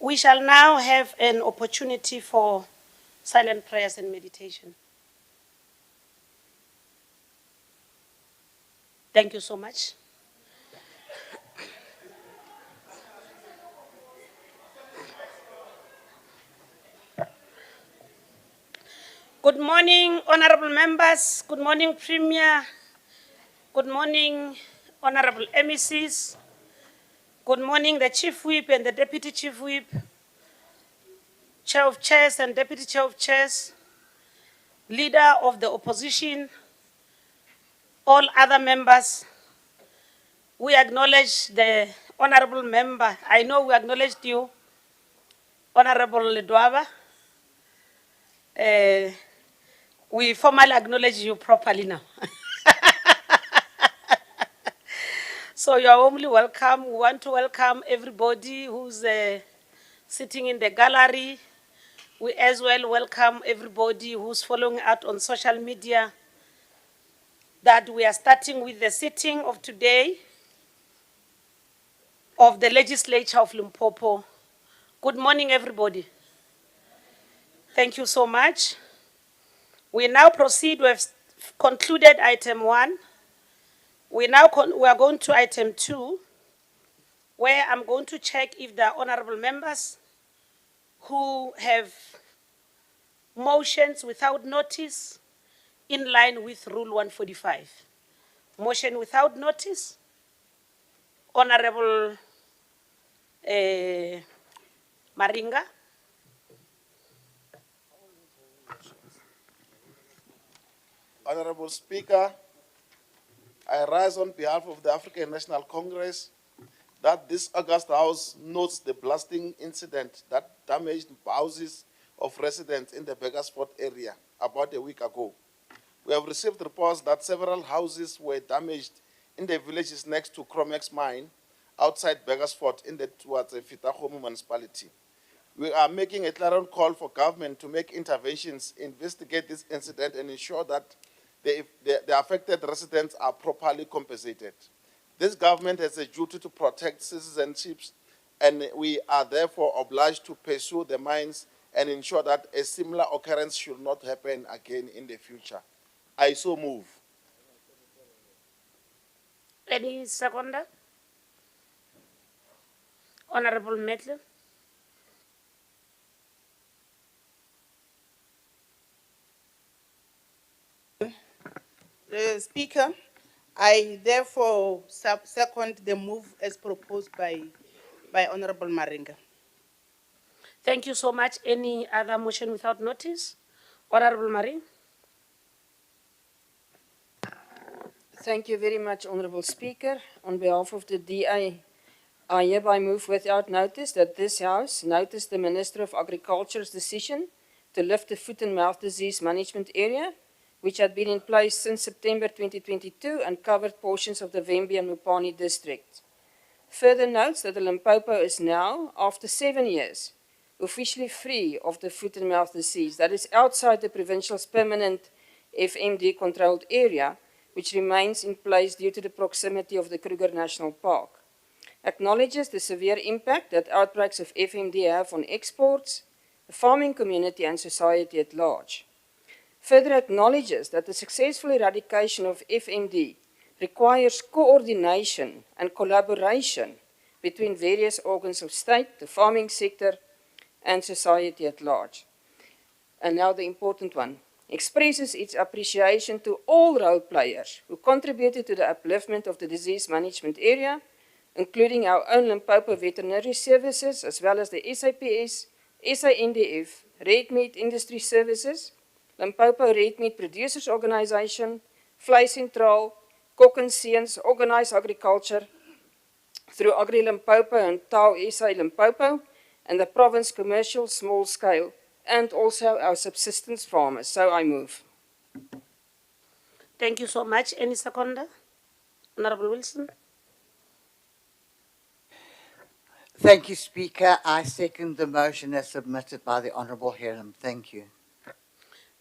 We shall now have an opportunity for silent prayers and meditation. Thank you so much. Good morning, honorable members. Good morning, Premier. Good morning, honorable MECs. Good morning, the Chief Whip and the Deputy Chief Whip, Chair of Chairs and Deputy Chair of Chairs, Leader of the Opposition, all other members. We acknowledge the honorable member. I know we acknowledged you, Honorable Ledwaba. We formally acknowledge you properly now. So you are warmly welcome. We want to welcome everybody who's sitting in the gallery. We as well welcome everybody who's following out on social media, that we are starting with the sitting of today of the legislature of Limpopo. Good morning, everybody. Thank you so much. We now proceed. We have concluded item 1. We are going to item 2, where I'm going to check if the honorable members who have motions without notice in line with Rule 145. Motion without notice. Honorable Maringa. Honorable Speaker, I rise on behalf of the African National Congress that this August House notes the blasting incident that damaged houses of residents in the Beggarsford area about a week ago. We have received reports that several houses were damaged in the villages next to Cromex mine outside Beggarsford towards the Fitahomu municipality. We are making a clarion call for government to make interventions, investigate this incident, and ensure that the affected residents are properly compensated. This government has a duty to protect citizenships, and we are therefore obliged to pursue the mines and ensure that a similar occurrence should not happen again in the future. I so move. Any seconder? Honorable Medley. Speaker, I therefore second the move as proposed by Honorable Maringa. Thank you so much. Any other motion without notice? Honorable Marie. Thank you very much, Honourable Speaker. On behalf of the DA, I hereby move without notice that this House notice the Minister of Agriculture's decision to lift the foot and mouth disease management area, which had been in place since September 2022 and covered portions of the Vembe and Mupani districts. Further notes that the Limpopo is now, after 7 years, officially free of the foot and mouth disease that is outside the provincial's permanent FMD-controlled area, which remains in place due to the proximity of the Kruger National Park. Acknowledges the severe impact that outbreaks of FMD have on exports, the farming community and society at large. Further acknowledges that the successful eradication of FMD requires coordination and collaboration between various organs of state, the farming sector, and society at large. And now the important one. Expresses its appreciation to all role players who contributed to the upliftment of the disease management area, including our own Limpopo Veterinary Services, as well as the SAPS, SANDF, Red Meat Industry Services, Limpopo Red Meat Producers Organisation, Vleis Centraal, Kok en Seuns, Organised Agriculture, through Agri Limpopo and Tau SA Limpopo, and the province commercial small scale, and also our subsistence farmers. So I move. Thank you so much. Any seconder? Honorable Wilson. Thank you, Speaker. I second the motion as submitted by the Honourable Hiram. Thank you.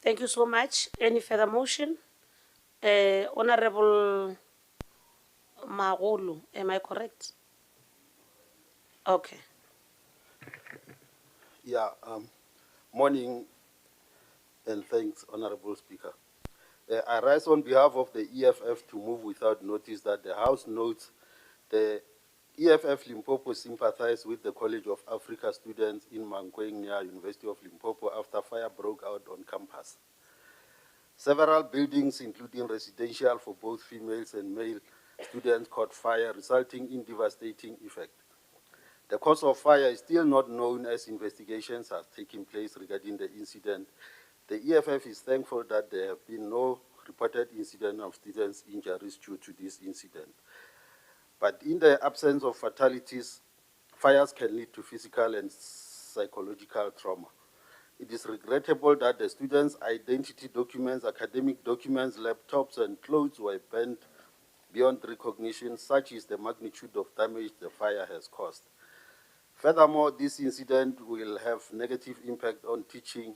Thank you so much. Any further motion? Honorable Magolo, am I correct? Okay. Yeah, morning and thanks, Honorable Speaker. I rise on behalf of the EFF to move without notice that the House notes the EFF Limpopo sympathized with the College of Africa students in Mankweng near University of Limpopo after fire broke out on campus. Several buildings, including residential for both females and male students, caught fire, resulting in devastating effect. The cause of fire is still not known as investigations are taking place regarding the incident. The EFF is thankful that there have been no reported incident of students' injuries due to this incident. But in the absence of fatalities, fires can lead to physical and psychological trauma. It is regrettable that the students' identity documents, academic documents, laptops, and clothes were burned beyond recognition. Such is the magnitude of damage the fire has caused. Furthermore, this incident will have negative impact on teaching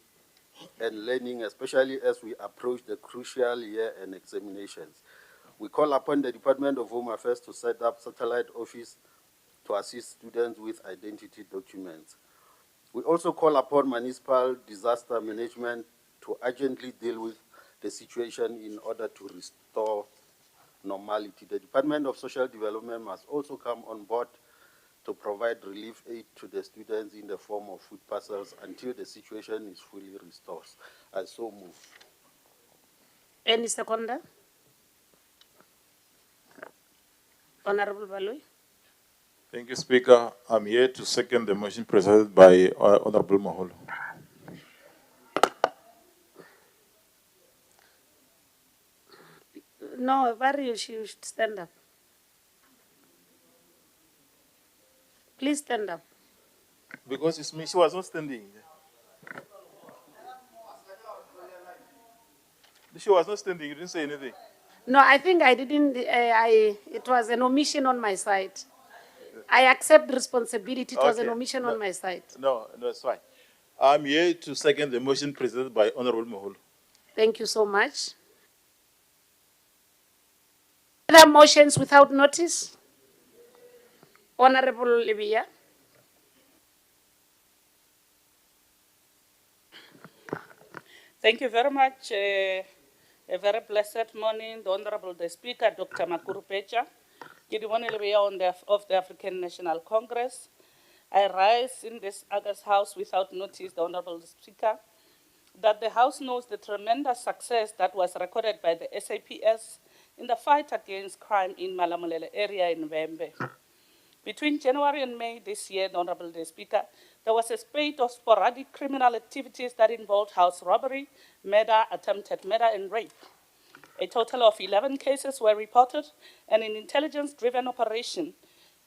and learning, especially as we approach the crucial year-end examinations. We call upon the Department of Home Affairs to set up satellite office to assist students with identity documents. We also call upon municipal disaster management to urgently deal with the situation in order to restore normality. The Department of Social Development must also come on board to provide relief aid to the students in the form of food parcels until the situation is fully restored. I so move. Any seconder? Honorable Balui. Thank you, Speaker. I'm here to second the motion presented by Honorable Maholo. No, Barry, she should stand up. Please stand up. Because it's me, she was not standing. She was not standing, you didn't say anything. No, I think I didn't, it was an omission on my side. I accept responsibility, it was an omission on my side. No, it's fine. I'm here to second the motion presented by Honorable Maholo. Thank you so much. Other motions without notice? Honorable Libya. Thank you very much. A very blessed morning, the Honorable the Speaker, Dr. Makuru Pecha, of the African National Congress. I rise in this August House without notice, the Honorable Speaker, that the House knows the tremendous success that was recorded by the SAPS in the fight against crime in Malamulele area in Vembe. Between January and May this year, the Honorable Speaker, there was a spate of sporadic criminal activities that involved house robbery, murder, attempted murder, and rape. A total of 11 cases were reported, and an intelligence-driven operation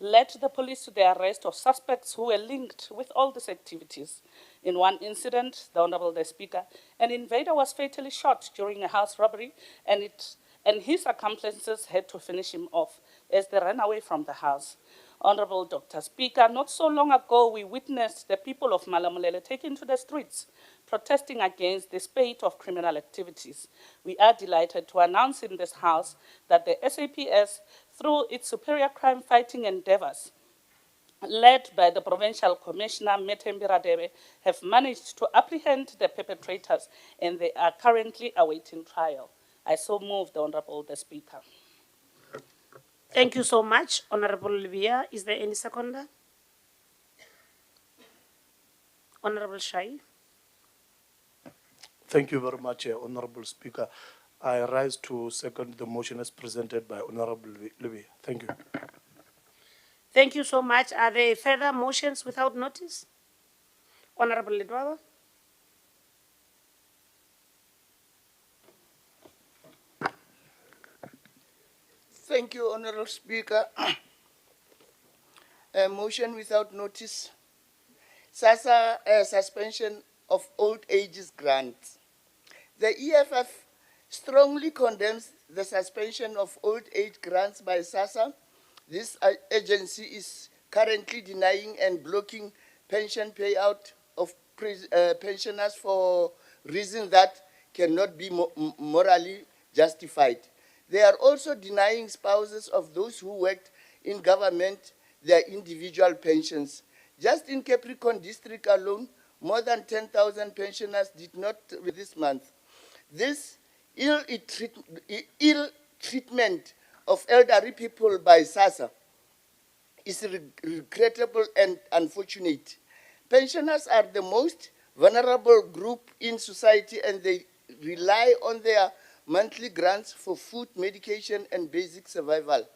led the police to the arrest of suspects who were linked with all these activities. In one incident, the Honorable Speaker, an invader was fatally shot during a house robbery, and his accomplices had to finish him off as they ran away from the house. Honorable Dr. Speaker, not so long ago, we witnessed the people of Malamulele taking to the streets, protesting against the spate of criminal activities. We are delighted to announce in this House that the SAPS, through its superior crime fighting endeavors, led by the Provincial Commissioner, Metembi Radebe, have managed to apprehend the perpetrators, and they are currently awaiting trial. I so move, the Honorable the Speaker. Thank you so much, Honorable Libya. Is there any seconder? Honorable Shai. Thank you very much, Honorable Speaker. I rise to second the motion as presented by Honorable Libya. Thank you. Thank you so much. Are there further motions without notice? Honorable Lidwaba. Thank you, Honorable Speaker. A motion without notice. SASSA suspension of old ages grants. The EFF strongly condemns the suspension of old age grants by SASSA. This agency is currently denying and blocking pension payout of pensioners for reasons that cannot be morally justified. They are also denying spouses of those who worked in government their individual pensions. Just in Capricorn District alone, more than 10,000 pensioners did not this month. This ill treatment of elderly people by SASSA is regrettable and unfortunate. Pensioners are the most vulnerable group in society, and they rely on their monthly grants for food, medication, and basic survival.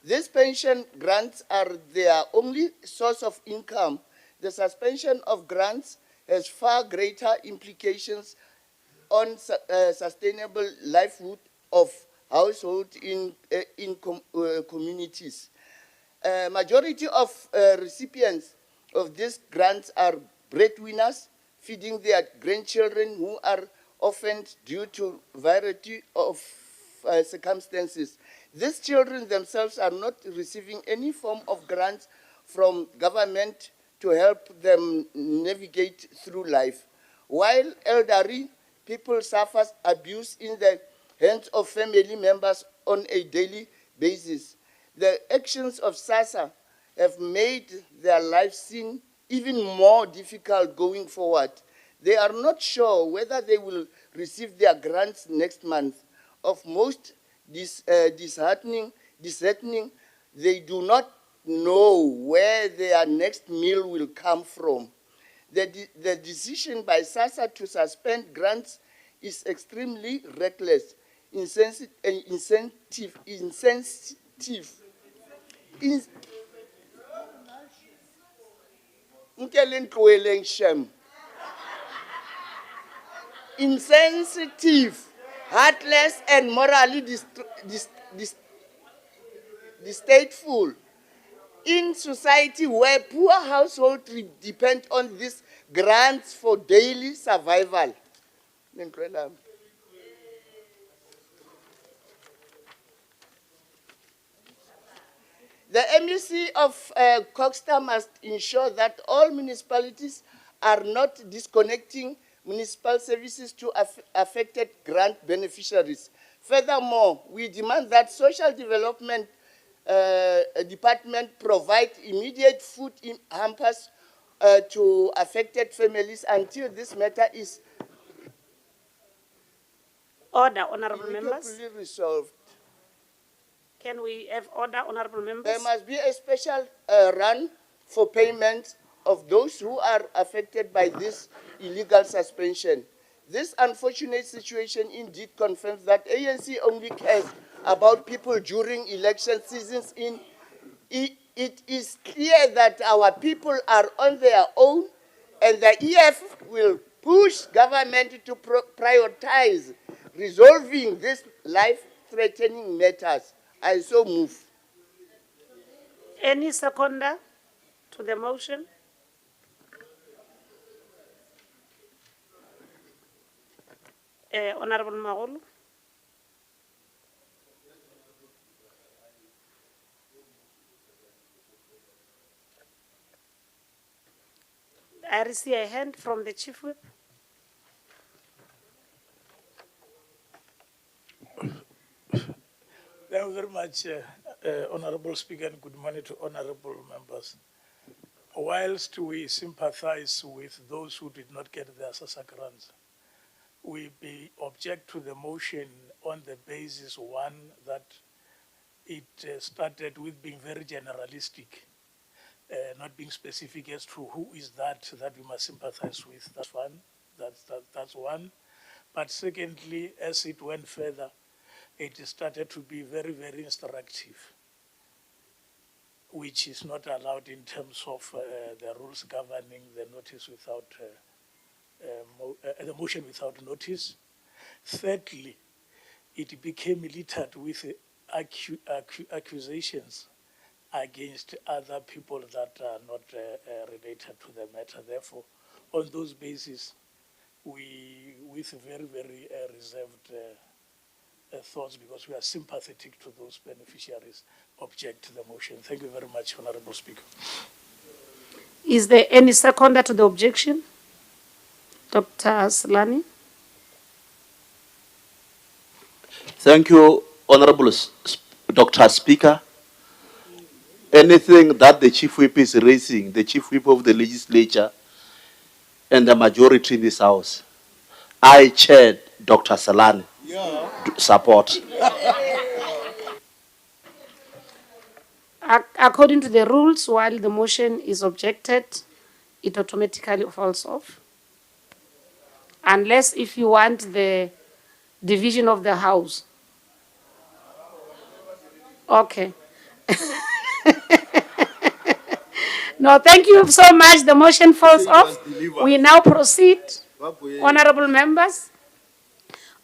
These pension grants are their only source of income. The suspension of grants has far greater implications on sustainable livelihood of households in communities. Majority of recipients of these grants are breadwinners, feeding their grandchildren who are orphaned due to variety of circumstances. These children themselves are not receiving any form of grants from government to help them navigate through life. While elderly people suffer abuse in the hands of family members on a daily basis, the actions of SASSA have made their life scene even more difficult going forward. They are not sure whether they will receive their grants next month. Of most disheartening, they do not know where their next meal will come from. The decision by SASSA to suspend grants is extremely reckless, insensitive, insensitive, heartless, and morally distasteful. In society where poor households depend on these grants for daily survival. The MEC of Coxstar must ensure that all municipalities are not disconnecting municipal services to affected grant beneficiaries. Furthermore, we demand that Social Development Department provide immediate food hampers to affected families until this matter is Order, honorable members. amicably resolved. Can we have order, honorable members? There must be a special run for payment of those who are affected by this illegal suspension. This unfortunate situation indeed confirms that ANC only cares about people during election seasons. It is clear that our people are on their own, and the EF will push government to prioritize resolving these life-threatening matters. I so move. Any seconder to the motion? Honorable Magolo. I receive a hand from the Chief Whip. Thank you very much, Honorable Speaker, and good morning to honorable members. Whilst we sympathize with those who did not get their SASSA grants, we object to the motion on the basis, one, that it started with being very generalistic, not being specific as to who is that we must sympathize with. That's one. That's one. But secondly, as it went further, it started to be very, very instructive, which is not allowed in terms of the rules governing the notice without the motion without notice. Thirdly, it became littered with accusations against other people that are not related to the matter. Therefore, on those bases, we, with very, very reserved thoughts, because we are sympathetic to those beneficiaries, object to the motion. Thank you very much, Honorable Speaker. Is there any seconder to the objection? Dr. Slani. Thank you, Honorable Dr. Speaker. Anything that the Chief Whip is raising, the Chief Whip of the legislature, and the majority in this house. I chaired Dr. Salani. Support. According to the rules, while the motion is objected, it automatically falls off. Unless if you want the division of the house. Okay. No, thank you so much. The motion falls off. We now proceed, honorable members.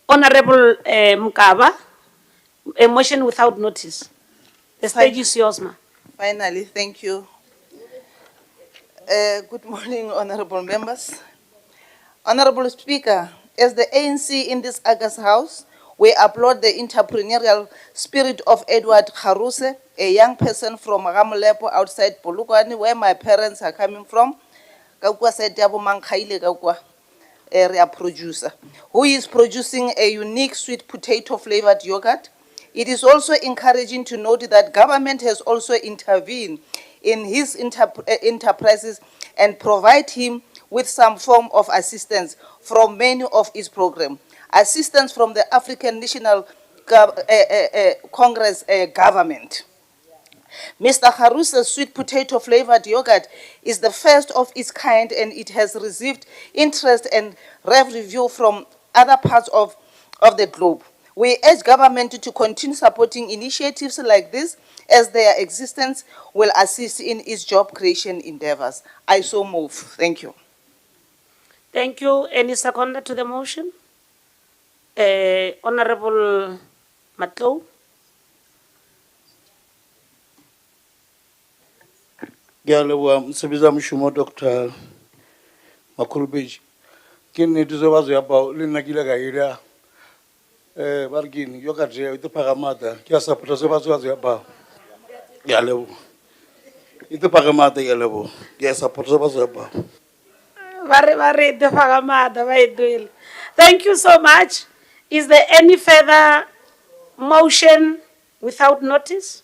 Honorable Mukaba, a motion without notice. The stage is yours, ma. Finally, thank you. Good morning, honorable members. Honorable Speaker, as the ANC in this August House, we applaud the entrepreneurial spirit of Edward Kharuse, a young person from Ramolepo outside Polokwane, where my parents are coming from, area producer, who is producing a unique sweet potato flavored yogurt. It is also encouraging to note that government has also intervened in his enterprises and provide him with some form of assistance from many of his programs. Assistance from the African National Congress government. Mr. Harusa's sweet potato flavored yogurt is the first of its kind, and it has received interest and review from other parts of the globe. We urge government to continue supporting initiatives like this, as their existence will assist in its job creation endeavors. I so move. Thank you. Thank you. Any seconder to the motion? Honorable Matlow. Ngiyaleboha msebenzi mshumo Dr. Makurupeji. Kini tuzobazo yapa linakile kaila bargini yokatre itapagamata kya sapota zobazo yapa. Ngiyaleboha. Itapagamata ngiyaleboha. Kya sapota zobazo yapa. Thank you so much. Is there any further motion without notice?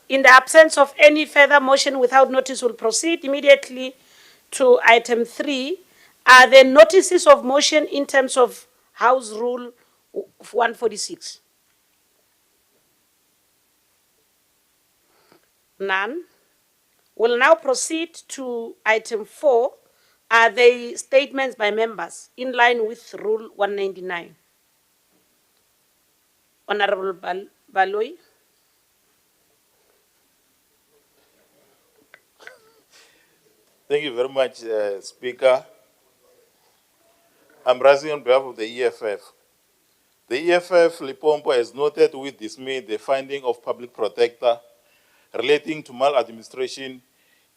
In the absence of any further motion without notice, we'll proceed immediately to item 3. Are there notices of motion in terms of House Rule 146? None. We'll now proceed to item 4. Are they statements by members in line with Rule 199? Honorable Baloi. Thank you very much, Speaker. I'm rising on behalf of the EFF. The EFF Limpopo has noted with dismay the finding of public protector relating to maladministration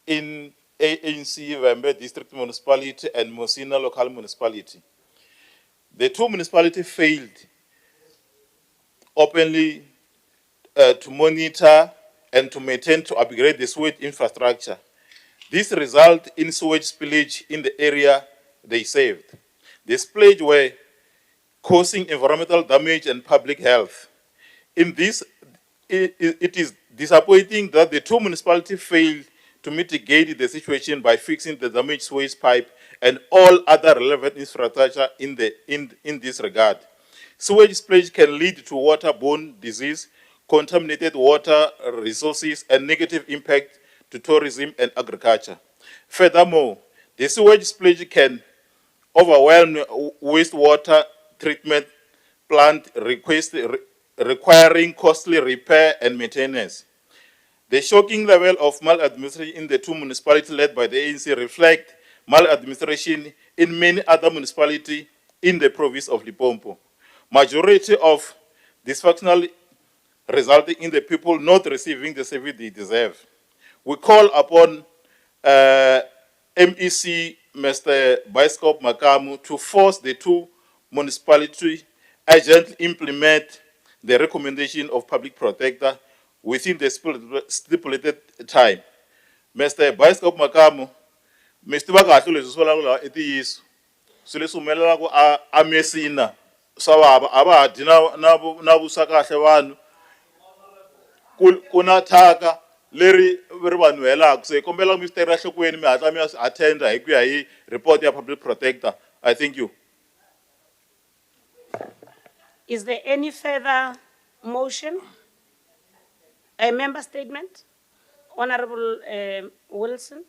in ANC Vembe District Municipality and Mosina Local Municipality. The two municipalities failed openly to monitor and to maintain to upgrade the sewage infrastructure. This resulted in sewage spillage in the area they saved. The spillage were causing environmental damage and public health. In this, it is disappointing that the two municipalities failed to mitigate the situation by fixing the damaged sewage pipe and all other relevant infrastructure in this regard. Sewage spillage can lead to waterborne disease, contaminated water resources, and negative impact to tourism and agriculture. Furthermore, the sewage spillage can overwhelm wastewater treatment plant requiring costly repair and maintenance. The shocking level of maladministration in the two municipalities led by the ANC reflect maladministration in many other municipalities in the province of Limpopo. Majority of dysfunctional resulting in the people not receiving the service they deserve. We call upon MEC Mr. Biskop Makamu to force the two municipalities urgently implement the recommendation of public protector within the stipulated time. Mr. Biskop Makamu, Mr. Bagato le sola eti Yesu. Sule sumela ko amesina. Sawa aba dina na busaka hewanu. Kuna taka leri ri vanhu helaka se kombela mi swi tekela nhlokweni mi hatla mi ya swi attenda hi ku ya hi report ya public protector. I thank you. Is there any further motion? A member statement? Honorable Wilson.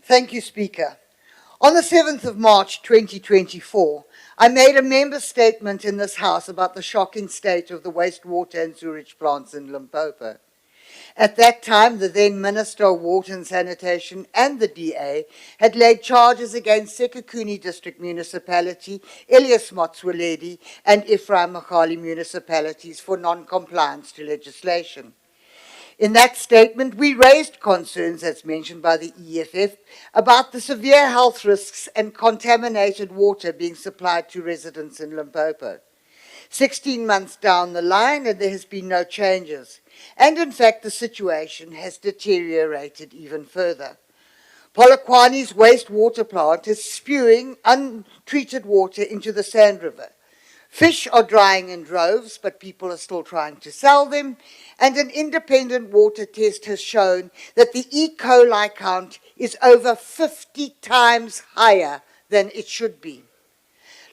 Thank you, Speaker. On the 7th of March 2024, I made a member statement in this House about the shocking state of the wastewater and sewage plants in Limpopo. At that time, the then Minister of Water and Sanitation and the DA had laid charges against Sekhukhune District Municipality, Elias Motsweledi, and Ephraim Makhali municipalities for non-compliance to legislation. In that statement, we raised concerns, as mentioned by the EFF, about the severe health risks and contaminated water being supplied to residents in Limpopo. 16 months down the line, and there has been no changes. And in fact, the situation has deteriorated even further. Polokwane's wastewater plant is spewing untreated water into the Sand River. Fish are dying in droves, but people are still trying to sell them. And an independent water test has shown that the E. coli count is over 50 times higher than it should be.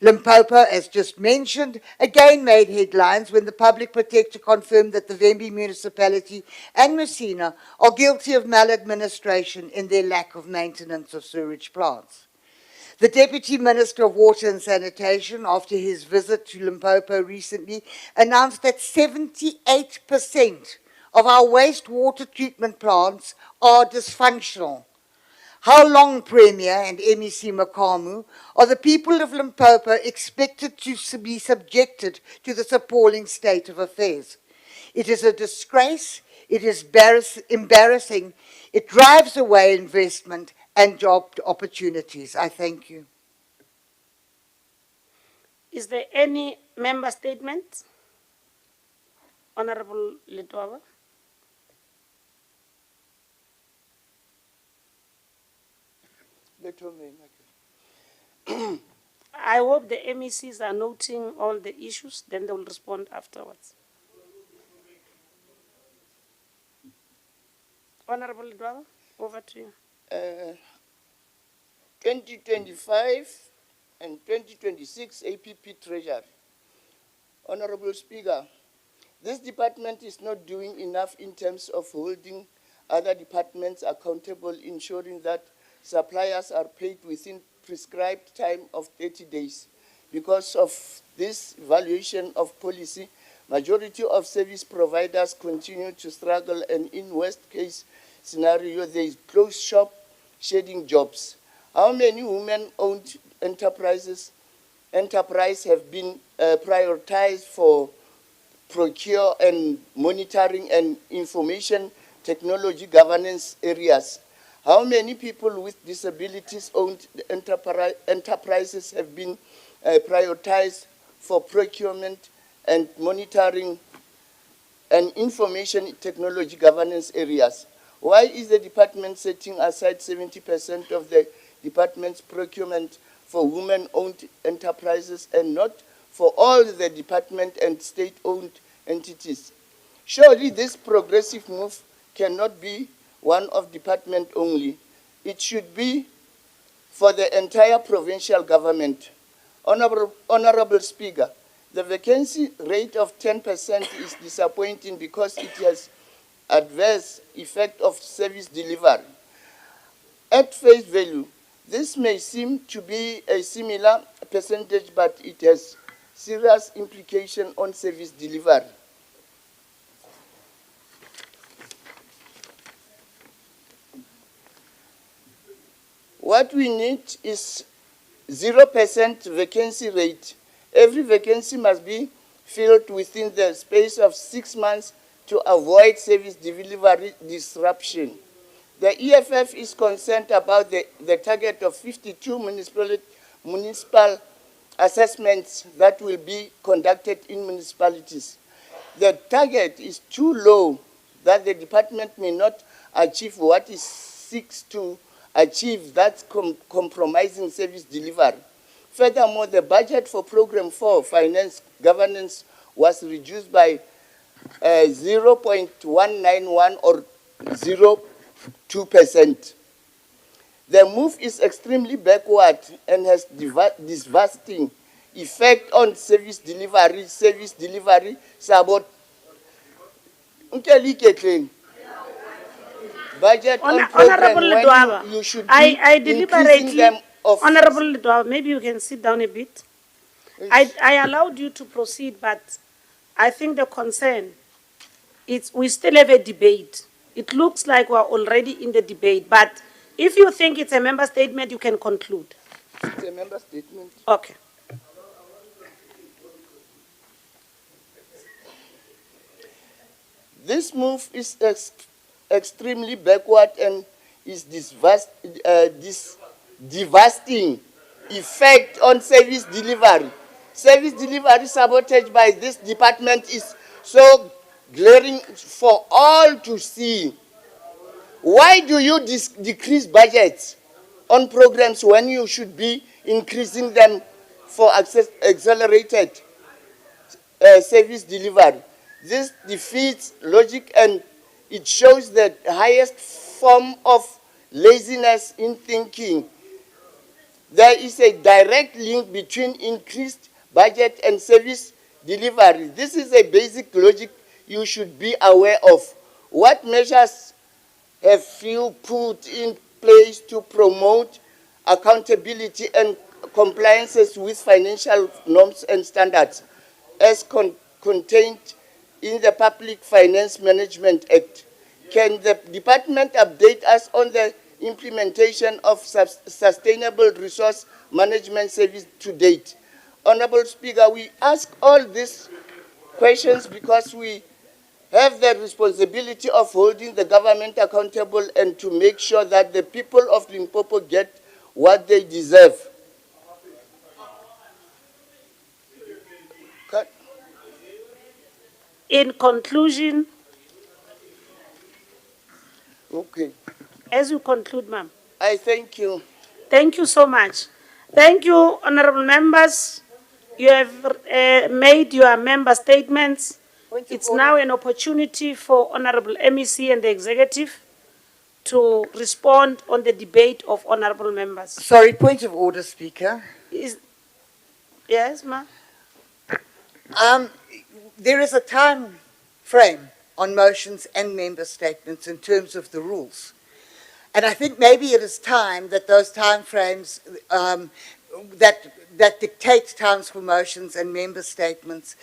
Limpopo, as just mentioned, again made headlines when the public protector confirmed that the Vembe municipality and Messina are guilty of maladministration in their lack of maintenance of sewage plants. The Deputy Minister of Water and Sanitation, after his visit to Limpopo recently, announced that 78% of our wastewater treatment plants are dysfunctional. How long, Premier and MEC Makamu, are the people of Limpopo expected to be subjected to this appalling state of affairs? It is a disgrace, it is embarrassing, it drives away investment and job opportunities. I thank you. Is there any member statement? Honorable Letwaba. I hope the MECs are noting all the issues, then they will respond afterwards. Honorable Letwaba, over to you. 2025 and 2026 APP Treasury. Honorable Speaker, this department is not doing enough in terms of holding other departments accountable, ensuring that suppliers are paid within prescribed time of 30 days. Because of this violation of policy, majority of service providers continue to struggle, and in worst case scenario, there is closed shop, shedding jobs. How many women-owned enterprises have been prioritized for procure and monitoring and information technology governance areas? How many people with disabilities-owned enterprises have been prioritized for procurement and monitoring and information technology governance areas? Why is the department setting aside 70% of the department's procurement for women-owned enterprises and not for all the department and state-owned entities? Surely this progressive move cannot be one of department only. It should be for the entire provincial government. Honorable Speaker, the vacancy rate of 10% is disappointing because it has adverse effect of service delivery. At face value, this may seem to be a similar percentage, but it has serious implication on service delivery. What we need is 0% vacancy rate. Every vacancy must be filled within the space of 6 months to avoid service delivery disruption. The EFF is concerned about the target of 52 municipal assessments that will be conducted in municipalities. The target is too low that the department may not achieve what it seeks to achieve, that's compromising service delivery. Furthermore, the budget for Program 4, Finance Governance, was reduced by 0.191 or 0.2%. The move is extremely backward and has devastating effect on service delivery, sabot. Budget on Honorable program when Ledwaba, you should be I increasing deliberately, them of. Honorable Ledwaba, maybe you can sit down a bit. I allowed you to proceed, but I think the concern is we still have a debate. It looks like we're already in the debate, but if you think it's a member statement, you can conclude. It's a member statement. Okay. This move is extremely backward and is devastating effect on service delivery. Service delivery sabotage by this department is so glaring for all to see. Why do you decrease budgets on programs when you should be increasing them for accelerated service delivery? This defeats logic and it shows the highest form of laziness in thinking. There is a direct link between increased budget and service delivery. This is a basic logic you should be aware of. What measures have you put in place to promote accountability and compliances with financial norms and standards as contained in the Public Finance Management Act? Can the department update us on the implementation of sustainable resource management service to date? Honorable Speaker, we ask all these questions because we have the responsibility of holding the government accountable and to make sure that the people of Limpopo get what they deserve. In conclusion, okay. As you conclude, ma'am. I thank you. Thank you so much. Thank you, honorable members. You have made your member statements. It's now an opportunity for honorable MEC and the executive to respond on the debate of honorable members. Sorry, point of order, Speaker. Yes, ma'am. There is a time frame on motions and member statements in terms of the rules. And I think maybe it is time that those time frames that dictate times for motions and member statements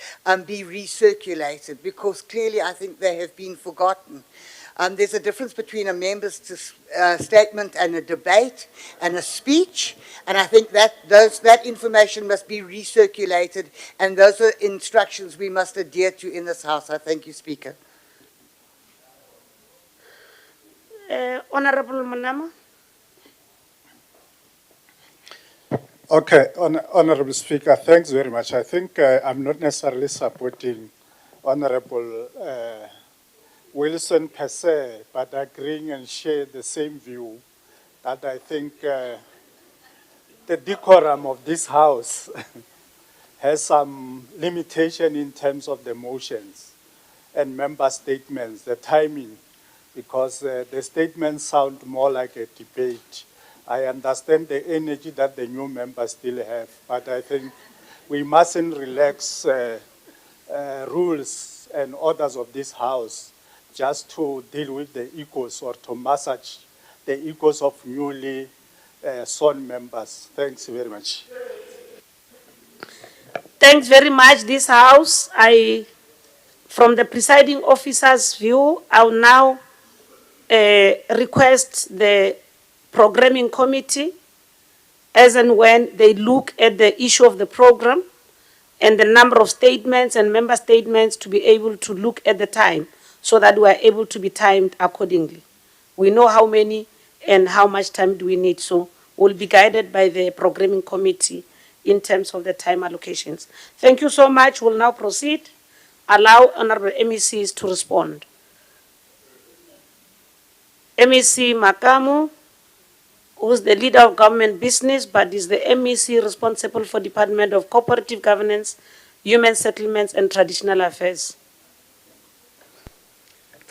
be recirculated, because clearly I think they have been forgotten. There's a difference between a member's statement and a debate and a speech, and I think that that information must be recirculated, and those are instructions we must adhere to in this House. I thank you, Speaker. Honorable Manama. Okay, Honorable Speaker, thanks very much. I think I'm not necessarily supporting Honorable Wilson per se, but agreeing and share the same view that I think the decorum of this House has some limitation in terms of the motions and member statements, the timing, because the statements sound more like a debate. I understand the energy that the new members still have, but I think we mustn't relax rules and orders of this House just to deal with the egos or to massage the egos of newly sworn members. Thanks very much. Thanks very much, this House. From the presiding officer's view, I will now request the programming committee, as and when they look at the issue of the program and the number of statements and member statements, to be able to look at the time so that we are able to be timed accordingly. We know how many and how much time do we need, so we'll be guided by the programming committee in terms of the time allocations. Thank you so much. We'll now proceed. Allow honorable MECs to respond. MEC Makamu, who's the leader of government business, but is the MEC responsible for Department of Cooperative Governance, Human Settlements and Traditional Affairs.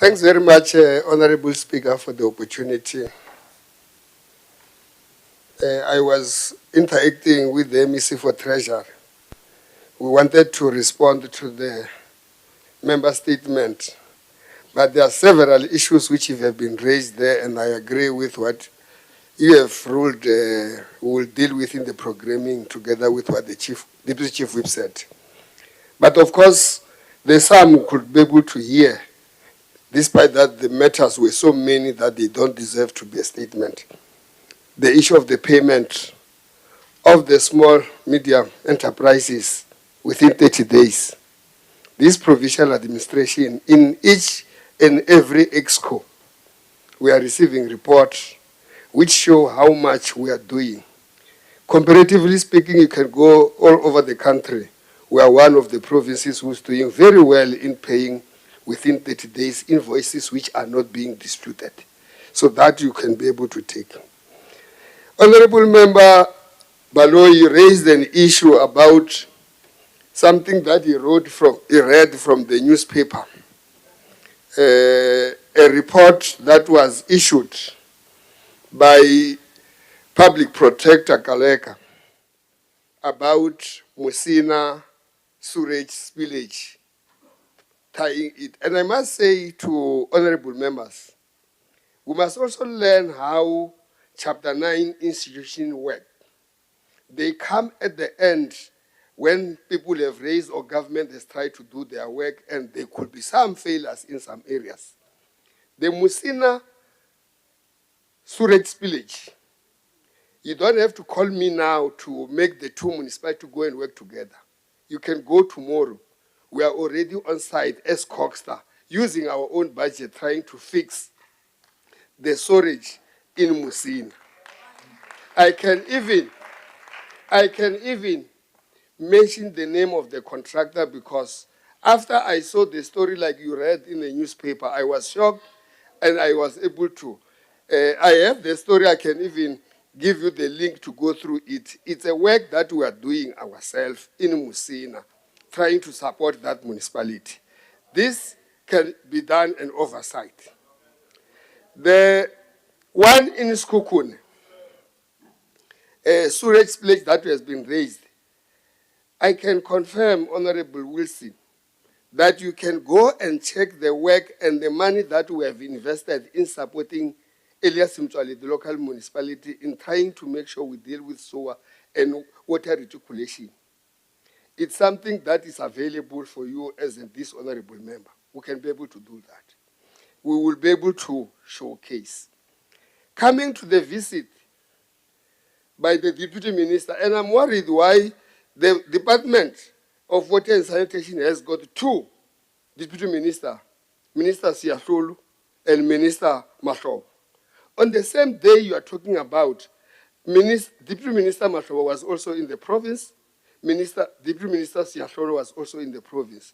Thanks very much, Honorable Speaker, for the opportunity. I was interacting with the MEC for Treasury. We wanted to respond to the member statement, but there are several issues which have been raised there, and I agree with what you have ruled we will deal with in the programming together with what the Deputy Chief Whip said. But of course, there's some who could be able to hear, despite that the matters were so many that they don't deserve to be a statement. The issue of the payment of the small, medium enterprises within 30 days. This provincial administration, in each and every exco, we are receiving reports which show how much we are doing. Comparatively speaking, you can go all over the country. We are one of the provinces who's doing very well in paying within 30 days invoices which are not being disputed. So that you can be able to take. Honorable Member Baloyi raised an issue about something that he read from the newspaper. A report that was issued by Public Protector Kaleka about Musina sewage spillage, tying it. And I must say to honorable members, we must also learn how Chapter 9 institutions work. They come at the end when people have raised or government has tried to do their work, and there could be some failures in some areas. The Musina sewage spillage, you don't have to call me now to make the two municipalities go and work together. You can go tomorrow. We are already on site as Coxstar, using our own budget, trying to fix the storage in Musina. I can even mention the name of the contractor, because after I saw the story like you read in the newspaper, I was shocked and I was able to. I have the story, I can even give you the link to go through it. It's a work that we are doing ourselves in Musina, trying to support that municipality. This can be done and oversight. The one in Skukune, a sewage spillage that has been raised, I can confirm, Honorable Wilson, that you can go and check the work and the money that we have invested in supporting Elias Mtwali, the local municipality, in trying to make sure we deal with sewer and water reticulation. It's something that is available for you as a dishonorable member. We can be able to do that. We will be able to showcase. Coming to the visit by the Deputy Minister, and I'm worried why the Department of Water and Sanitation has got two Deputy Minister, Minister Siahlulu and Minister Mahlobo. On the same day you are talking about, Deputy Minister Mahlobo was also in the province, Deputy Minister Siahlulu was also in the province.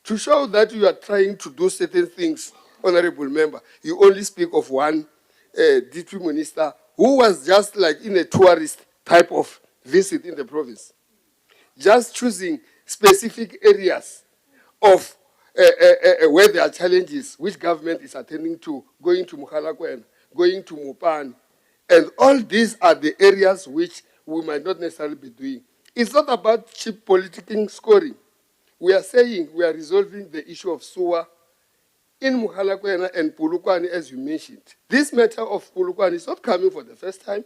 To show that you are trying to do certain things, Honorable Member, you only speak of one Deputy Minister who was just like in a tourist type of visit in the province, just choosing specific areas of where there are challenges, which government is attending to, going to Mukhalakwen, going to Mupani. And all these are the areas which we might not necessarily be doing. It's not about cheap politicking scoring. We are saying we are resolving the issue of sewer in Mukhalakwen and Polokwane, as you mentioned. This matter of Polokwane is not coming for the first time.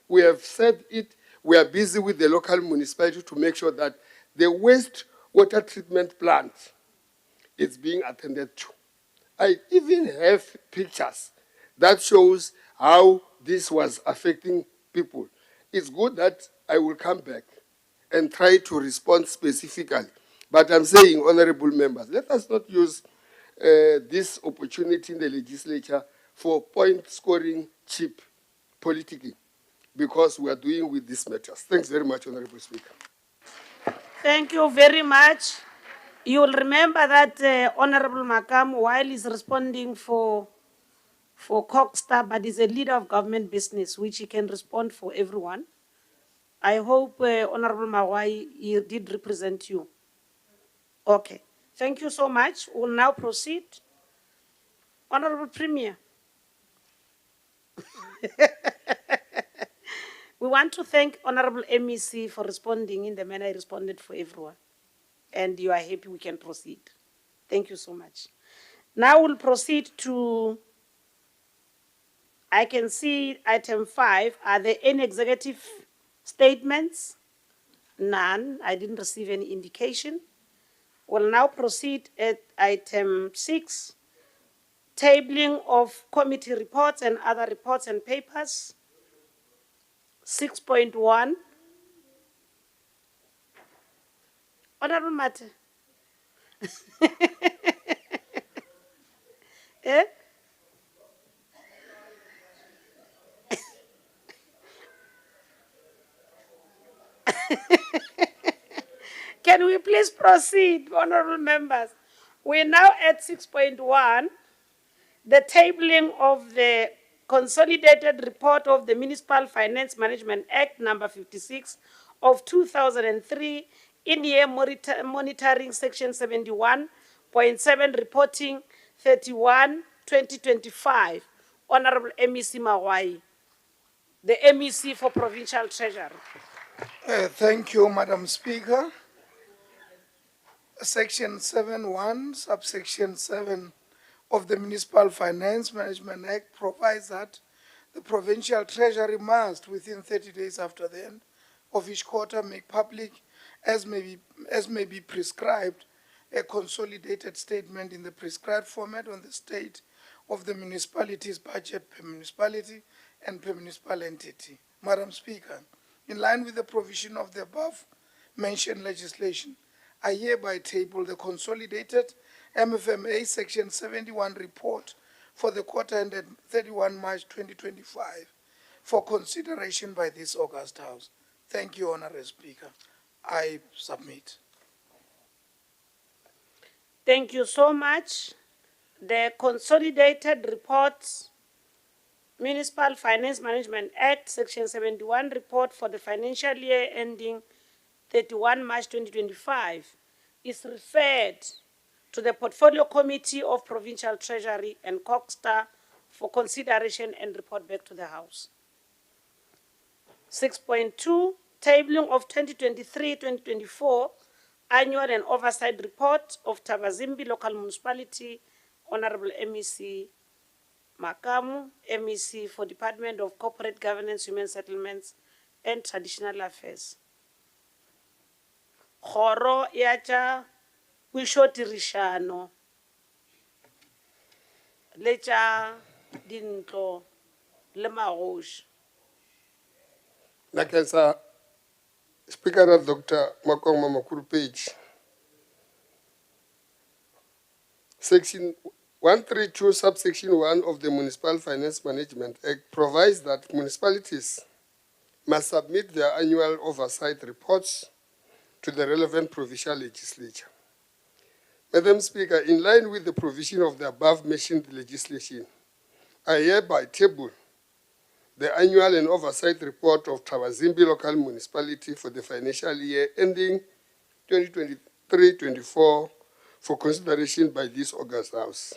We have said it. We are busy with the local municipality to make sure that the waste water treatment plant is being attended to. I even have pictures that shows how this was affecting people. It's good that I will come back and try to respond specifically. But I'm saying, honorable members, let us not use this opportunity in the legislature for point scoring cheap politicking, because we are doing with these matters. Thanks very much, Honorable Speaker. Thank you very much. You will remember that Honorable Makam, while he's responding for Coxstar, but is a leader of government business, which he can respond for everyone. I hope Honorable Mawai, he did represent you. Okay. Thank you so much. We'll now proceed Honorable Premier. We want to thank Honorable MEC for responding in the manner he responded for everyone. And you are happy we can proceed. Thank you so much. Now we'll proceed to, I can see item 5. Are there any executive statements? None. I didn't receive any indication. We'll now proceed at item 6, tabling of committee reports and other reports and papers. 6.1. Honorable Mate. Eh? Can we please proceed, honorable members? We're now at 6.1, the tabling of the consolidated report of the Municipal Finance Management Act number 56 of 2003, in-year monitoring section 71.7, reporting 31, 2025. Honorable MEC Mawai, the MEC for Provincial Treasury. Thank you, Madam Speaker. Section 7.1, subsection 7 of the Municipal Finance Management Act provides that the Provincial Treasury must, within 30 days after the end of each quarter, make public, as may be prescribed, a consolidated statement in the prescribed format on the state of the municipality's budget per municipality and per municipal entity. Madam Speaker, in line with the provision of the above-mentioned legislation, I hereby table the consolidated MFMA Section 71 report for the quarter ended 31 March 2025 for consideration by this August House. Thank you, Honorable Speaker. I submit. Thank you so much. The consolidated reports, Municipal Finance Management Act, Section 71 report for the financial year ending 31 March 2025 is referred to the Portfolio Committee of Provincial Treasury and COGSTA for consideration and report back to the House. 6.2, tabling of 2023-2024 annual and oversight report of Tabazimbi Local Municipality, Honorable MEC Makamu, MEC for Department of Corporate Governance, Human Settlements and Traditional Affairs. Khoro yacha wishotirishano lecha dintlo le magosh. Nakensa Speaker Dr. Makong Mamakuru page. Section 132, subsection 1 of the Municipal Finance Management Act provides that municipalities must submit their annual oversight reports to the relevant provincial legislature. Madam Speaker, in line with the provision of the above-mentioned legislation, I hereby table the annual and oversight report of Tabazimbi Local Municipality for the financial year ending 2023-24 for consideration by this August House.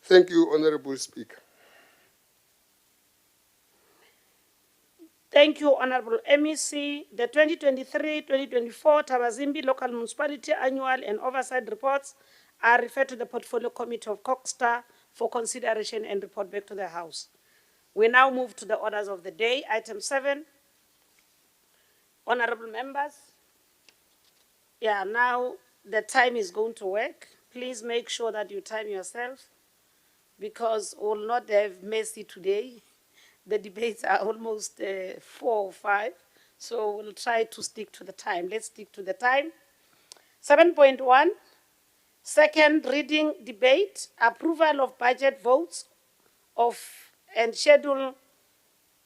Thank you, Honorable Speaker. Thank you, Honorable MEC. The 2023-2024 Tabazimbi Local Municipality Annual and Oversight Reports are referred to the Portfolio Committee of COGSTA for consideration and report back to the House. We now move to the orders of the day. Item 7. Honorable members. Yeah, now the time is going to work. Please make sure that you time yourself because we will not have mercy today. The debates are almost 4 or 5, so we'll try to stick to the time. Let's stick to the time. 7.1, second reading debate, approval of budget votes of and schedule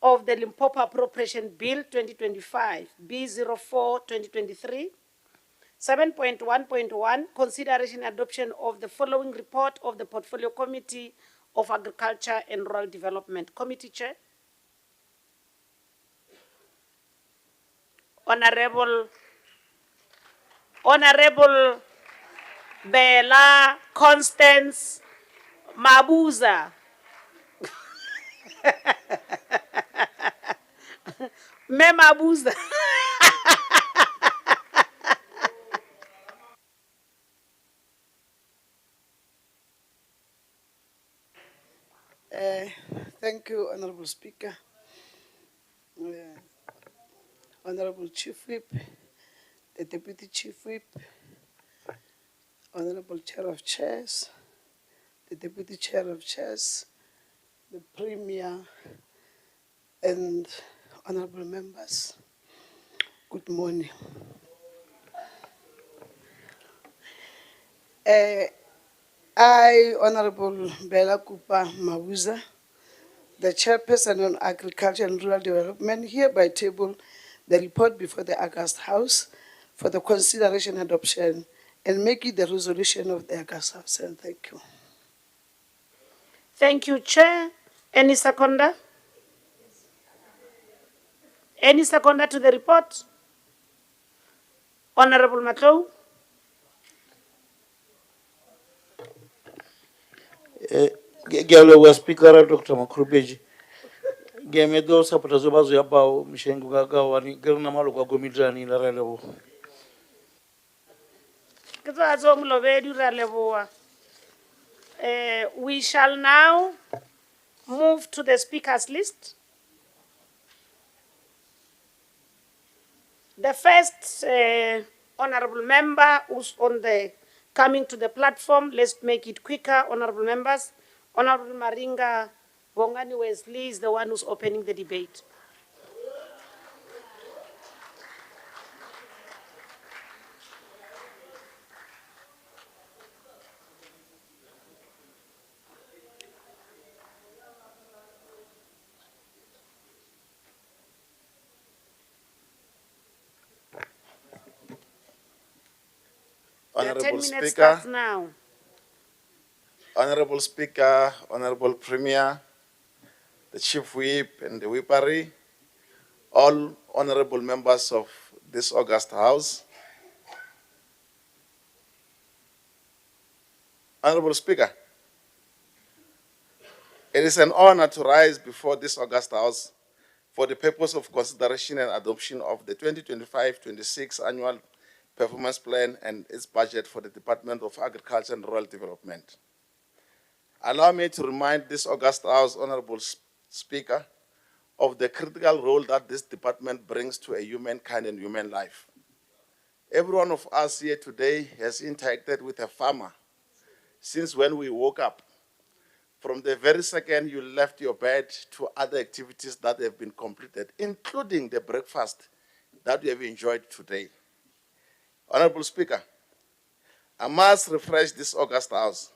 of the Limpopo Appropriation Bill 2025, B04-2023. 7.1.1, consideration and adoption of the following report of the Portfolio Committee of Agriculture and Rural Development. Committee Chair. Honorable Bella Constance Mabuza. Me Mabuza. Thank you, Honorable Speaker. Honorable Chief Whip, the Deputy Chief Whip, Honorable Chair of Chairs, the Deputy Chair of Chairs, the Premier, and honorable members. Good morning. I, Honorable Bella Kupa Mabuza, the Chairperson on Agriculture and Rural Development, hereby table the report before the August House for the consideration and adoption and make it the resolution of the August House. And thank you. Thank you, Chair. Any seconder? Any seconder to the report? Honorable Matlou? Gelo Speaker Dr. Makrubeji. Game do supporters of Bazu Yabao, Mishengu Gagawani, Gernamalo Gomidrani, Larelevo. We shall now move to the speakers list. The first honorable member who's on the coming to the platform, let's make it quicker, honorable members. Honorable Maringa Bongani Wesley is the one who's opening the debate. Honorable 10 minutes Speaker, starts now. Honorable Speaker, Honorable Premier, the Chief Whip and the Whippery, all honorable members of this august House. Honorable Speaker, it is an honor to rise before this august House for the purpose of consideration and adoption of the 2025-26 Annual Performance Plan and its budget for the Department of Agriculture and Rural Development. Allow me to remind this august House, Honorable Speaker, of the critical role that this department brings to a humankind and human life. Every one of us here today has interacted with a farmer since when we woke up. From the very second you left your bed to other activities that have been completed, including the breakfast that we have enjoyed today. Honorable Speaker, I must refresh this august House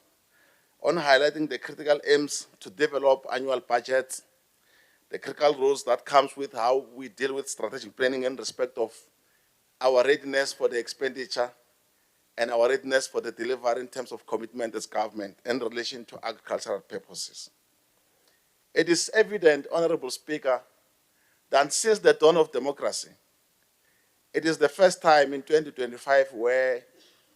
on highlighting the critical aims to develop annual budgets, the critical roles that comes with how we deal with strategic planning in respect of our readiness for the expenditure and our readiness for the delivery in terms of commitment as government in relation to agricultural purposes. It is evident, Honorable Speaker, that since the dawn of democracy, it is the first time in 2025 where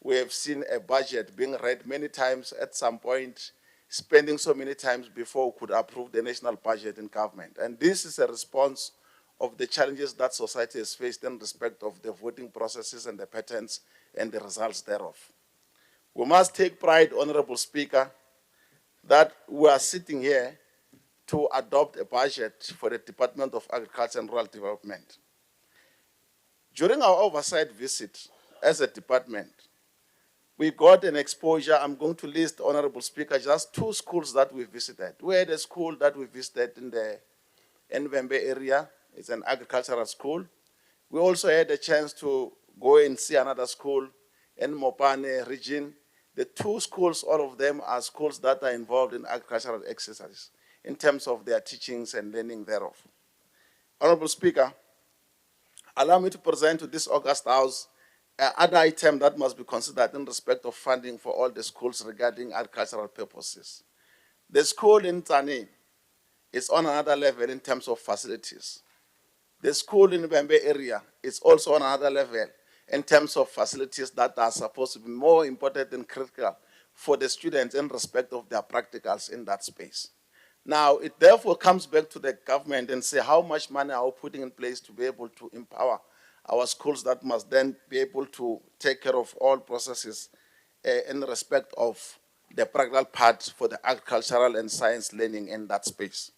we have seen a budget being read many times at some point, spending so many times before we could approve the national budget in government. And this is a response of the challenges that society has faced in respect of the voting processes and the patterns and the results thereof. We must take pride, Honorable Speaker, that we are sitting here to adopt a budget for the Department of Agriculture and Rural Development. During our oversight visit as a department, we got an exposure. I'm going to list, Honorable Speaker, just 2 schools that we visited. We had a school that we visited in the Nwembe area. It's an agricultural school. We also had a chance to go and see another school in Mopane region. The 2 schools, all of them are schools that are involved in agricultural exercises in terms of their teachings and learning thereof. Honorable Speaker, allow me to present to this august House other item that must be considered in respect of funding for all the schools regarding agricultural purposes. The school in Tani is on another level in terms of facilities. The school in the Bembe area is also on another level in terms of facilities that are supposed to be more important and critical for the students in respect of their practicals in that space. Now, it therefore comes back to the government and say how much money are we putting in place to be able to empower our schools that must then be able to take care of all processes in respect of the practical part for the agricultural and science learning in that space.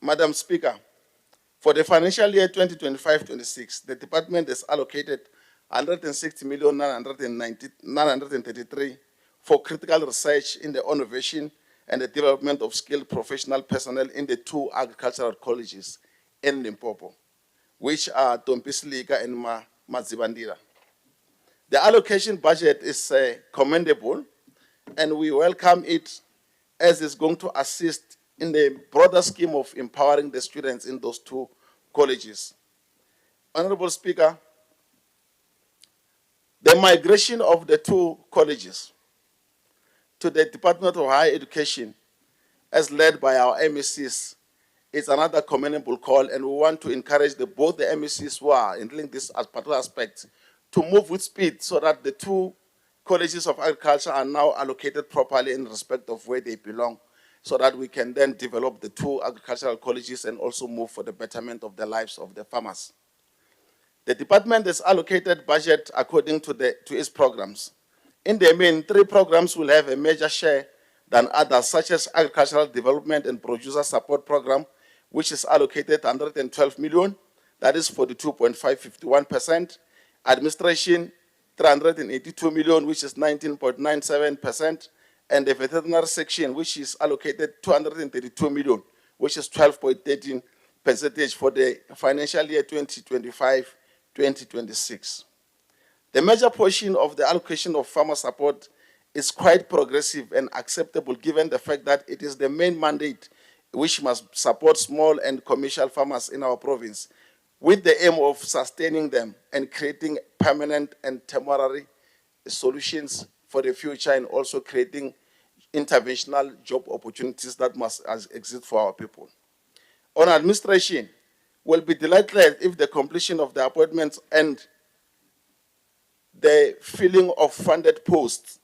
Madam Speaker, for the financial year 2025-26, the department has allocated 160,933 for critical research in the innovation and the development of skilled professional personnel in the 2 agricultural colleges in Limpopo, which are Tompisilika and Mazibandira. The allocation budget is commendable, and we welcome it as it's going to assist in the broader scheme of empowering the students in those 2 colleges. Honorable Speaker, the migration of the 2 colleges to the Department of Higher Education, as led by our MECs, is another commendable call, and we want to encourage both the MECs who are handling this as particular aspect to move with speed so that the 2 colleges of agriculture are now allocated properly in respect of where they belong, so that we can then develop the 2 agricultural colleges and also move for the betterment of the lives of the farmers. The department has allocated budget according to its programs. In the main, 3 programs will have a major share than others, such as Agricultural Development and Producer Support Program, which is allocated 112 million, that is 42.551%. Administration, 382 million, which is 19.97%. And the veterinary section, which is allocated 232 million, which is 12.13% for the financial year 2025-2026. The major portion of the allocation of farmer support is quite progressive and acceptable given the fact that it is the main mandate which must support small and commercial farmers in our province with the aim of sustaining them and creating permanent and temporary solutions for the future, and also creating interventional job opportunities that must exist for our people. On administration, we'll be delighted if the completion of the appointments and the filling of funded posts,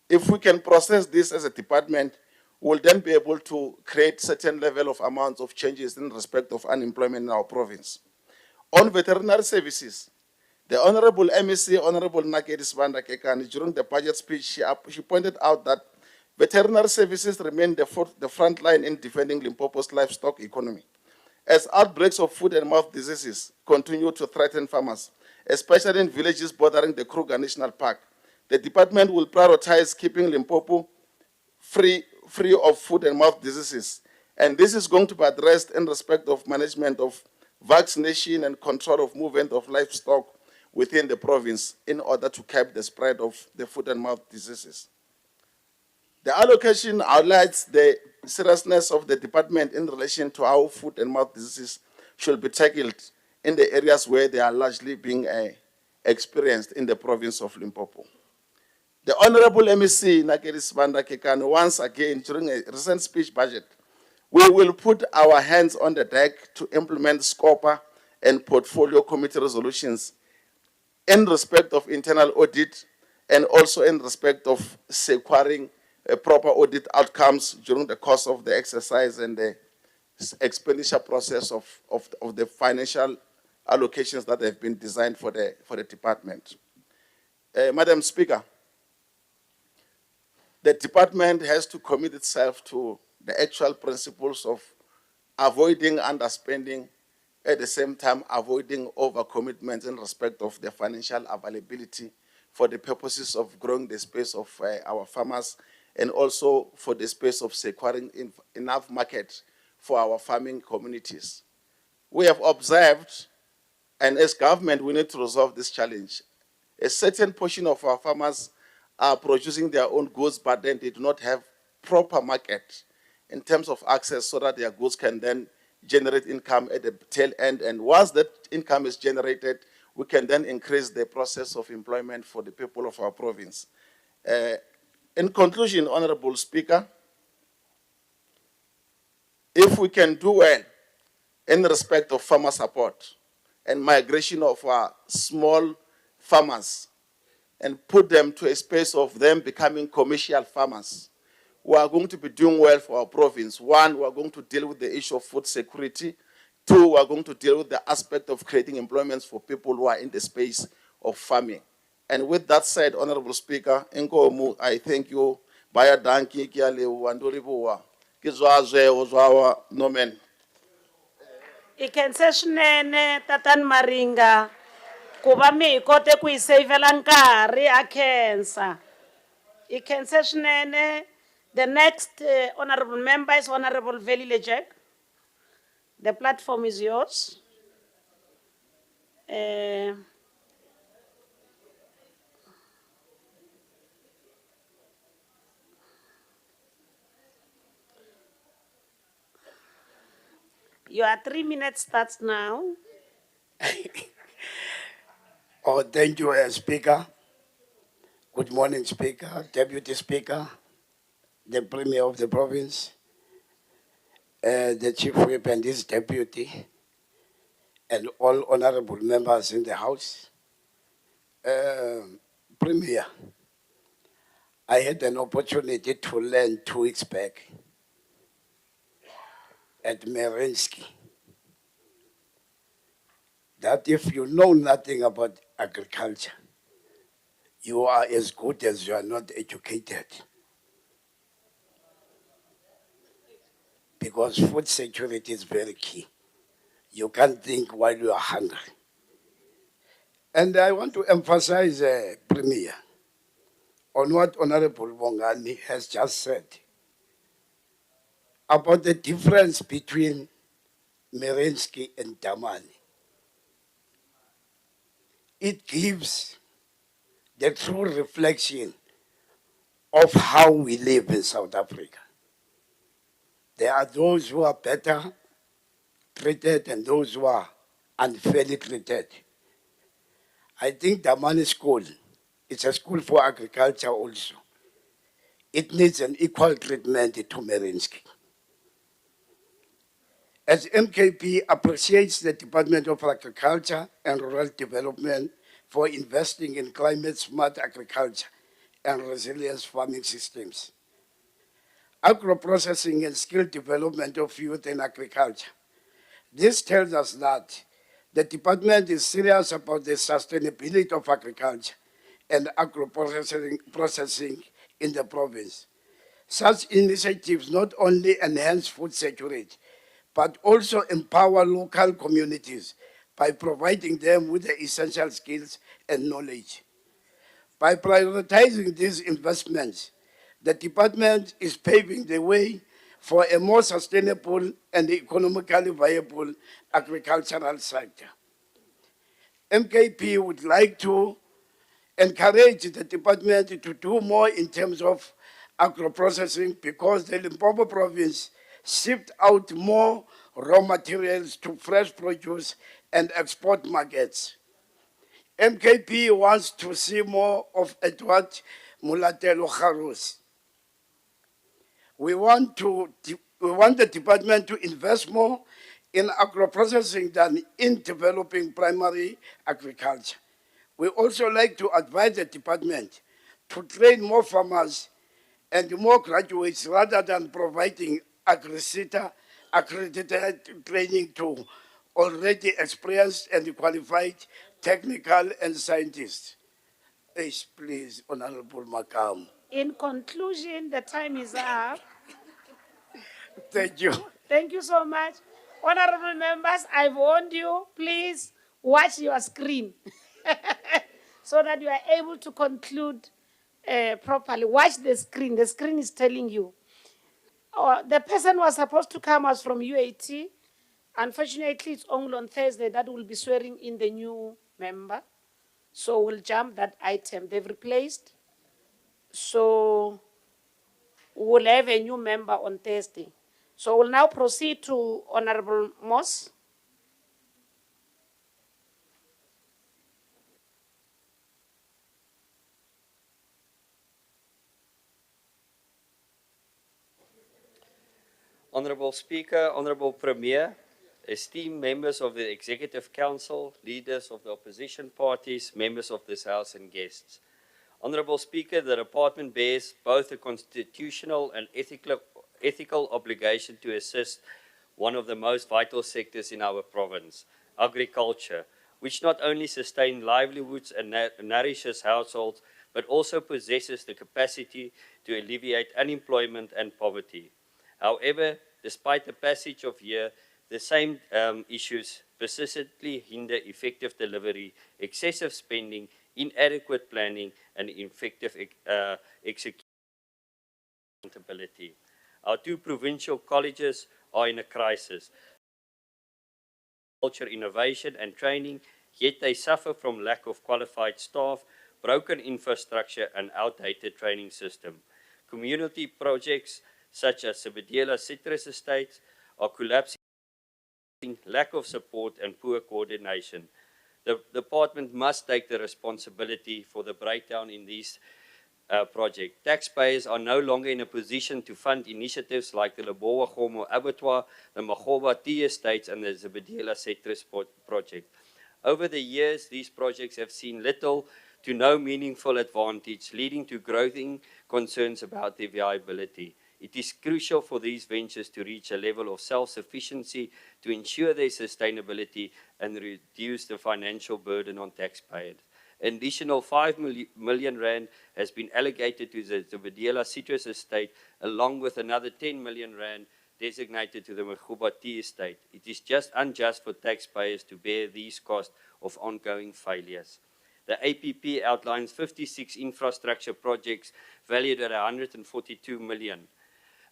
if we can process this as a department, we'll then be able to create certain level of amounts of changes in respect of unemployment in our province. On veterinary services, the Honorable MEC, Honorable Nakedi Sibanda Kekani, during the budget speech, she pointed out that veterinary services remain the front line in defending Limpopo's livestock economy. As outbreaks of foot and mouth diseases continue to threaten farmers, especially in villages bordering the Kruger National Park, the department will prioritize keeping Limpopo free of foot and mouth diseases. And this is going to be addressed in respect of management of vaccination and control of movement of livestock within the province in order to curb the spread of the foot and mouth diseases. The allocation highlights the seriousness of the department in relation to how foot and mouth diseases should be tackled in the areas where they are largely being experienced in the province of Limpopo. The Honorable MEC Nakedi Sibanda Kekano, once again, during a recent speech budget, we will put our hands on the deck to implement SCOPA and portfolio committee resolutions in respect of internal audit and also in respect of securing proper audit outcomes during the course of the exercise and the expenditure process of the financial allocations that have been designed for the department. Madam Speaker, the department has to commit itself to the actual principles of avoiding underspending, at the same time avoiding overcommitments in respect of the financial availability for the purposes of growing the space of our farmers, and also for the space of securing enough market for our farming communities. We have observed, and as government, we need to resolve this challenge. A certain portion of our farmers are producing their own goods, but then they do not have proper market in terms of access so that their goods can then generate income at the tail end. And once that income is generated, we can then increase the process of employment for the people of our province. In conclusion, Honorable Speaker, if we can do well in respect of farmer support and migration of our small farmers and put them to a space of them becoming commercial farmers who are going to be doing well for our province. One, we are going to deal with the issue of food security. Two, we are going to deal with the aspect of creating employments for people who are in the space of farming. And with that said, Honorable Speaker, I thank you. Baya danki kia leu anduribuwa. Kizwaze ozwawa nomen. Ikhense swinene Tatani Maringa ku va mi hi kote ku hi seyivela nkarhi ha khensa. Ikhense swinene. The next honorable member is Honorable Veli Lejek. The platform is yours. Your 3 minutes starts now. Oh, thank you, Speaker. Good morning, Speaker, Deputy Speaker, the Premier of the province, the Chief Whip and his deputy, and all honorable members in the House. Premier, I had an opportunity to learn 2 weeks back at Merensky that if you know nothing about agriculture, you are as good as you are not educated. Because food security is very key. You can't think while you are hungry. And I want to emphasize, Premier, on what Honorable Bongani has just said about the difference between Merensky and Damani. It gives the true reflection of how we live in South Africa. There are those who are better treated and those who are unfairly treated. I think Damani School, it's a school for agriculture also. It needs an equal treatment to Merensky. As MKP appreciates the Department of Agriculture and Rural Development for investing in climate-smart agriculture and resilience farming systems, agro-processing and skill development of youth in agriculture. This tells us that the department is serious about the sustainability of agriculture and agro-processing in the province. Such initiatives not only enhance food security, but also empower local communities by providing them with the essential skills and knowledge. By prioritizing these investments, the department is paving the way for a more sustainable and economically viable agricultural sector. MKP would like to encourage the department to do more in terms of agro-processing because the Limpopo province shipped out more raw materials to fresh produce and export markets. MKP wants to see more of Edward Mulatelo Kharus. We want the department to invest more in agro-processing than in developing primary agriculture. We also like to advise the department to train more farmers and more graduates rather than providing accredited training to already experienced and qualified technical and scientists. Please, Honorable Makam. In conclusion, the time is up. Thank you. Thank you so much. Honorable members, I've warned you, please watch your screen so that you are able to conclude properly. Watch the screen. The screen is telling you. The person was supposed to come was from UAT. Unfortunately, it's only on Thursday that we'll be swearing in the new member. So we'll jump that item. They've replaced. So we'll have a new member on Thursday. So we'll now proceed to Honorable Moss. Honorable Speaker, Honorable Premier, esteemed members of the Executive Council, leaders of the opposition parties, members of this House and guests. Honourable Speaker, the department bears both a constitutional and ethical obligation to assist one of the most vital sectors in our province, agriculture, which not only sustains livelihoods and nourishes households, but also possesses the capacity to alleviate unemployment and poverty. However, despite the passage of year, the same issues persistently hinder effective delivery, excessive spending, inadequate planning, and effective execution. Accountability. Our two provincial colleges are in a crisis. Culture, innovation, and training, yet they suffer from lack of qualified staff, broken infrastructure, and outdated training system. Community projects such as Sebediela Citrus Estates are collapsing, lack of support, and poor coordination. The department must take the responsibility for the breakdown in these projects. Taxpayers are no longer in a position to fund initiatives like the Lebowa Gomo Abattoir, the Magoba Tea Estates, and the Zebediela Citrus project. Over the years, these projects have seen little to no meaningful advantage, leading to growing concerns about their viability. It is crucial for these ventures to reach a level of self-sufficiency to ensure their sustainability and reduce the financial burden on taxpayers. An additional 5 million rand has been allocated to the Zebediela Citrus Estate, along with another 10 million rand designated to the Magoba Tea Estate. It is just unjust for taxpayers to bear these costs of ongoing failures. The APP outlines 56 infrastructure projects valued at 142 million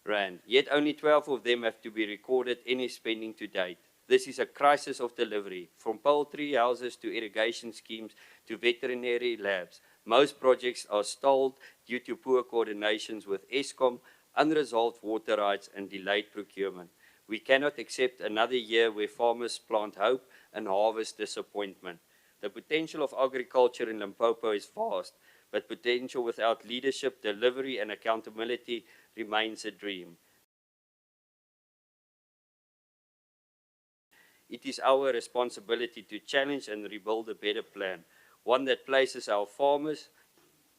rand, yet only 12 of them have to be recorded any spending to date. This is a crisis of delivery, from poultry houses to irrigation schemes to veterinary labs. Most projects are stalled due to poor coordinations with Eskom, unresolved water rights, and delayed procurement. We cannot accept another year where farmers plant hope and harvest disappointment. The potential of agriculture in Limpopo is vast, but potential without leadership, delivery, and accountability remains a dream. It is our responsibility to challenge and rebuild a better plan, one that places our farmers.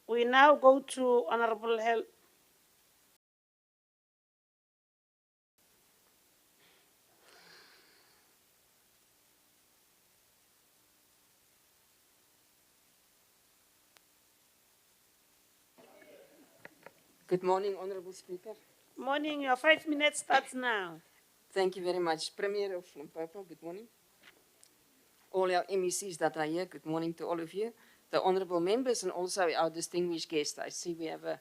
We now go to Honorable Hel. Good morning, Honourable Speaker. Morning, your 5 minutes starts now. Thank you very much. Premier of Limpopo, good morning. All our MECs that are here, good morning to all of you. The honourable members and also our distinguished guests. I see we have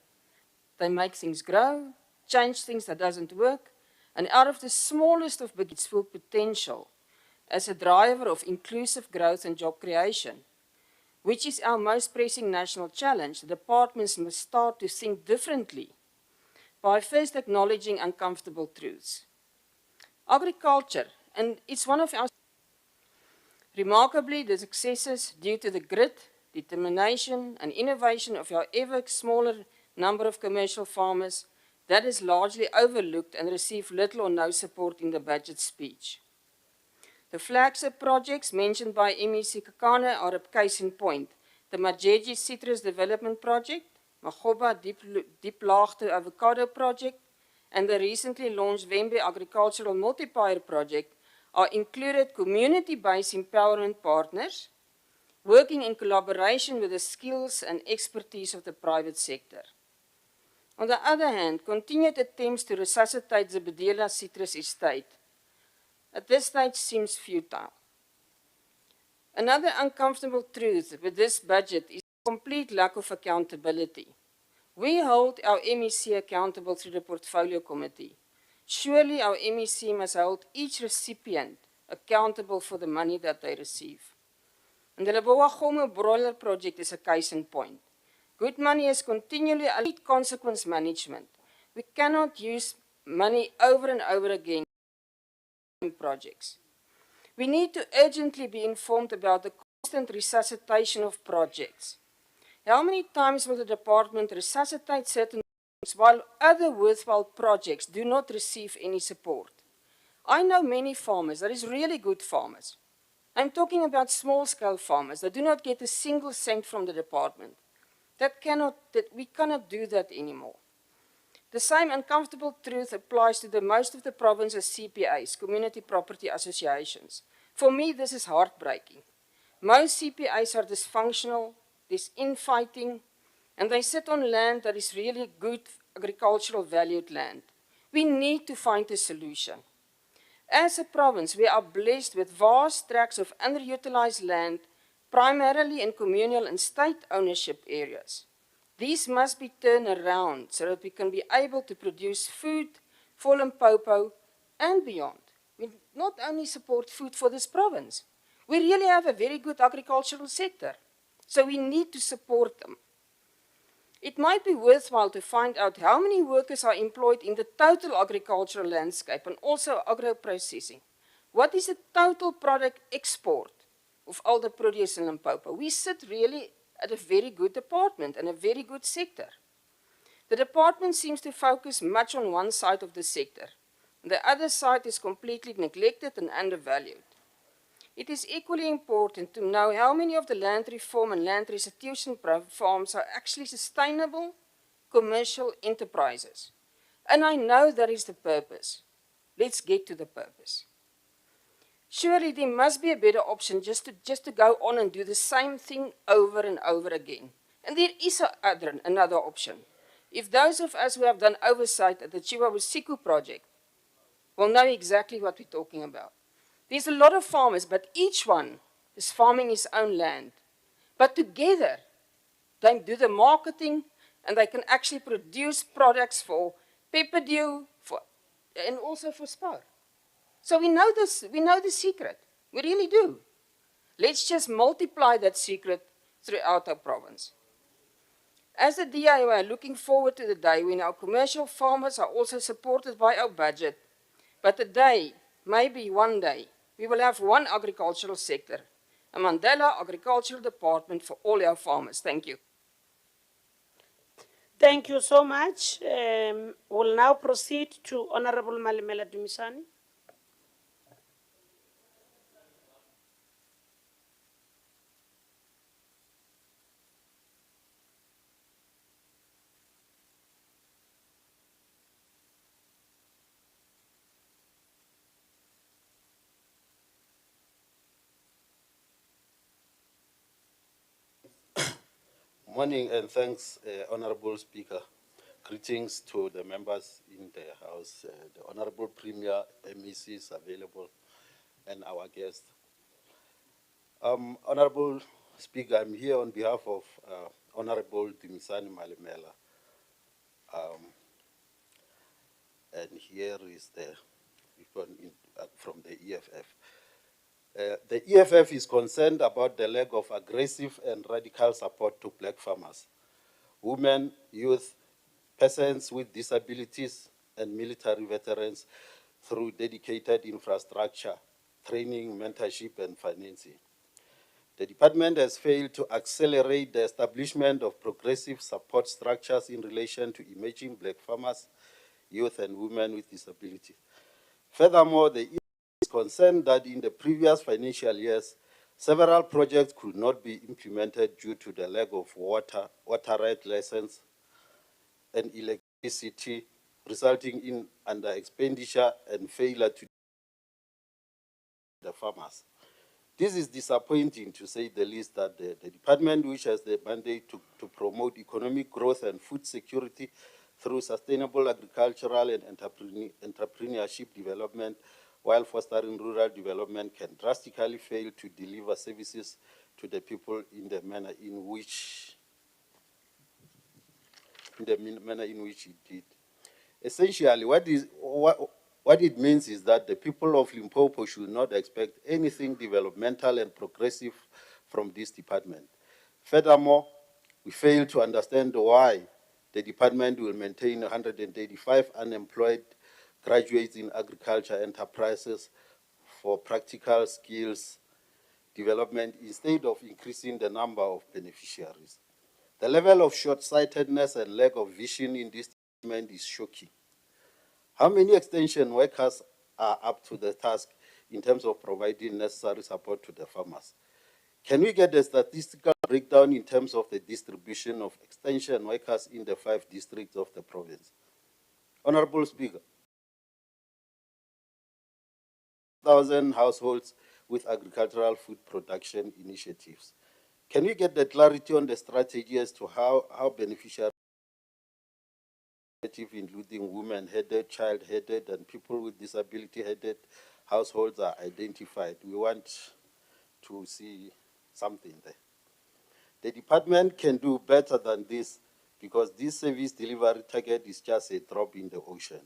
they make things grow, change things that doesn't work, and out of the smallest of beginnings, full potential as a driver of inclusive growth and job creation, which is our most pressing national challenge. The departments must start to think differently by first acknowledging uncomfortable truths. Agriculture, and it's one of our remarkably the successes due to the grit, determination, and innovation of our ever smaller number of commercial farmers that is largely overlooked and received little or no support in the budget speech. The flagship projects mentioned by MEC Kakane are a case in point. The Majeji Citrus Development Project, Magoba Deep Laagte Avocado Project, and the recently launched Wembe Agricultural Multiplier Project are included community-based empowerment partners working in collaboration with the skills and expertise of the private sector. On the other hand, continued attempts to resuscitate the Zebediela Citrus Estate at this stage seems futile. Another uncomfortable truth with this budget is the complete lack of accountability. We hold our MEC accountable through the Portfolio Committee. Surely our MEC must hold each recipient accountable for the money that they receive. And the Lebowa Gomo broiler project is a case in point. Good money is continually allocated consequence management. We cannot use money over and over again in projects. We need to urgently be informed about the constant resuscitation of projects. How many times will the department resuscitate certain projects while other worthwhile projects do not receive any support? I know many farmers, that is really good farmers. I'm talking about small-scale farmers that do not get a single cent from the department. that we cannot do that anymore. The same uncomfortable truth applies to the most of the province's CPAs, community property associations. For me, this is heartbreaking. Most CPAs are dysfunctional, there's infighting, and they sit on land that is really good agricultural valued land. We need to find a solution. As a province, we are blessed with vast tracts of underutilized land, primarily in communal and state ownership areas. These must be turned around so that we can be able to produce food for Limpopo and beyond. We not only support food for this province, we really have a very good agricultural sector, so we need to support them. It might be worthwhile to find out how many workers are employed in the total agricultural landscape and also agro-processing. What is the total product export of all the produce in Limpopo? We sit really at a very good department and a very good sector. The department seems to focus much on one side of the sector. The other side is completely neglected and undervalued. It is equally important to know how many of the land reform and land restitution farms are actually sustainable commercial enterprises. And I know that is the purpose. Let's get to the purpose. Surely there must be a better option just to go on and do the same thing over and over again. And there is another option. If those of us who have done oversight at the Chihuahua project will know exactly what we're talking about. There's a lot of farmers, but each one is farming his own land. But together, they do the marketing and they can actually produce products for pepper dew and also for Spar. So we know this, we know the secret. We really do. Let's just multiply that secret throughout our province. As the DA, we are looking forward to the day when our commercial farmers are also supported by our budget. But the day, maybe one day, we will have one agricultural sector, a Mandela Agricultural Department for all our farmers. Thank you. Thank you so much. We'll now proceed to Honorable Malimela Dumisani. Morning and thanks, Honorable Speaker. Greetings to the members in the House, the Honorable Premier, MECs available, and our guests. Honorable Speaker, I'm here on behalf of Honorable Dumisani Malimela. And here is the report from the EFF. The EFF is concerned about the lack of aggressive and radical support to black farmers, women, youth, persons with disabilities, and military veterans through dedicated infrastructure, training, mentorship, and financing. The department has failed to accelerate the establishment of progressive support structures in relation to emerging black farmers, youth, and women with disabilities. Furthermore, the is concerned that in the previous financial years, several projects could not be implemented due to the lack of water right license, and electricity, resulting in under expenditure and failure to the farmers. This is disappointing, to say the least, that the department, which has the mandate to promote economic growth and food security through sustainable agricultural and entrepreneurship development, while fostering rural development, can drastically fail to deliver services to the people in the manner in which it did. Essentially, what it means is that the people of Limpopo should not expect anything developmental and progressive from this department. Furthermore, we fail to understand why the department will maintain 185 unemployed graduates in agriculture enterprises for practical skills development instead of increasing the number of beneficiaries. The level of short-sightedness and lack of vision in this department is shocking. How many extension workers are up to the task in terms of providing necessary support to the farmers? Can we get a statistical breakdown in terms of the distribution of extension workers in the 5 districts of the province? Honorable Speaker, 1,000 households with agricultural food production initiatives. Can we get the clarity on the strategy as to how beneficial, including women-headed, child-headed, and people with disability-headed households are identified? We want to see something there. The department can do better than this because this service delivery target is just a drop in the ocean.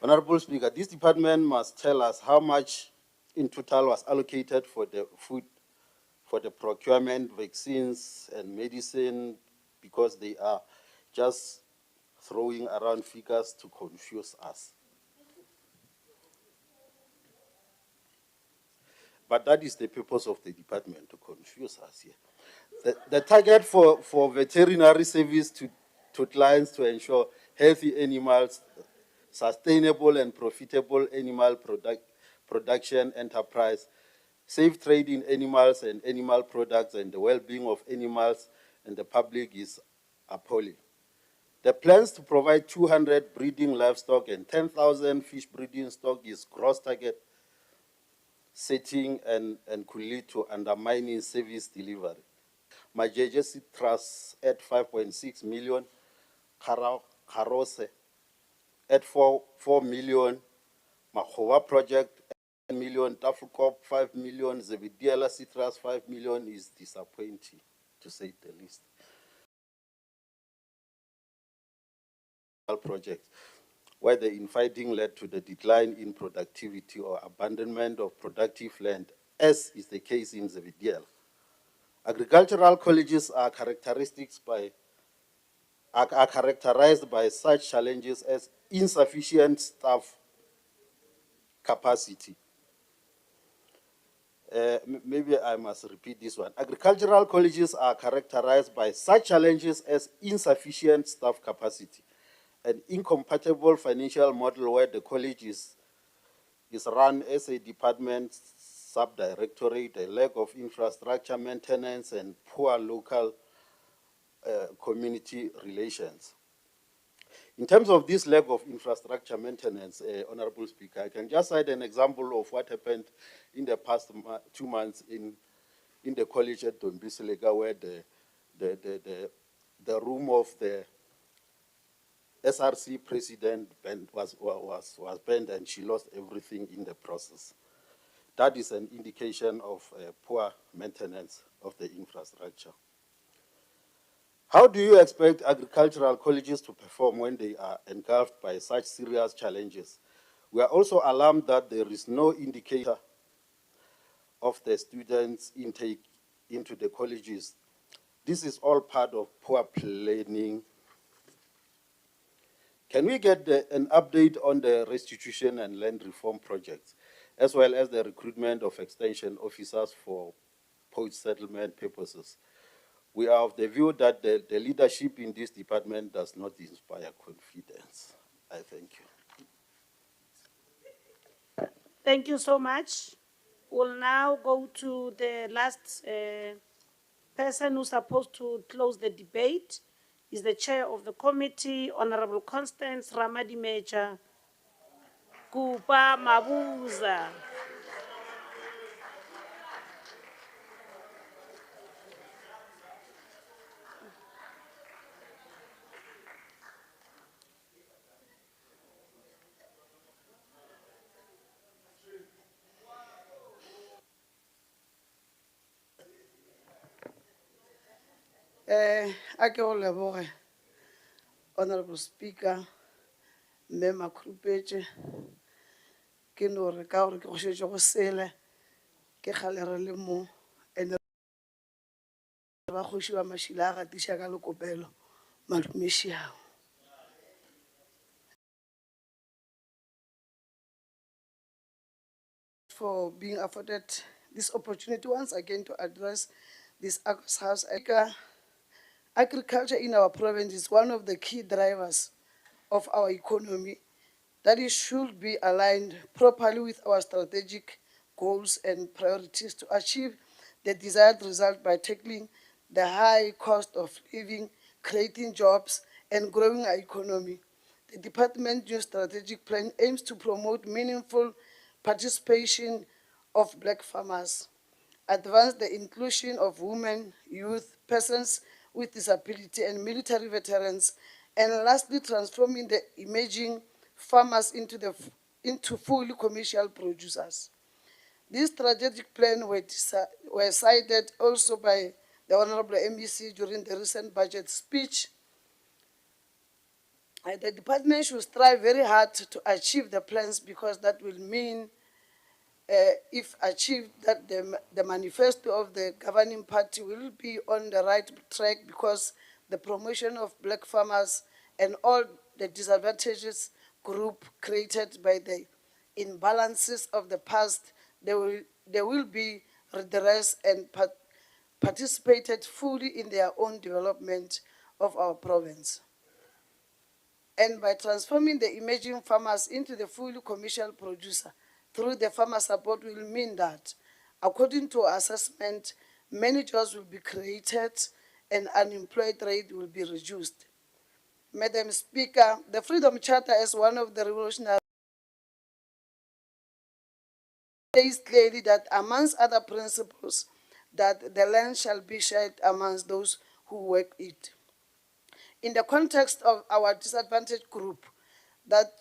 Honorable Speaker, this department must tell us how much in total was allocated for the food, for the procurement, vaccines, and medicine, because they are just throwing around figures to confuse us. But that is the purpose of the department, to confuse us here. The target for veterinary service to clients to ensure healthy animals, sustainable and profitable animal production enterprise, safe trade in animals and animal products, and the well-being of animals and the public is appalling. The plans to provide 200 breeding livestock and 10,000 fish breeding stock is gross target setting and could lead to undermining service delivery. Majeje Trust at 5.6 million, Karose at 4 million, Mahova Project 10 million, Tafukop 5 million, Zevidiela Citrus 5 million is disappointing, to say the least. Projects where the infighting led to the decline in productivity or abandonment of productive land, as is the case in Zevidiela. Agricultural colleges are characterized by such challenges as insufficient staff capacity. Maybe I must repeat this one. Agricultural colleges are characterized by such challenges as insufficient staff capacity, an incompatible financial model where the college is run as a department subdirectorate, a lack of infrastructure maintenance, and poor local community relations. In terms of this lack of infrastructure maintenance, Honorable Speaker, I can just cite an example of what happened in the past 2 months in the college at Donbisilega, where the room of the SRC president was banned and she lost everything in the process. That is an indication of poor maintenance of the infrastructure. How do you expect agricultural colleges to perform when they are engulfed by such serious challenges? We are also alarmed that there is no indicator of the students' intake into the colleges. This is all part of poor planning. Can we get an update on the restitution and land reform projects, as well as the recruitment of extension officers for post-settlement purposes? We are of the view that the leadership in this department does not inspire confidence. I thank you. Thank you so much. We'll now go to the last person who's supposed to close the debate. Is the chair of the committee, Honorable Constance Ramadi-Major Kupa Mabuza. Ake go leboge, Honorable Speaker, Mme Makhupetše, ke no re ka gore ke go šetše go sele, ke kgale re le mo, ene ba kgoši ba mašila a gatiša ka lekopelo, madumešiao. For being afforded this opportunity once again to address this August House. Agriculture in our province is one of the key drivers of our economy that it should be aligned properly with our strategic goals. goals and priorities to achieve the desired result by tackling the high cost of living, creating jobs, and growing our economy. The department's new strategic plan aims to promote meaningful participation of black farmers, advance the inclusion of women, youth, persons with disability, and military veterans, and lastly, transforming the emerging farmers into fully commercial producers. This strategic plan were cited also by the Honorable MEC during the recent budget speech. The department should strive very hard to achieve the plans because that will mean, if achieved, that the manifesto of the governing party will be on the right track because the promotion of black farmers and all the disadvantages group created by the imbalances of the past, they will be redressed and participated fully in their own development of our province. And by transforming the emerging farmers into the fully commercial producer through the farmer support will mean that, according to our assessment, many jobs will be created and unemployed rate will be reduced. Madam Speaker, the Freedom Charter is one of the revolutionary states clearly that amongst other principles, that the land shall be shared amongst those who work it. In the context of our disadvantaged group that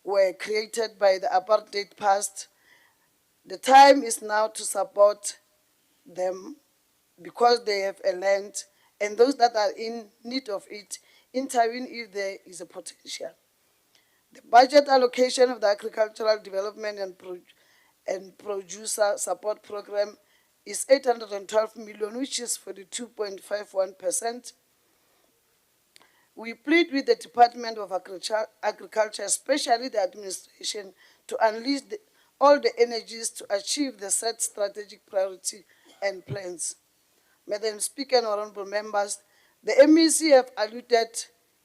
were created by the apartheid past, the time is now to support them because they have a land, and those that are in need of it, intervene if there is a potential. The budget allocation of the Agricultural Development and Producer Support Program is 812 million, which is 42.51%. We plead with the Department of Agriculture, especially the administration, to unleash all the energies to achieve the set strategic priority and plans. Madam Speaker and honorable members, the MEC have alluded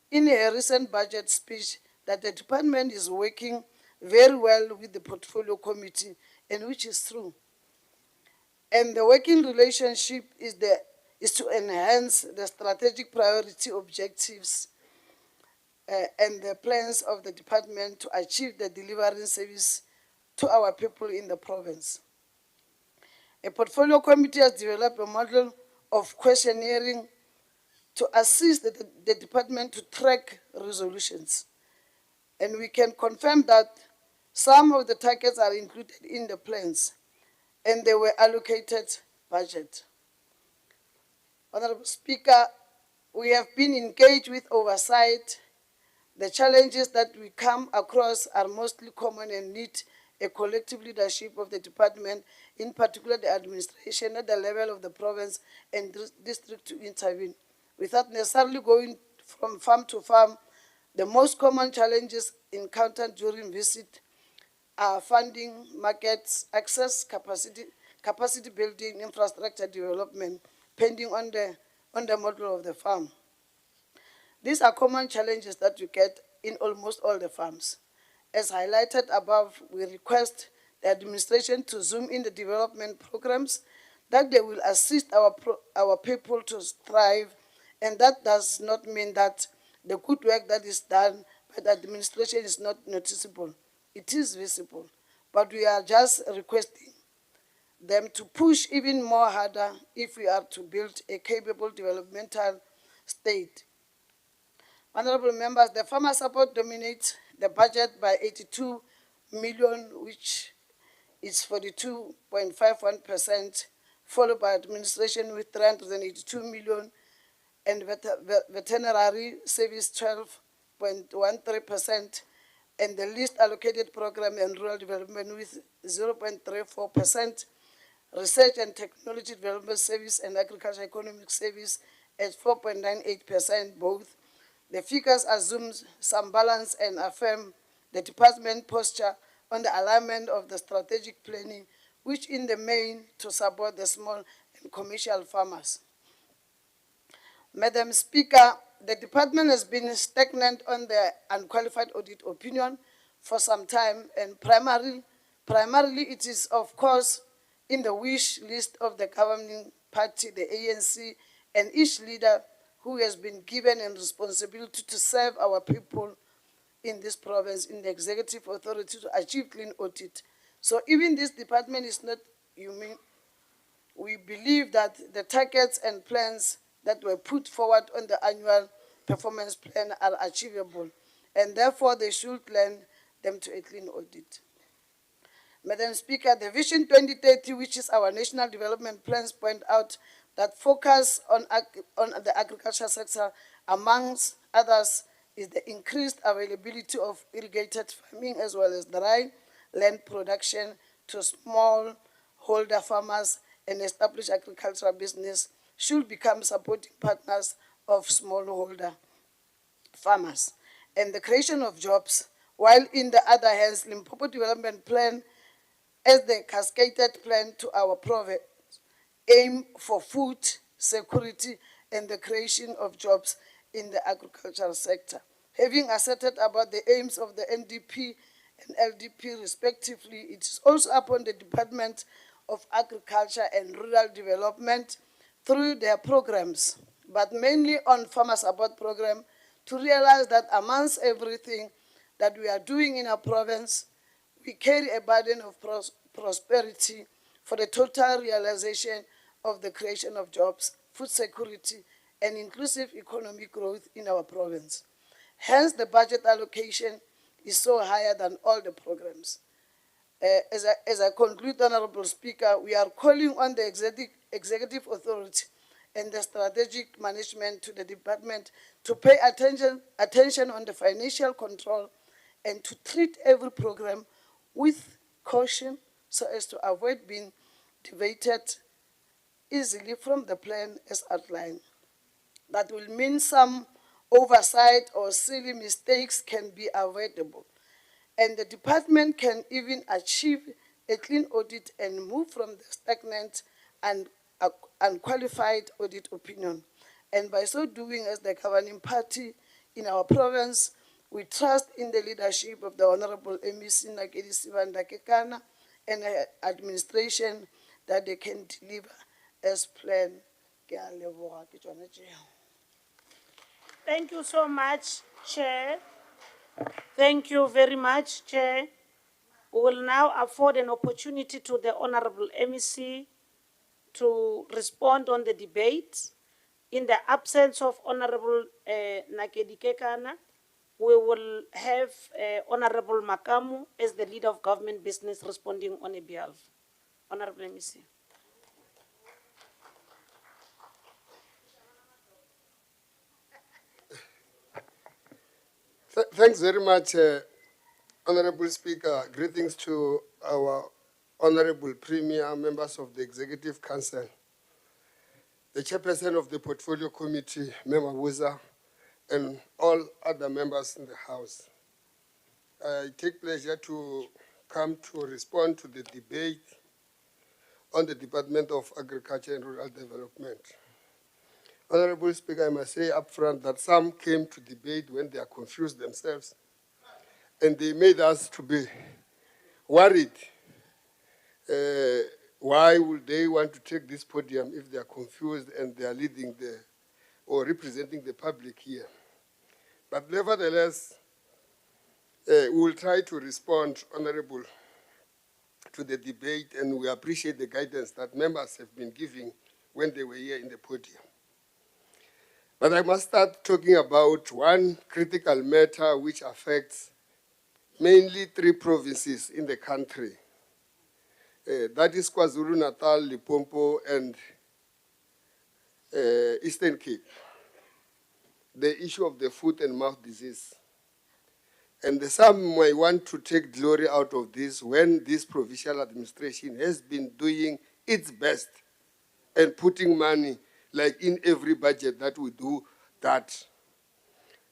in a recent budget speech that the department is working very well with the portfolio committee, and which is true. And the working relationship is to enhance the strategic priority objectives and the plans of the department to achieve the delivering service to our people in the province. A portfolio committee has developed a model of questionnaire to assist the department to track resolutions. And we can confirm that some of the targets are included in the plans and they were allocated budget. Honorable Speaker, we have been engaged with oversight. The challenges that we come across are mostly common and need a collective leadership of the department, in particular the administration at the level of the province and district to intervene. Without necessarily going from farm to farm, the most common challenges encountered during visit are funding, markets, access, capacity building, infrastructure development, pending on the model of the farm. These are common challenges that you get in almost all the farms. As highlighted above, we request the administration to zoom in the development programs, that they will assist our people to thrive, and that does not mean that the good work that is done by the administration is not noticeable. It is visible, but we are just requesting them to push even more harder if we are to build a capable developmental state. Honorable members, the farmer support dominates the budget by 82 million, which is 42.51%, followed by administration with 382 million, and veterinary service 12.13%, and the least allocated program and rural development with 0.34%, research and technology development service and agriculture economic service at 4.98% both. The figures assume some balance and affirm the department posture on the alignment of the strategic planning, which in the main to support the small and commercial farmers. Madam Speaker, the department has been stagnant on the unqualified audit opinion for some time, and Primarily, it is, of course, in the wish list of the governing party, the ANC, and each leader who has been given a responsibility to serve our people in this province, in the executive authority, to achieve clean audit. So even this department is not, we believe that the targets and plans that were put forward on the annual performance plan are achievable, and therefore they should lend them to a clean audit. Madam Speaker, the Vision 2030, which is our national development plans, point out that focus on the agriculture sector, amongst others, is the increased availability of irrigated farming as well as dry land production to smallholder farmers, and established agricultural business should become supporting partners of smallholder farmers, and the creation of jobs, while in the other hands, Limpopo Development Plan, as the cascaded plan to our province, aim for food security and the creation of jobs in the agricultural sector. Having asserted about the aims of the NDP and LDP respectively, it is also upon the Department of Agriculture and Rural Development through their programs, but mainly on farmer support program, to realize that amongst everything that we are doing in our province, we carry a burden of prosperity for the total realization of the creation of jobs, food security, and inclusive economic growth in our province. Hence, the budget allocation is so higher than all the programs. As I conclude, Honorable Speaker, we are calling on the executive authority and the strategic management to the department to pay attention on the financial control and to treat every program with caution so as to avoid being deviated easily from the plan as outlined. That will mean some oversight or silly mistakes can be avoidable, and the department can even achieve a clean audit and move from the stagnant and unqualified audit opinion. And by so doing, as the governing party in our province, we trust in the leadership of the Honorable MEC Nakedi Sibanda Kekana and her administration that they can deliver as planned. Thank you so much, Chair. Thank you very much, Chair. We will now afford an opportunity to the Honorable MEC to respond on the debate. In the absence of Honorable Nakedi Kekana, we will have Honorable Makamu as the leader of government business responding on a behalf. Honorable MEC. Thanks very much, Honorable Speaker. Greetings to our Honorable Premier, members of the Executive Council, the Chairperson of the Portfolio Committee, Member Wuza, and all other members in the House. I take pleasure to come to respond to the debate on the Department of Agriculture and Rural Development. Honorable Speaker, I must say up front that some came to debate when they are confused themselves, and they made us to be worried. Why would they want to take this podium if they are confused and they are leading or representing the public here? But nevertheless, we will try to respond, Honorable, to the debate, and we appreciate the guidance that members have been giving when they were here in the podium. But I must start talking about one critical matter which affects mainly 3 provinces in the country. That is KwaZulu-Natal, Limpopo, and Eastern Cape. The issue of the foot and mouth disease. And some may want to take glory out of this when this provincial administration has been doing its best and putting money, like in every budget that we do, that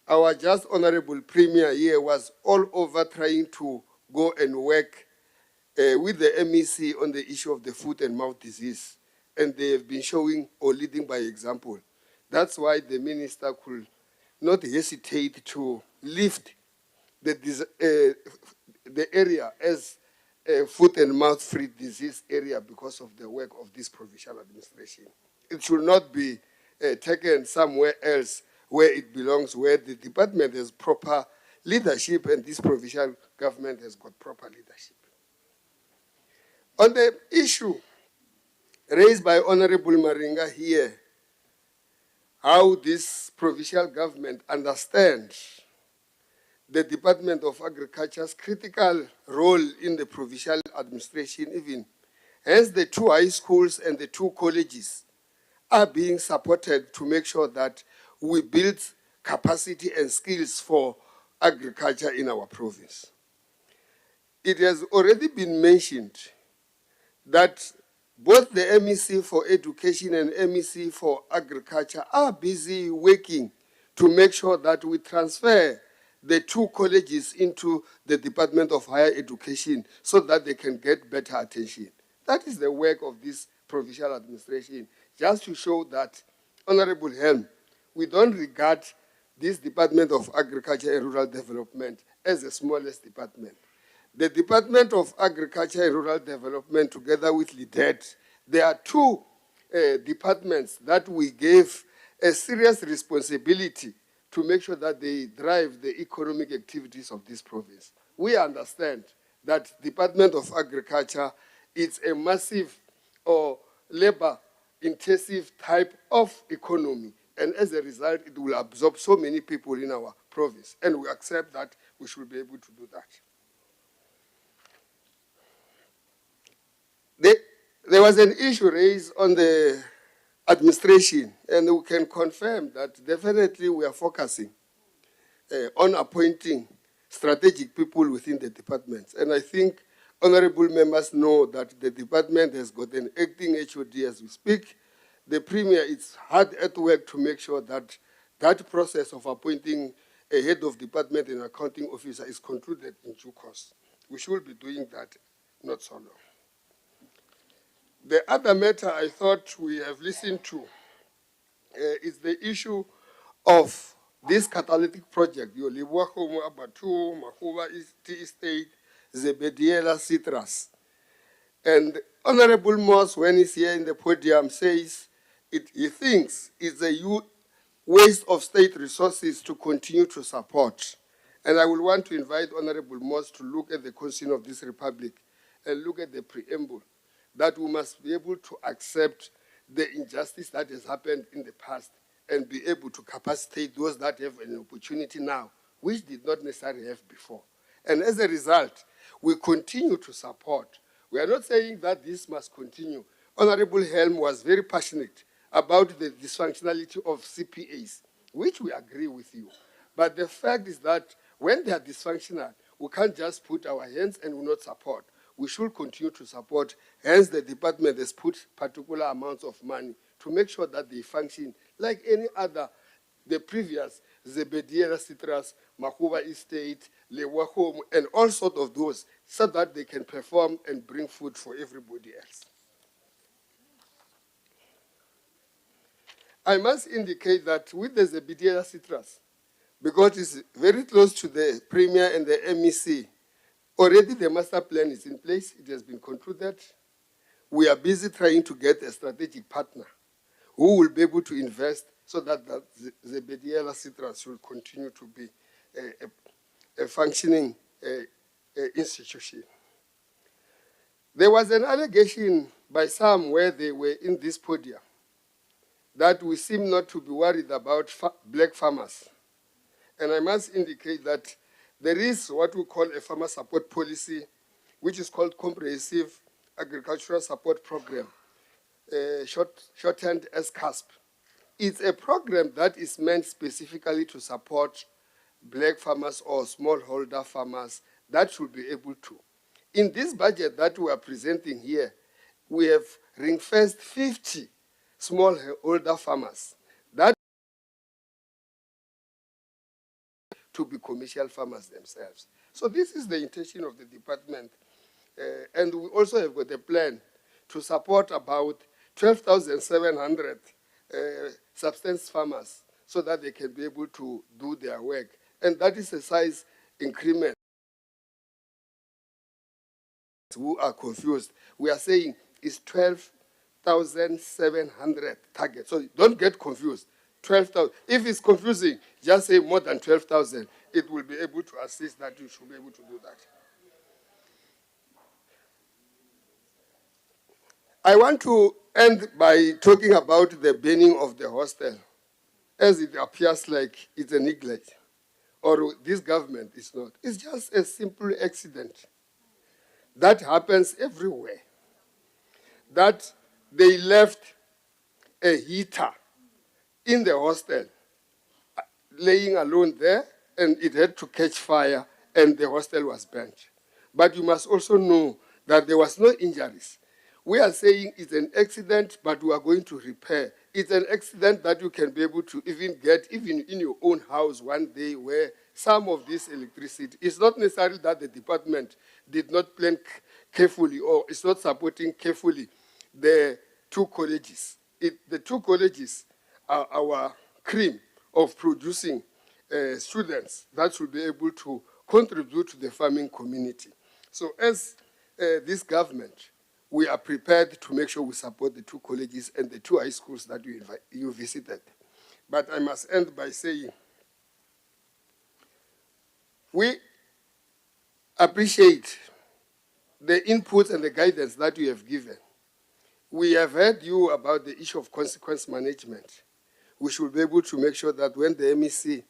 our just Honorable Premier here was all over trying to go and work with the MEC on the issue of the foot and mouth disease. And they have been showing or leading by example. That's why the minister could not hesitate to lift the area as foot and mouth free disease area because of the work of this provincial administration. It should not be taken somewhere else where it belongs, where the department has proper leadership and this provincial government has got proper leadership. On the issue raised by Honorable Maringa here, how this provincial government understands the Department of Agriculture's critical role in the provincial administration, even hence the 2 high schools and the 2 colleges are being supported to make sure that we build capacity and skills for agriculture in our province. It has already been mentioned that both the MEC for Education and MEC for Agriculture are busy working to make sure that we transfer the 2 colleges into the Department of Higher Education so that they can get better attention. That is the work of this provincial administration, just to show that, Honorable Helm, we don't regard this Department of Agriculture and Rural Development as the smallest department. The Department of Agriculture and Rural Development, together with LIDET, there are 2 departments that we gave a serious responsibility to make sure that they drive the economic activities of this province. We understand that Department of Agriculture is a massive or labor-intensive type of economy, and as a result, it will absorb so many people in our province, and we accept that we should be able to do that. There was an issue raised on the administration, and we can confirm that definitely we are focusing on appointing strategic people within the departments. And I think honorable members know that the department has got an acting HOD as we speak. The Premier is hard at work to make sure that that process of appointing a head of department and accounting officer is concluded in due course. We should be doing that not so long. The other matter I thought we have listened to is the issue of this catalytic project, Yolibuakomo Abatu, Mahuba Tea Estate, Zebediela Citrus. And Honorable Moss, when he's here in the podium, says he thinks it's a waste of state resources to continue to support. And I will want to invite Honorable Moss to look at the Constitution of this Republic and look at the preamble, that we must be able to accept the injustice that has happened in the past and be able to capacitate those that have an opportunity now, which did not necessarily have before. And as a result, we continue to support. We are not saying that this must continue. Honorable Helm was very passionate about the dysfunctionality of CPAs, which we agree with you. But the fact is that when they are dysfunctional, we can't just put our hands and will not support. We should continue to support. Hence, the department has put particular amounts of money to make sure that they function like any other, the previous Zebediela Citrus, Mahuba Estate, Lewa Home, and all sorts of those, so that they can perform and bring food for everybody else. I must indicate that with the Zebediela Citrus, because it's very close to the Premier and the MEC, already the master plan is in place. It has been concluded. We are busy trying to get a strategic partner who will be able to invest so that the Zebediela Citrus will continue to be a functioning institution. There was an allegation by some where they were in this podium that we seem not to be worried about black farmers. And I must indicate that there is what we call a farmer support policy, which is called Comprehensive Agricultural Support Program, shortened as CASP. It's a program that is meant specifically to support black farmers or smallholder farmers that should be able to. In this budget that we are presenting here, we have ring-fenced 50 smallholder farmers that to be commercial farmers themselves. So this is the intention of the department. And we also have got a plan to support about 12,700 subsistence farmers so that they can be able to do their work. And that is a size increment who are confused. We are saying it's 12,700 targets. So don't get confused. 12,000. If it's confusing, just say more than 12,000. It will be able to assist that. You should be able to do that. I want to end by talking about the banning of the hostel, as it appears like it's a neglect, or this government is not. It's just a simple accident that happens everywhere, that they left a heater in the hostel, laying alone there, and it had to catch fire, and the hostel was burnt. But you must also know that there was no injuries. We are saying it's an accident, but we are going to repair. It's an accident that you can be able to even get, even in your own house one day, where some of this electricity, it's not necessarily that the department did not plan carefully or is not supporting carefully the two colleges. The two colleges are our cream of producing students that should be able to contribute to the farming community. So as this government, we are prepared to make sure we support the two colleges and the two high schools that you visited. But I must end by saying, we appreciate the input and the guidance that you have given. We have heard you about the issue of consequence management. We should be able to make sure that when the MEC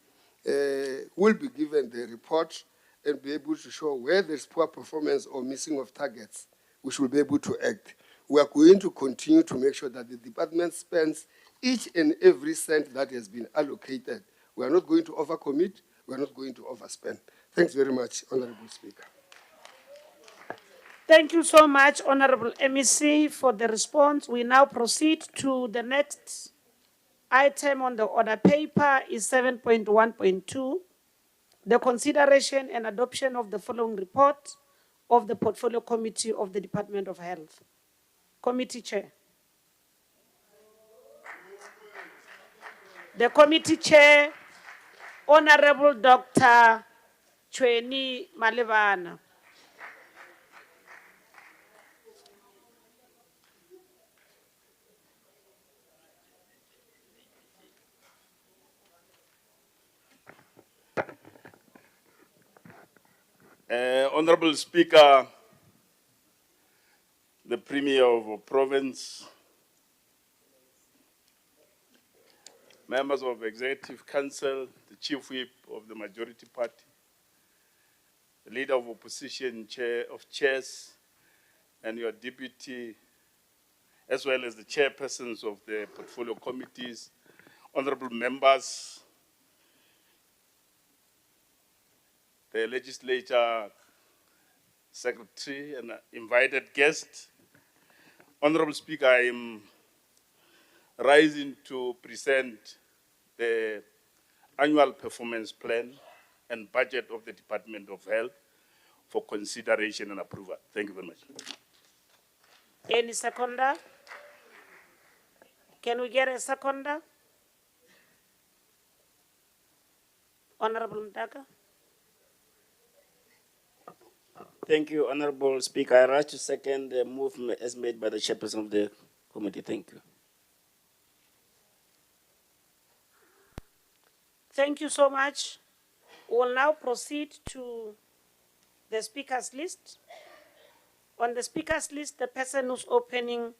will be given the report and be able to show where there's poor performance or missing of targets, we should be able to act. We are going to continue to make sure that the department spends each and every cent that has been allocated. We are not going to overcommit. We are not going to overspend. Thanks very much, Honorable Speaker. Thank you so much, Honorable MEC, for the response. We now proceed to the next item on the order paper is 7.1.2, the consideration and adoption of the following report of the Portfolio Committee of the Department of Health. Committee Chair. The Committee Chair, Honorable Dr. Chweni Malevana. Honorable Speaker, the Premier of our province, members of Executive Council, the Chief Whip of the Majority Party, the Leader of Opposition, Chair of Chairs, and your Deputy, as well as the Chairpersons of the Portfolio Committees, Honorable Members, the Legislature Secretary and invited guests. Honorable Speaker, I am rising to present the annual performance plan and budget of the Department of Health for consideration and approval. Thank you very much. Any seconder? Can we get a seconder? Honorable Mdaka. Thank you, Honorable Speaker. I rise to second the move as made by the chairperson of the committee. Thank you. Thank you so much. We will now proceed to the speakers list. On the speakers list, the person who's opening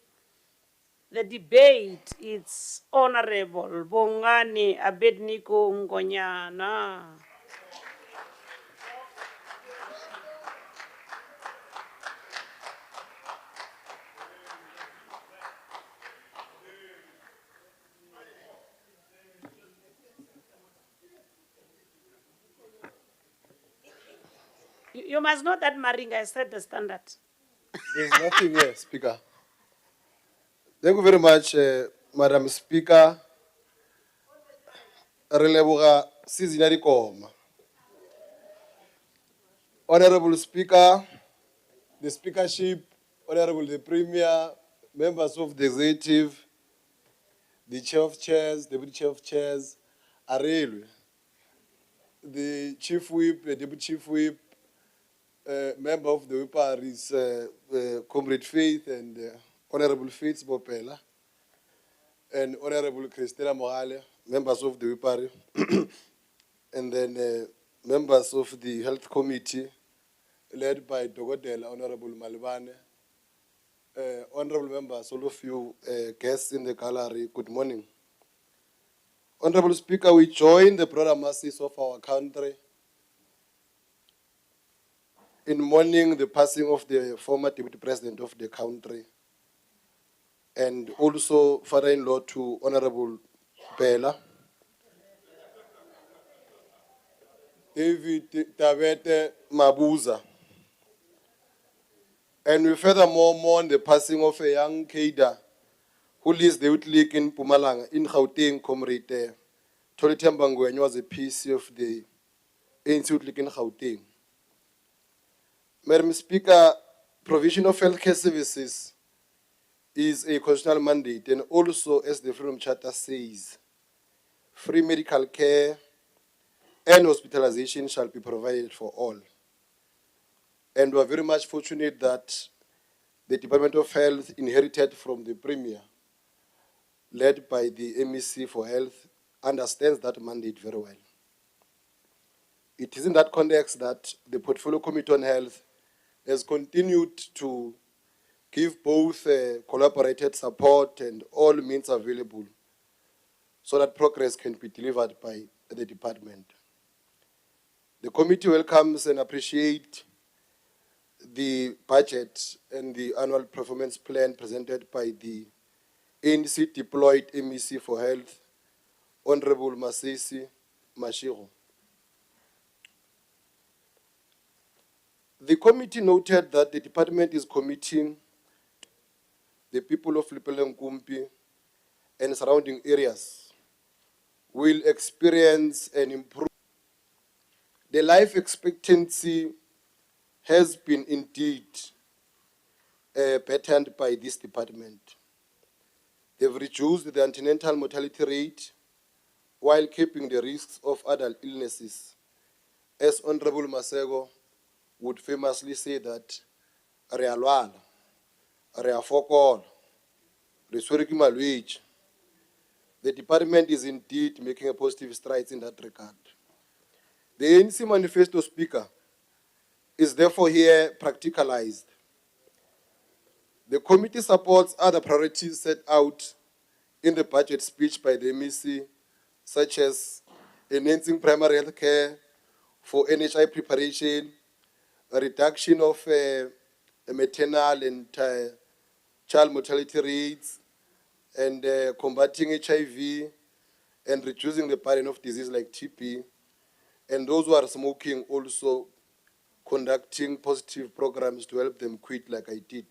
the debate is Honorable Bongani Abednego Ngonyana. You must know that Maringa has set the standard. There's nothing here, Speaker. Thank you very much, Madam Speaker. Releboga Sizinari Koma. Honorable Speaker, the Speakership, Honorable the Premier, members of the Executive, the Chair of Chairs, Deputy Chair of Chairs, Arelu, the Chief Whip, the Deputy Chief Whip, member of the WIPAR is Comrade Faith and Honorable Faith Bopela, and Honorable Christina Morale, members of the WIPAR, and then members of the Health Committee, led by Dogodela, Honorable Malibane, honorable members, all of you guests in the gallery, good morning. Honorable Speaker, we join the broader masses of our country in mourning the passing of the former Deputy President of the country, and also father-in-law to Honorable Bela, David Tabete Mabuza. And we furthermore mourn the passing of a young cadre who leads the youth league in Pumalanga, in Gauteng, Comrade Tolitemba Ngwenya was a piece of the ANC youth league in Gauteng. Madam Speaker, provision of healthcare services is a constitutional mandate, and also, as the Freedom Charter says, free medical care and hospitalization shall be provided for all. And we are very much fortunate that the Department of Health, inherited from the Premier, led by the MEC for Health, understands that mandate very well. It is in that context that the Portfolio Committee on Health has continued to give both collaborated support and all means available so that progress can be delivered by the department. The committee welcomes and appreciates the budget and the annual performance plan presented by the ANC deployed MEC for Health, Honorable Masisi Mashiro. The committee noted that the department is committing the people of Lepeleng-Kumpi and surrounding areas will experience and improve. The life expectancy has been indeed bettered by this department. They've reduced the antenatal mortality rate while keeping the risks of adult illnesses. As Honorable Masego would famously say that, re a lwala, re a fokola, re tshwere ke malwetse. The department is indeed making a positive strides in that regard. The ANC Manifesto, Speaker, is therefore here practicalized. The committee supports other priorities set out in the budget speech by the MEC, such as enhancing primary health care for NHI preparation, a reduction of maternal and child mortality rates, and combating HIV, and reducing the burden of disease like TB, and those who are smoking also conducting positive programs to help them quit like I did.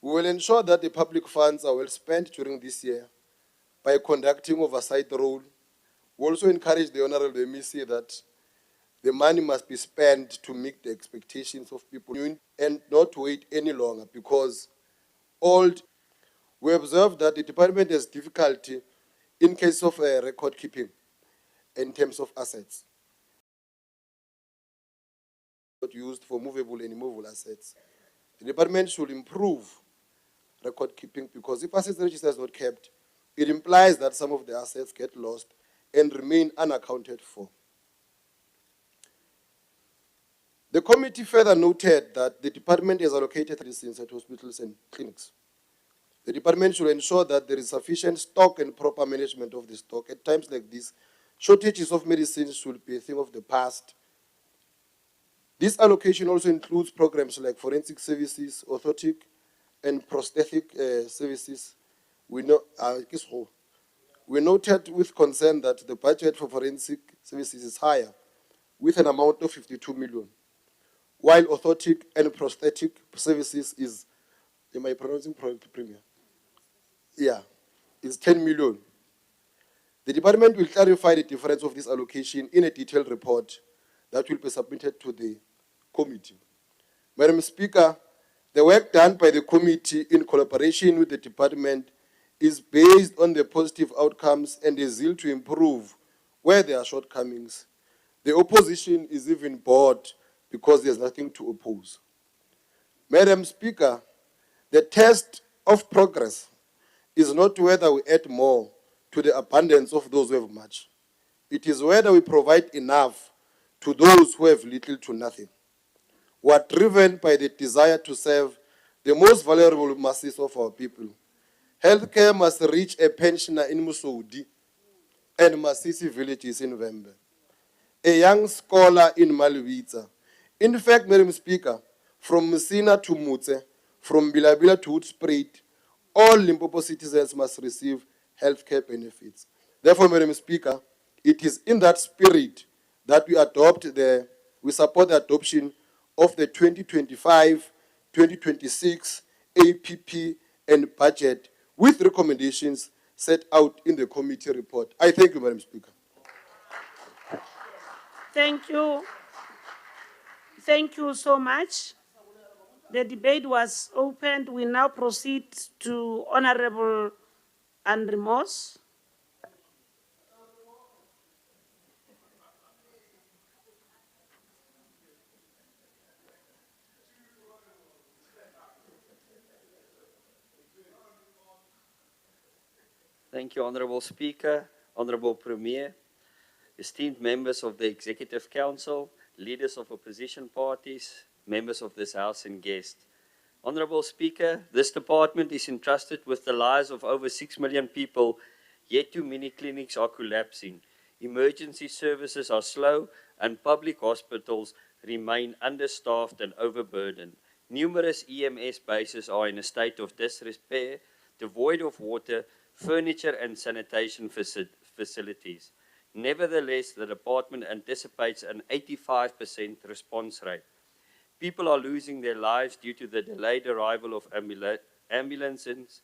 We will ensure that the public funds are well spent during this year by conducting oversight role. We also encourage the Honorable MEC that the money must be spent to meet the expectations of people and not wait any longer, because we observe that the department has difficulty in case of record keeping in terms of assets used for movable and immovable assets. The department should improve record keeping, because if assets register is not kept, it implies that some of the assets get lost and remain unaccounted for. The committee further noted that the department has allocated medicines at hospitals and clinics. The department should ensure that there is sufficient stock and proper management of the stock. At times like this, shortages of medicines should be a thing of the past. This allocation also includes programs like forensic services, orthotic and prosthetic services. We noted with concern that the budget for forensic services is higher, with an amount of 52 million, while orthotic and prosthetic services is, am I pronouncing Premier? Yeah, it's 10 million. The department will clarify the difference of this allocation in a detailed report that will be submitted to the committee. Madam Speaker, the work done by the committee in collaboration with the department is based on the positive outcomes and the zeal to improve where there are shortcomings. The opposition is even bored because there's nothing to oppose. Madam Speaker, the test of progress is not whether we add more to the abundance of those who have much. It is whether we provide enough to those who have little to nothing. We are driven by the desire to serve the most vulnerable masses of our people. Healthcare must reach a pensioner in Musudi and Masisi villages in Vembe, a young scholar in Malvita. In fact, Madam Speaker, from Messina to Mutse, from Bilabila to Hoedspruit, all Limpopo citizens must receive healthcare benefits. Therefore, Madam Speaker, it is in that spirit that we support the adoption of the 2025-2026 APP and budget with recommendations set out in the committee report. I thank you, Madam Speaker. Thank you. Thank you so much. The debate was opened. We now proceed to Honorable Andre Moss. Thank you, Honorable Speaker, Honorable Premier, esteemed members of the Executive Council, leaders of opposition parties, members of this House and guests. Honorable Speaker, this department is entrusted with the lives of over 6 million people, yet too many clinics are collapsing. Emergency services are slow and public hospitals remain understaffed and overburdened. Numerous EMS bases are in a state of disrepair, devoid of water, furniture and sanitation facilities. Nevertheless, the department anticipates an 85% response rate. People are losing their lives due to the delayed arrival of ambulances.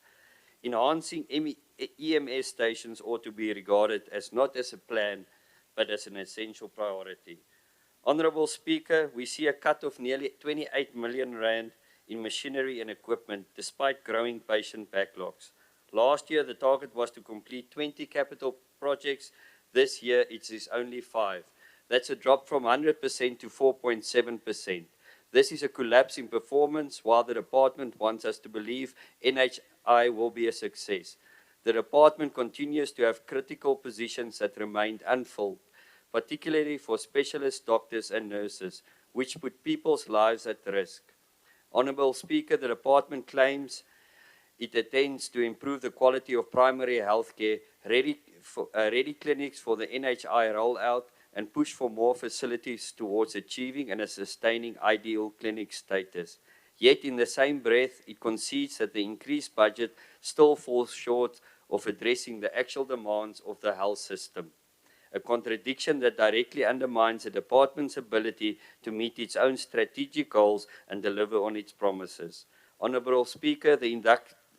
Enhancing EMS stations ought to be regarded as not as a plan, but as an essential priority. Honorable Speaker, we see a cut of nearly 28 million rand in machinery and equipment, despite growing patient backlogs. Last year, the target was to complete 20 capital projects. This year, it is only 5. That's a drop from 100% to 4.7%. This is a collapse in performance, while the department wants us to believe NHI will be a success. The department continues to have critical positions that remained unfilled, particularly for specialist doctors and nurses, which put people's lives at risk. Honorable Speaker, the department claims it intends to improve the quality of primary health care, ready clinics for the NHI rollout, and push for more facilities towards achieving and sustaining ideal clinic status. Yet in the same breath, it concedes that the increased budget still falls short of addressing the actual demands of the health system, a contradiction that directly undermines the department's ability to meet its own strategic goals and deliver on its promises. Honorable Speaker, the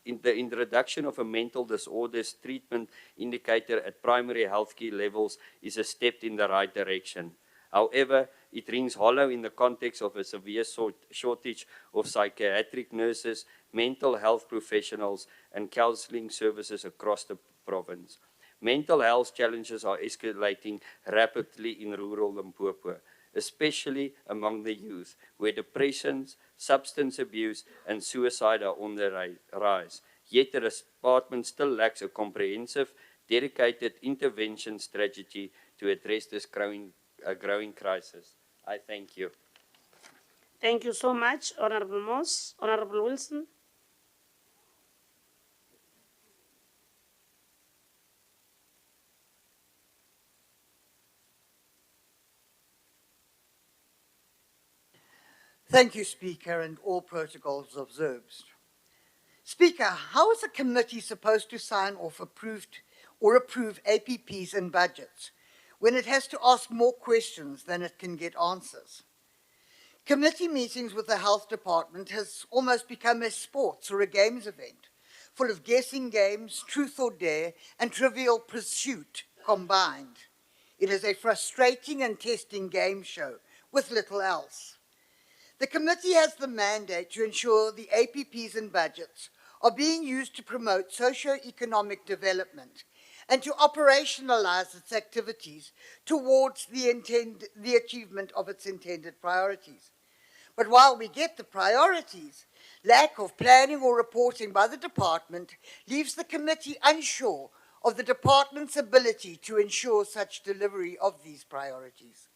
introduction of a mental disorders treatment indicator at primary healthcare levels is a step in the right direction. However, it rings hollow in the context of a severe shortage of psychiatric nurses, mental health professionals, and counseling services across the province. Mental health challenges are escalating rapidly in rural Limpopo, especially among the youth, where depressions, substance abuse, and suicide are on the rise. Yet the department still lacks a comprehensive, dedicated intervention strategy to address this growing crisis. I thank you. Thank you so much, Honorable Moss. Honorable Wilson. Thank you, Speaker, and all protocols observed. Speaker, how is a committee supposed to sign off approve APPs and budgets when it has to ask more questions than it can get answers? Committee meetings with the health department has almost become a sports or a games event, full of guessing games, truth or dare, and trivial pursuit combined. It is a frustrating and testing game show with little else. The committee has the mandate to ensure the APPs and budgets are being used to promote socio-economic development and to operationalize its activities towards the achievement of its intended priorities. But while we get the priorities, lack of planning or reporting by the department leaves the committee unsure of the department's ability to ensure such delivery of these priorities.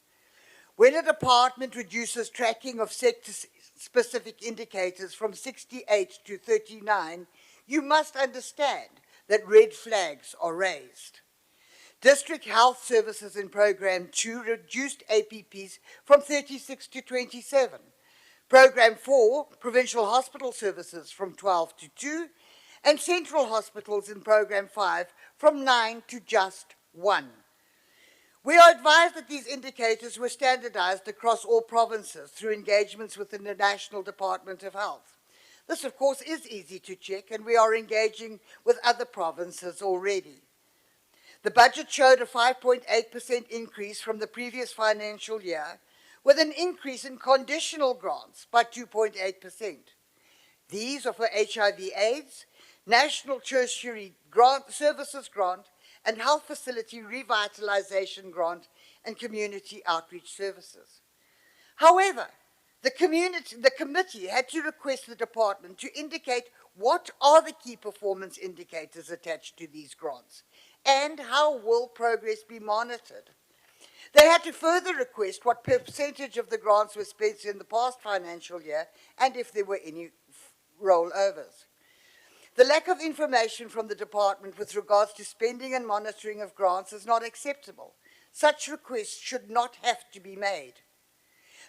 When a department reduces tracking of sector-specific indicators from 68 to 39, you must understand that red flags are raised. District Health Services in Program 2 reduced APPs from 36 to 27. Program 4, Provincial Hospital Services, from 12 to 2, and Central Hospitals in Program 5 from 9 to just 1. We are advised that these indicators were standardized across all provinces through engagements within the National Department of Health. This, of course, is easy to check, and we are engaging with other provinces already. The budget showed a 5.8% increase from the previous financial year, with an increase in conditional grants by 2.8%. These are for HIV/AIDS, National Tertiary Services Grant, and Health Facility Revitalization Grant and Community Outreach Services. However, the committee had to request the department to indicate what are the key performance indicators attached to these grants and how will progress be monitored. They had to further request what percentage of the grants were spent in the past financial year and if there were any rollovers. The lack of information from the department with regards to spending and monitoring of grants is not acceptable. Such requests should not have to be made.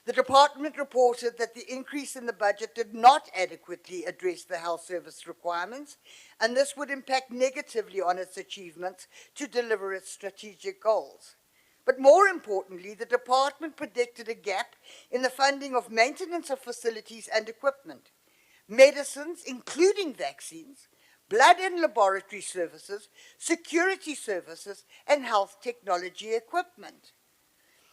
The department reported that the increase in the budget did not adequately address the health service requirements, and this would impact negatively on its achievements to deliver its strategic goals. But more importantly, the department predicted a gap in the funding of maintenance of facilities and equipment, medicines, including vaccines, blood and laboratory services, security services, and health technology equipment.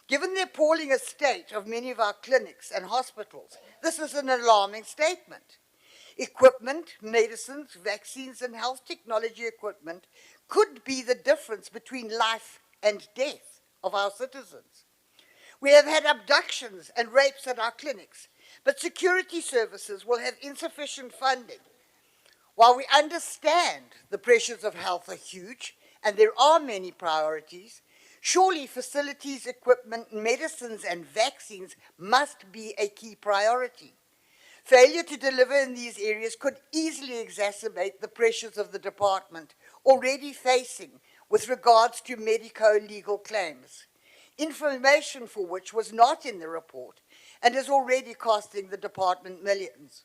Given the appalling state of many of our clinics and hospitals, this is an alarming statement. Equipment, medicines, vaccines, and health technology equipment could be the difference between life and death of our citizens. We have had abductions and rapes at our clinics, but security services will have insufficient funding. While we understand the pressures of health are huge, and there are many priorities, surely facilities, equipment, medicines, and vaccines must be a key priority. Failure to deliver in these areas could easily exacerbate the pressures of the department already facing with regards to medico-legal claims, information for which was not in the report and is already costing the department millions.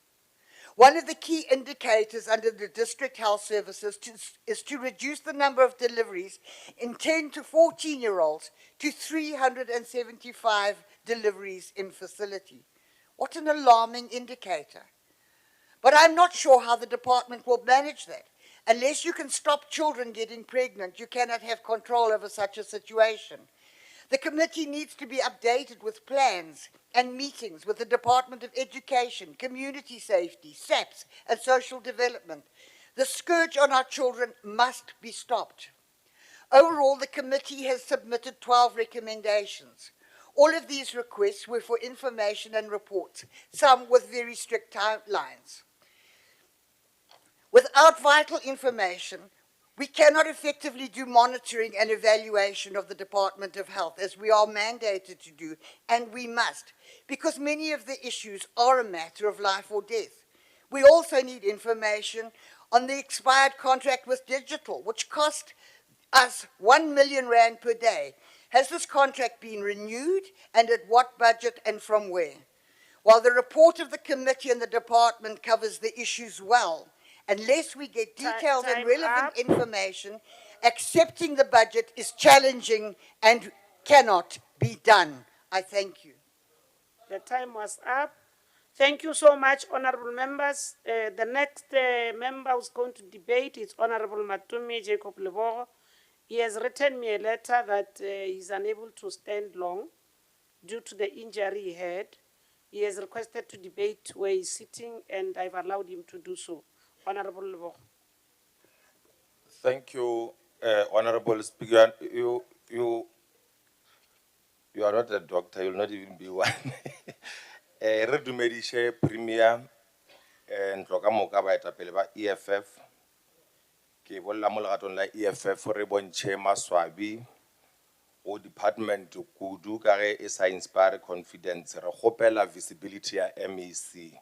One of the key indicators under the district health services is to reduce the number of deliveries in 10 to 14-year-olds to 375 deliveries in facility. What an alarming indicator. But I'm not sure how the department will manage that. Unless you can stop children getting pregnant, you cannot have control over such a situation. The committee needs to be updated with plans and meetings with the Department of Education, Community Safety, SAPS, and Social Development. The scourge on our children must be stopped. Overall, the committee has submitted 12 recommendations. All of these requests were for information and reports, some with very strict timelines. Without vital information, we cannot effectively do monitoring and evaluation of the Department of Health as we are mandated to do, and we must, because many of the issues are a matter of life or death. We also need information on the expired contract with Digital, which cost us 1 million rand per day. Has this contract been renewed, and at what budget and from where? While the report of the committee and the department covers the issues well, unless we get detailed and relevant information, accepting the budget is challenging and cannot be done. I thank you. The time was up. Thank you so much, honorable members. The next member who's going to debate is Honorable Matumi Jacob Lebogo. He has written me a letter that he's unable to stand long due to the injury he had. He has requested to debate where he's sitting, and I've allowed him to do so. Honorable Lebogo. Thank you, Honorable Speaker, you are not a doctor, you'll not even be one. Re dumedishe Premier ntlo ka moka baetapele ba EFF. Ke bolla mo legatong la EFF re bontšhe maswabi go department kudu ka ge e sa inspire confidence re kgopela visibility ya MEC.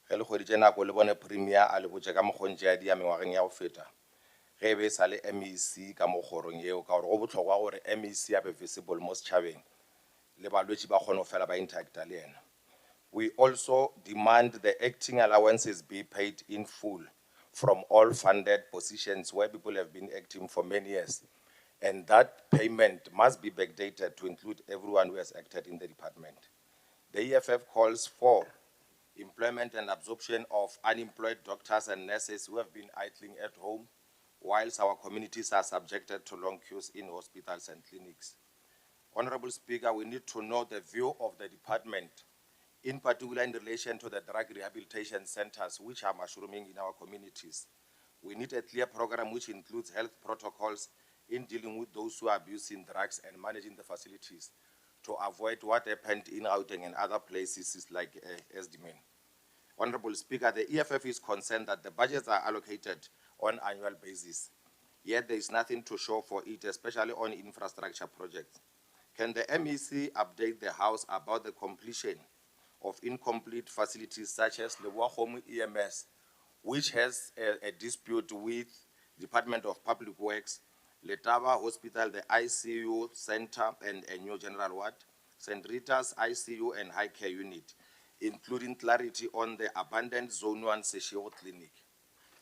Ge le kgweditše nako le bone Premier a le botše ka mokgontše ya dia mengwageng ya go feta. Ge be sa le MEC ka mo kgorong yeo ka gore go botlhokwa gore MEC a be visible mo setšhabeng le balwetši ba kgone go fela ba interacta le yena. We also demand the acting allowances be paid in full from all funded positions where people have been acting for many years. And that payment must be backdated to include everyone who has acted in the department. The EFF calls for employment and absorption of unemployed doctors and nurses who have been idling at home, whilst our communities are subjected to long queues in hospitals and clinics. Honorable Speaker, we need to know the view of the department, in particular in relation to the drug rehabilitation centers which are mushrooming in our communities. We need a clear program which includes health protocols in dealing with those who are abusing drugs and managing the facilities to avoid what happened in Gauteng and other places like Esdimen. Honorable Speaker, the EFF is concerned that the budgets are allocated on annual basis, yet there is nothing to show for it, especially on infrastructure projects. Can the MEC update the House about the completion of incomplete facilities such as the Wahome EMS, which has a dispute with Department of Public Works, Letaba Hospital, the ICU Center and a new general ward, St. Rita's ICU and high care unit, including clarity on the abandoned Zone 1 Seshio Clinic.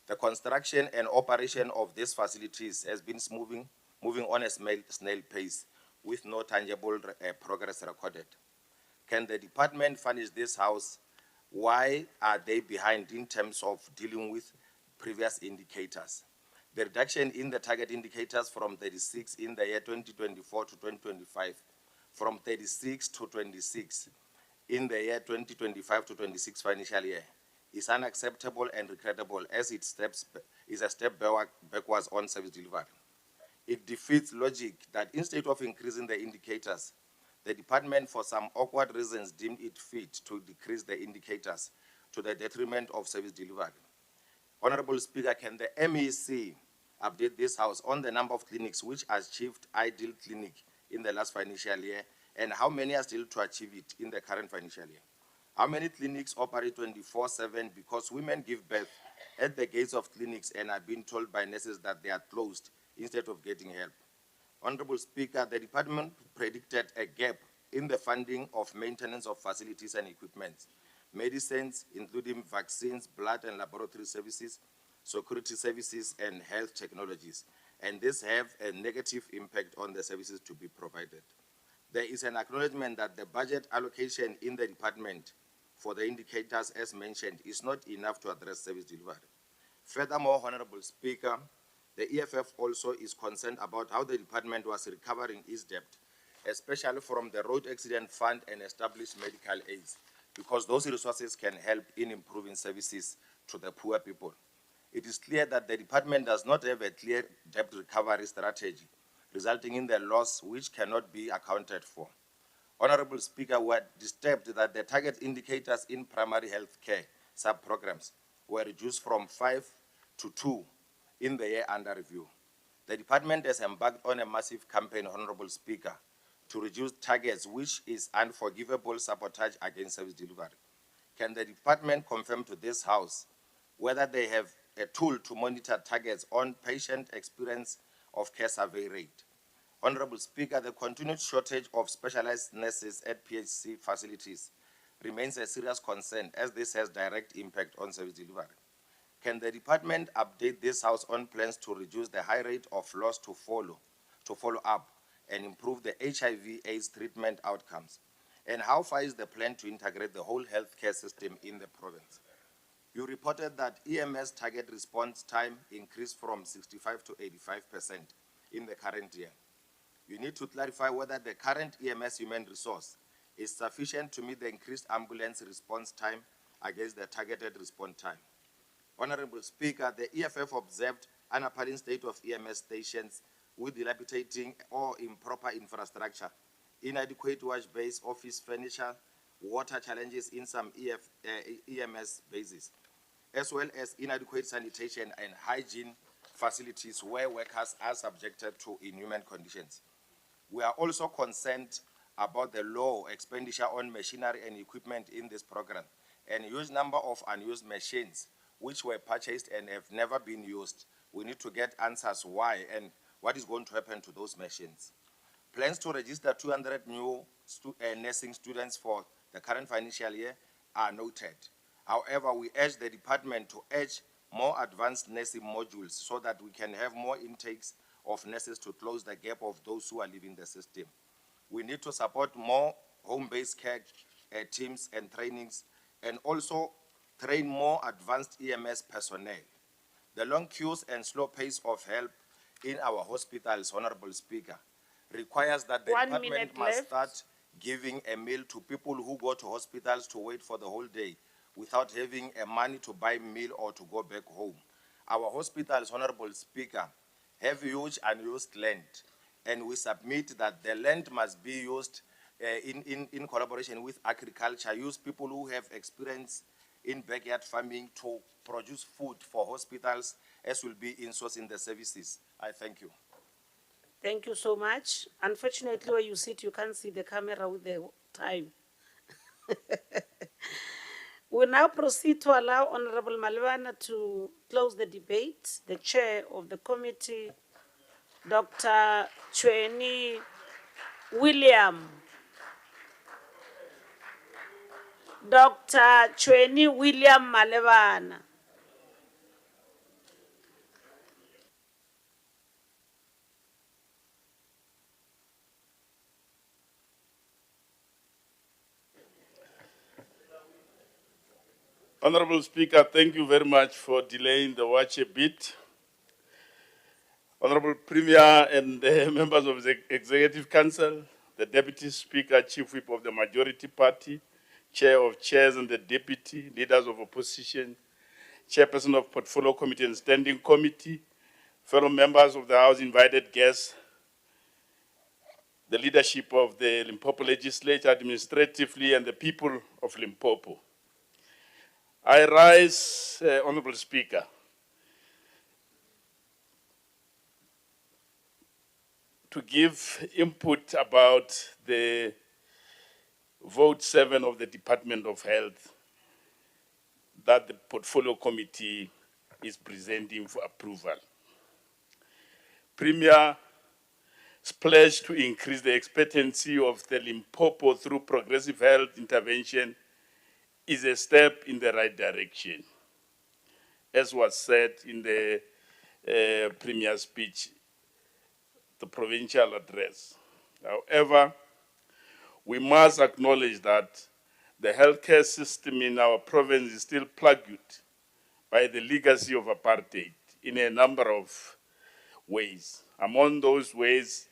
The construction and operation of these facilities has been moving on a snail pace with no tangible progress recorded. Can the department furnish this House? Why are they behind in terms of dealing with previous indicators? The reduction in the target indicators from 36 in the year 2024 to 2025, from 36 to 26 in the year 2025 to 26 financial year is unacceptable and regrettable as it is a step backwards on service delivery. It defeats logic that instead of increasing the indicators, the department, for some awkward reasons, deemed it fit to decrease the indicators to the detriment of service delivery. Honorable Speaker, can the MEC update this House on the number of clinics which achieved ideal clinic in the last financial year and how many are still to achieve it in the current financial year? How many clinics operate 24/7 because women give birth at the gates of clinics and are being told by nurses that they are closed instead of getting help? Honorable Speaker, the department predicted a gap in the funding of maintenance of facilities and equipment, medicines, including vaccines, blood and laboratory services, security services, and health technologies, and this have a negative impact on the services to be provided. There is an acknowledgement that the budget allocation in the department for the indicators, as mentioned, is not enough to address service delivery. Furthermore, Honorable Speaker, the EFF also is concerned about how the department was recovering its debt, especially from the Road Accident Fund and established medical aids, because those resources can help in improving services to the poor people. It is clear that the department does not have a clear debt recovery strategy, resulting in the loss which cannot be accounted for. Honorable Speaker, we are disturbed that the target indicators in primary health care sub-programs were reduced from 5 to 2 in the year under review. The department has embarked on a massive campaign, Honorable Speaker, to reduce targets, which is unforgivable sabotage against service delivery. Can the department confirm to this House whether they have a tool to monitor targets on patient experience of care survey rate? Honorable Speaker, the continued shortage of specialized nurses at PHC facilities remains a serious concern as this has direct impact on service delivery. Can the department update this House on plans to reduce the high rate of loss to follow up and improve the HIV/AIDS treatment outcomes? And how far is the plan to integrate the whole healthcare system in the province? You reported that EMS target response time increased from 65 to 85% in the current year. You need to clarify whether the current EMS human resource is sufficient to meet the increased ambulance response time against the targeted response time. Honorable Speaker, the EFF observed an appalling state of EMS stations with dilapidating or improper infrastructure, inadequate wash-based office furniture, water challenges in some EMS bases, as well as inadequate sanitation and hygiene facilities where workers are subjected to inhuman conditions. We are also concerned about the low expenditure on machinery and equipment in this program, and a huge number of unused machines which were purchased and have never been used. We need to get answers why and what is going to happen to those machines. Plans to register 200 new nursing students for the current financial year are noted. However, we urge the department to urge more advanced nursing modules so that we can have more intakes of nurses to close the gap of those who are leaving the system. We need to support more home-based care teams and trainings, and also train more advanced EMS personnel. The long queues and slow pace of help in our hospitals, Honorable Speaker, requires that the 1 department minute must left. start giving a meal to people who go to hospitals to wait for the whole day without having a money to buy meal or to go back home. Our hospitals, Honorable Speaker, have huge unused land, and we submit that the land must be used in collaboration with agriculture, use people who have experience in backyard farming to produce food for hospitals, as will be in-sourcing the services. I thank you. Thank you so much. Unfortunately, where you sit, you can't see the camera with the time. We now proceed to allow Honorable Malwana to close the debate. The chair of the committee, Dr. Chweni William. Dr. Chweni William Malevana. Honorable Speaker, thank you very much for delaying the watch a bit. Honorable Premier and members of the Executive Council, the Deputy Speaker, Chief Whip of the Majority Party, Chair of Chairs and the Deputy, Leaders of Opposition, Chairperson of Portfolio Committee and Standing Committee, fellow members of the House, invited guests, the leadership of the Limpopo Legislature administratively, and the people of Limpopo. I rise, Honorable Speaker, to give input about the vote 7 of the Department of Health that the Portfolio Committee is presenting for approval. Premier's pledge to increase the expectancy of the Limpopo through progressive health intervention is a step in the right direction, as was said in the Premier's speech, the provincial address. However, we must acknowledge that the healthcare system in our province is still plagued by the legacy of apartheid in a number of ways. Among those ways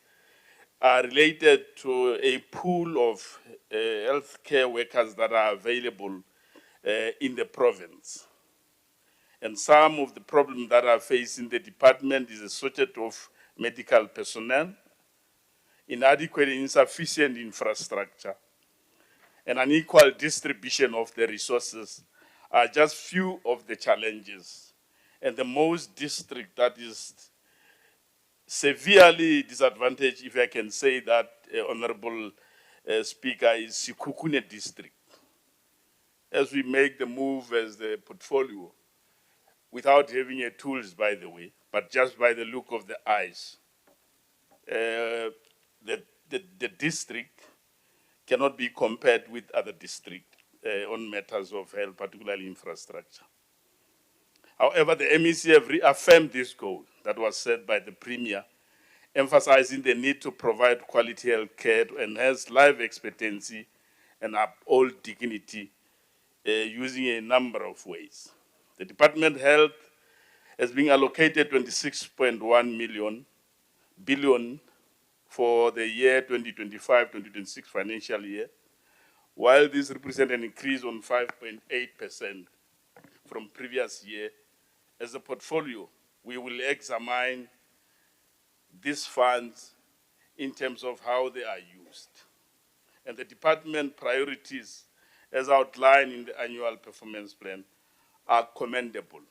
are related to a pool of healthcare workers that are available in the province. And some of the problems that are facing the department is a shortage of medical personnel, inadequate and insufficient infrastructure, and unequal distribution of the resources are just few of the challenges. And the most district that is severely disadvantaged, if I can say that, Honorable Speaker, is Sikukune district. As we make the move as the portfolio, without having a tools, by the way, but just by the look of the eyes, the district cannot be compared with other districts on matters of health, particularly infrastructure. However, the MEC have reaffirmed this goal that was set by the Premier, emphasizing the need to provide quality health care to enhance life expectancy and uphold dignity using a number of ways. The Department of Health has been allocated 26.1 billion for the year 2025-2026 financial year, while this represents an increase on 5.8% from previous year. As a portfolio, we will examine these funds in terms of how they are used. And the department priorities, as outlined in the annual performance plan, are commendable.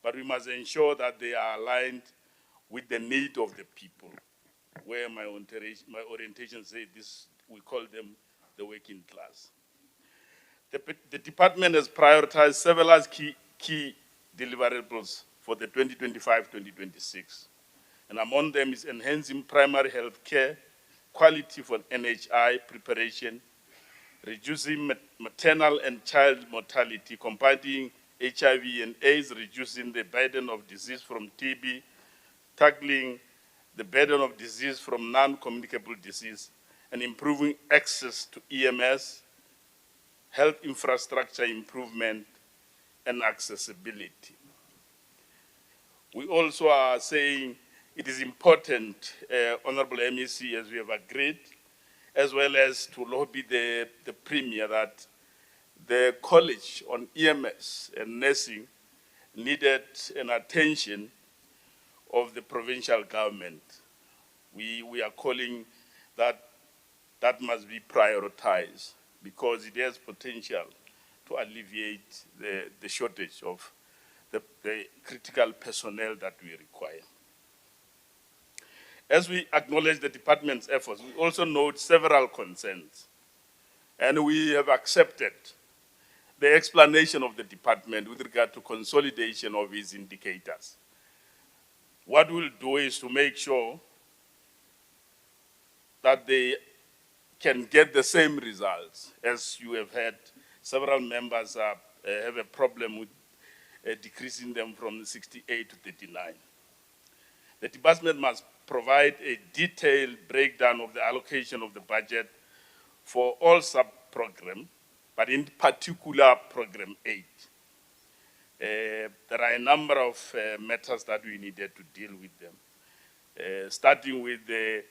But we must ensure that they are aligned with the need of the people, where my orientation says this, we call them the working class. The department has prioritized several key deliverables for the 2025-2026. And among them is enhancing primary health care, quality for NHI preparation, reducing maternal and child mortality, combating HIV and AIDS, reducing the burden of disease from TB, tackling the burden of disease from non-communicable disease, and improving access to EMS, health infrastructure improvement, and accessibility. We also are saying it is important, Honorable MEC, as we have agreed, as well as to lobby the Premier that the College on EMS and Nursing needed an attention of the provincial government. We are calling that must be prioritized because it has potential to alleviate the shortage of the critical personnel that we require. As we acknowledge the department's efforts, we also note several concerns, and we have accepted the explanation of the department with regard to consolidation of its indicators. What we'll do is to make sure that they can get the same results. As you have heard, several members have a problem with decreasing them from 68 to 39. The department must provide a detailed breakdown of the allocation of the budget for all sub-programs, but in particular Program 8. There are a number of matters that we needed to deal with them, starting with the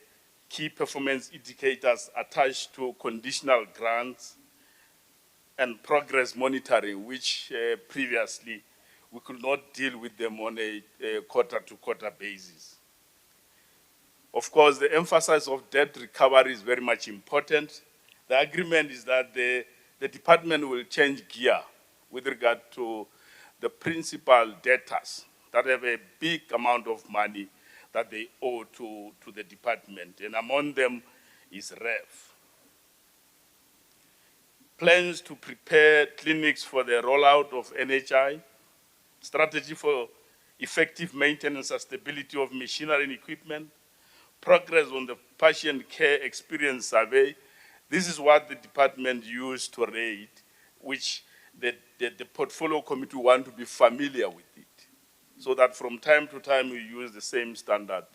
key performance indicators attached to conditional grants and progress monitoring, which previously we could not deal with them on a quarter-to-quarter basis. Of course, the emphasis of debt recovery is very much important. The agreement is that the department will change gear with regard to the principal debtors that have a big amount of money that they owe to the department, and among them is REF. Plans to prepare clinics for the rollout of NHI, strategy for effective maintenance and stability of machinery and equipment, progress on the patient care experience survey. This is what the department used to rate, which the portfolio committee want to be familiar with it, so that from time to time we use the same standard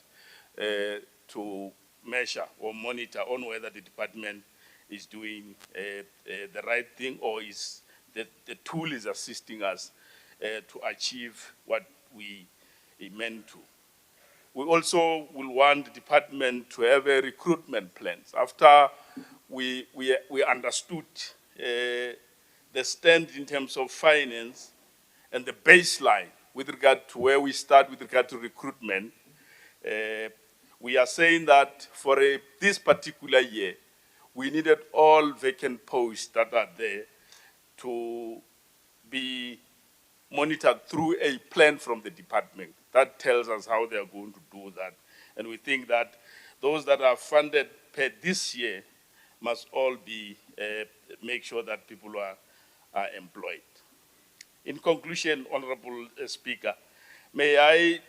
to measure or monitor on whether the department is doing the right thing or is the tool is assisting us to achieve what we meant to. We also will want the department to have a recruitment plans. After we understood the stand in terms of finance and the baseline with regard to where we start with regard to recruitment, we are saying that for this particular year, we needed all vacant posts that are there to be monitored through a plan from the department. That tells us how they are going to do that. And we think that those that are funded per this year must all be, make sure that people are employed. In conclusion, Honorable Speaker, may I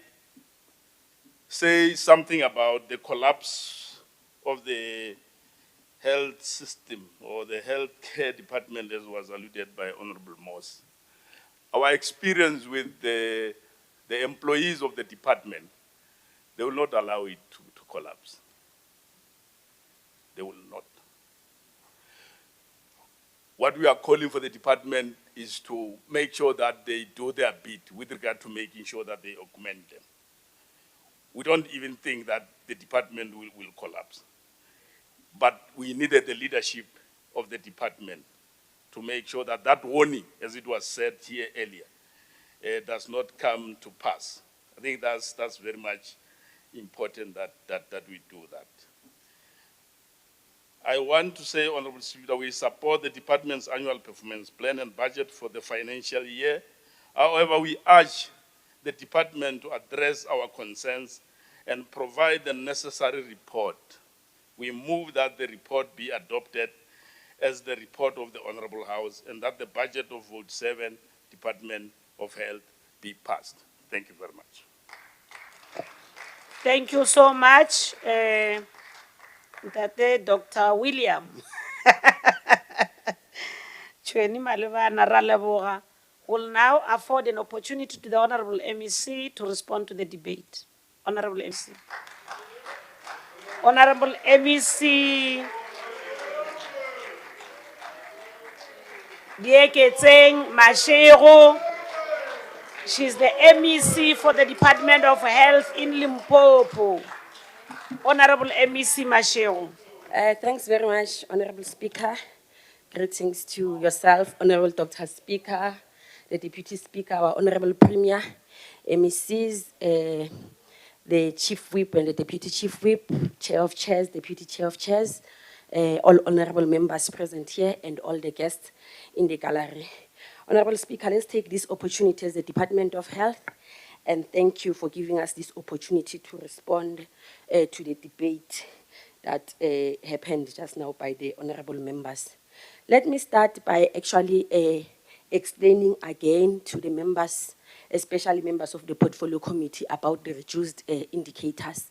say something about the collapse of the health system or the health care department, as was alluded by Honorable Moss. Our experience with the employees of the department, they will not allow it to collapse. They will not. What we are calling for the department is to make sure that they do their bit with regard to making sure that they augment them. We don't even think that the department will collapse. But we needed the leadership of the department to make sure that that warning, as it was said here earlier, does not come to pass. I think that's very much important that we do that. I want to say, Honorable Speaker, we support the department's annual performance plan and budget for the financial year. However, we urge the department to address our concerns and provide the necessary report. We move that the report be adopted as the report of the Honorable House and that the budget of Vote 7, Department of Health, be passed. Thank you very much. Thank you so much, Dr. William. Chweni Malevana Raleboga will now afford an opportunity to the Honorable MEC to respond to the debate. Honorable MEC. Honorable MEC Dieketseng Mashego. She's the MEC for the Department of Health in Limpopo. Honorable MEC Mashego. Thanks very much, Honorable Speaker. Greetings to yourself, Honorable Dr. Speaker, the Deputy Speaker, our Honorable Premier, MECs, the Chief Whip and the Deputy Chief Whip, Chair of Chairs, Deputy Chair of Chairs, all honorable members present here and all the guests in the gallery. Honorable Speaker, let's take this opportunity as the Department of Health and thank you for giving us this opportunity to respond to the debate that happened just now by the honorable members. Let me start by actually explaining again to the members, especially members of the Portfolio Committee, about the reduced indicators.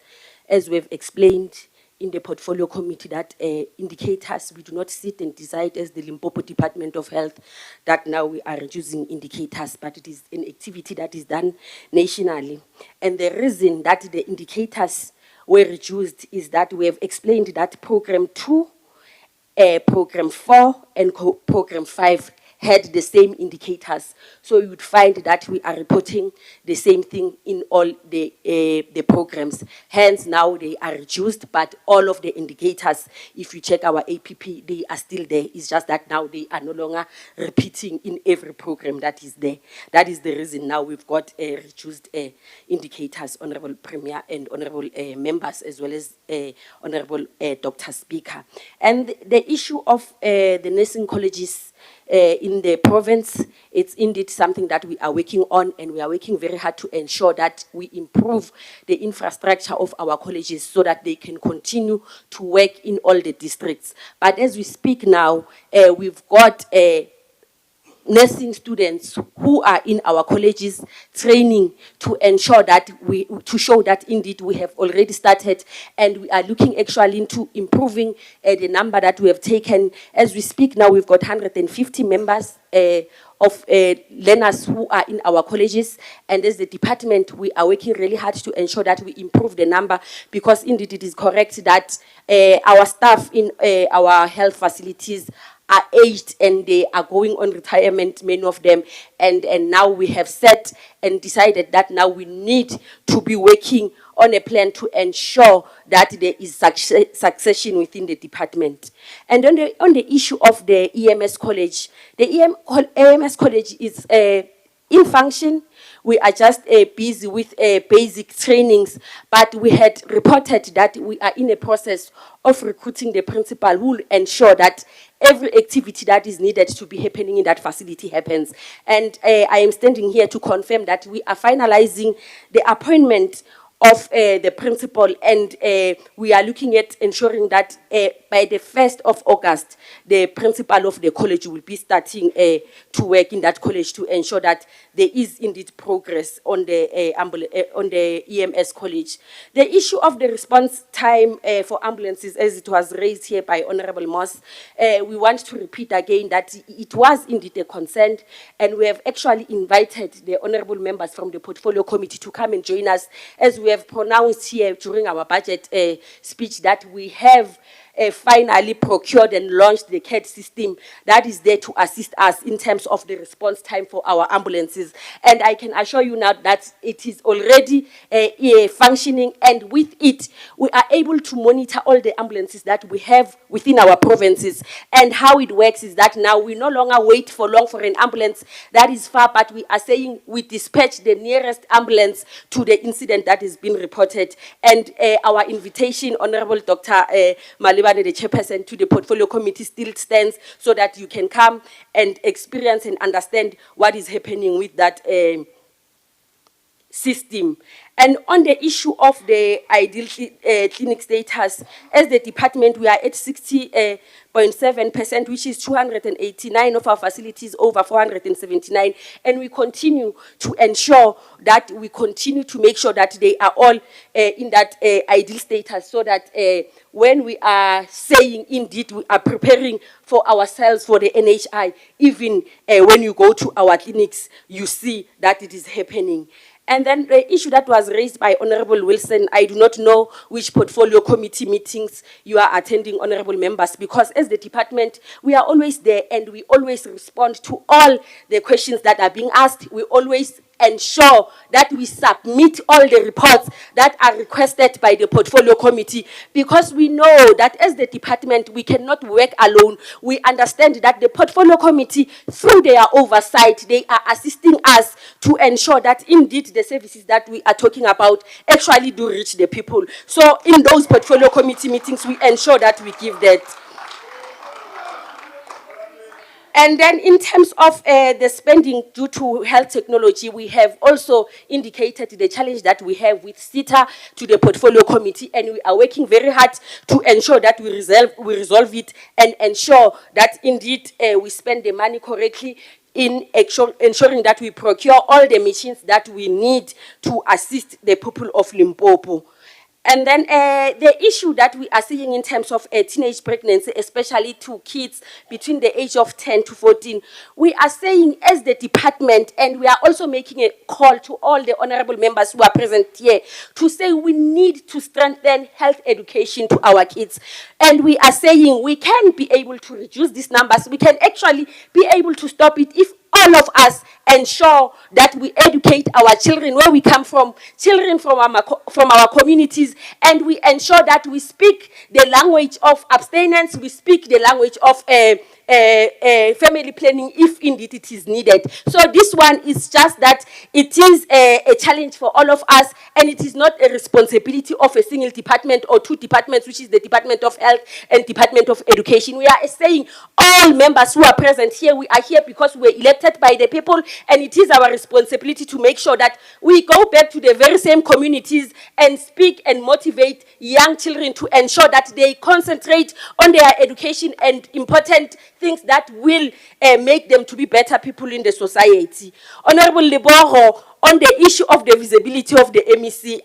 As we've explained in the Portfolio Committee that indicators, we do not sit and decide as the Limpopo Department of Health that now we are reducing indicators, but it is an activity that is done nationally. And the reason that the indicators were reduced is that we have explained that Program 2, Program 4 and Program 5 had the same indicators. So you would find that we are reporting the same thing in all the programs. Hence now they are reduced, but all of the indicators, if you check our APP, they are still there. It's just that now they are no longer repeating in every program that is there. That is the reason now we've got reduced indicators, Honorable Premier and Honorable members, as well as Honorable Dr. Speaker. And the issue of the nursing colleges in the province, it's indeed something that we are working on, and we are working very hard to ensure that we improve the infrastructure of our colleges so that they can continue to work in all the districts. But as we speak now, we've got nursing students who are in our colleges training to ensure that to show that indeed we have already started, and we are looking actually into improving the number that we have taken. As we speak now, we've got 150 members of learners who are in our colleges, and as the department, we are working really hard to ensure that we improve the number, because indeed it is correct that our staff in our health facilities are aged and they are going on retirement, many of them, and now we have set and decided that now we need to be working on a plan to ensure that there is succession within the department. And on the issue of the EMS college, the EMS college is in function. We are just busy with basic trainings, but we had reported that we are in a process of recruiting the principal who will ensure that every activity that is needed to be happening in that facility happens. And I am standing here to confirm that we are finalizing the appointment of the principal, and we are looking at ensuring that by the 1st of August, the principal of the college will be starting to work in that college to ensure that there is indeed progress on the EMS college. The issue of the response time for ambulances, as it was raised here by Honorable Moss, we want to repeat again that it was indeed a concern, and we have actually invited the honorable members from the Portfolio Committee to come and join us, as we have pronounced here during our budget speech that we have finally procured and launched the CAT system that is there to assist us in terms of the response time for our ambulances. And I can assure you now that it is already functioning, and with it, we are able to monitor all the ambulances that we have within our provinces. And how it works is that now we no longer wait for long for an ambulance that is far, but we are saying we dispatch the nearest ambulance to the incident that has been reported. And our invitation, Honorable Dr. Malibane, the chairperson, to the portfolio committee still stands, so that you can come and experience and understand what is happening with that system. And on the issue of the ideal clinic status, as the department, we are at 60.7%, which is 289 of our facilities over 479. And we continue to ensure that we continue to make sure that they are all in that ideal status, so that when we are saying indeed we are preparing for ourselves for the NHI, even when you go to our clinics, you see that it is happening. And then the issue that was raised by Honorable Wilson, I do not know which portfolio committee meetings you are attending, honorable members, because as the department, we are always there and we always respond to all the questions that are being asked. We always ensure that we submit all the reports that are requested by the portfolio committee, because we know that as the department, we cannot work alone. We understand that the portfolio committee, through their oversight, they are assisting us to ensure that indeed the services that we are talking about actually do reach the people. So in those portfolio committee meetings, we ensure that we give that. And then in terms of the spending due to health technology, we have also indicated the challenge that we have with SITA to the portfolio committee, and we are working very hard to ensure that we resolve it and ensure that indeed we spend the money correctly in ensuring that we procure all the machines that we need to assist the people of Limpopo. And then the issue that we are seeing in terms of teenage pregnancy, especially to kids between the age of 10 to 14, we are saying as the department, and we are also making a call to all the honorable members who are present here, to say we need to strengthen health education to our kids. And we are saying we can be able to reduce these numbers. We can actually be able to stop it if all of us ensure that we educate our children where we come from, children from our communities, and we ensure that we speak the language of abstinence, we speak the language of family planning if indeed it is needed. So this one is just that it is a challenge for all of us, and it is not a responsibility of a single department or two departments, which is the Department of Health and Department of Education. We are saying all members who are present here, we are here because we were elected by the people, and it is our responsibility to make sure that we go back to the very same communities and speak and motivate young children to ensure that they concentrate on their education and important things that will make them to be better people in the society. Honorable Lebogo, on the issue of the visibility of the MEC,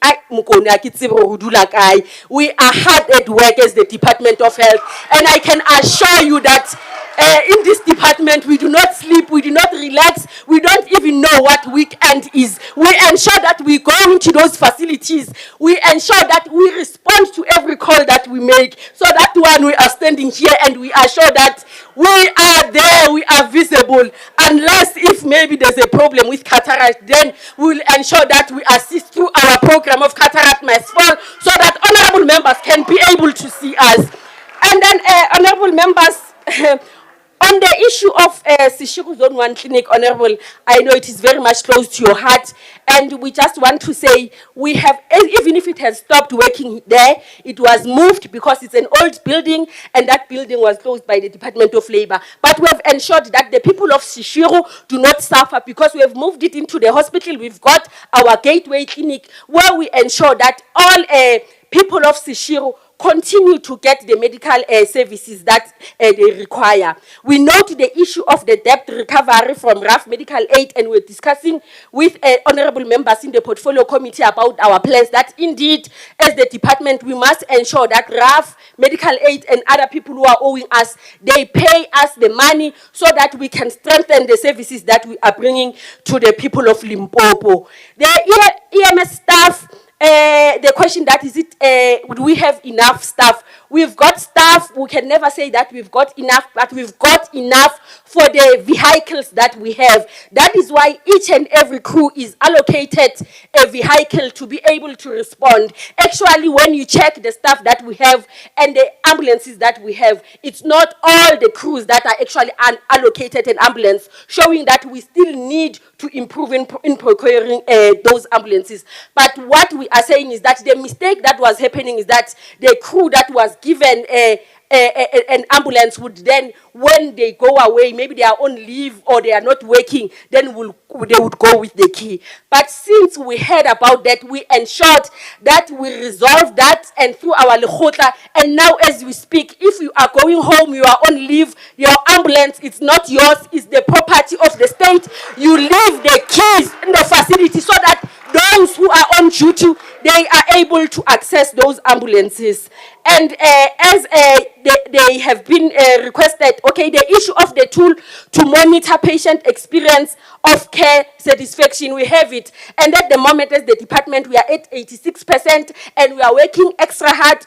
we are hard at work as the Department of Health, and I can assure you that in this department, we do not sleep, we do not relax, we don't even know what weekend is. We ensure that we go into those facilities, we ensure that we respond to every call that we make. So that one, we are standing here and we are sure that we are there, we are visible. Unless if maybe there's a problem with cataract, then we'll ensure that we assist through our program of cataract must fall, so that honorable members can be able to see us. And then honorable members, on the issue of Sishiru Zone 1 Clinic, Honorable, I know it is very much close to your heart, and we just want to say we have, even if it has stopped working there, it was moved because it's an old building, and that building was closed by the Department of Labor. But we have ensured that the people of Sishiru do not suffer, because we have moved it into the hospital. We've got our gateway clinic where we ensure that all people of Sishiru continue to get the medical services that they require. We note the issue of the debt recovery from RAF Medical Aid, and we're discussing with honorable members in the portfolio committee about our plans that indeed, as the department, we must ensure that RAF Medical Aid and other people who are owing us, they pay us the money so that we can strengthen the services that we are bringing to the people of Limpopo. The EMS staff, the question that is it, do we have enough staff? We've got staff, we can never say that we've got enough, but we've got enough for the vehicles that we have. That is why each and every crew is allocated a vehicle to be able to respond. Actually, when you check the staff that we have and the ambulances that we have, it's not all the crews that are actually allocated an ambulance, showing that we still need to improve in procuring those ambulances. But what we are saying is that the mistake that was happening is that the crew that was given an ambulance would then, when they go away, maybe they are on leave or they are not working, then they would go with the key. But since we heard about that, we ensured that we resolved that, and through our lekgotla, and now as we speak, if you are going home, you are on leave, your ambulance, it's not yours, it's the property of the state. You leave the keys in the facility so that those who are on duty, they are able to access those ambulances. And as they have been requested, okay, the issue of the tool to monitor patient experience of care satisfaction, we have it. And at the moment, as the department, we are at 86%, and we are working extra hard,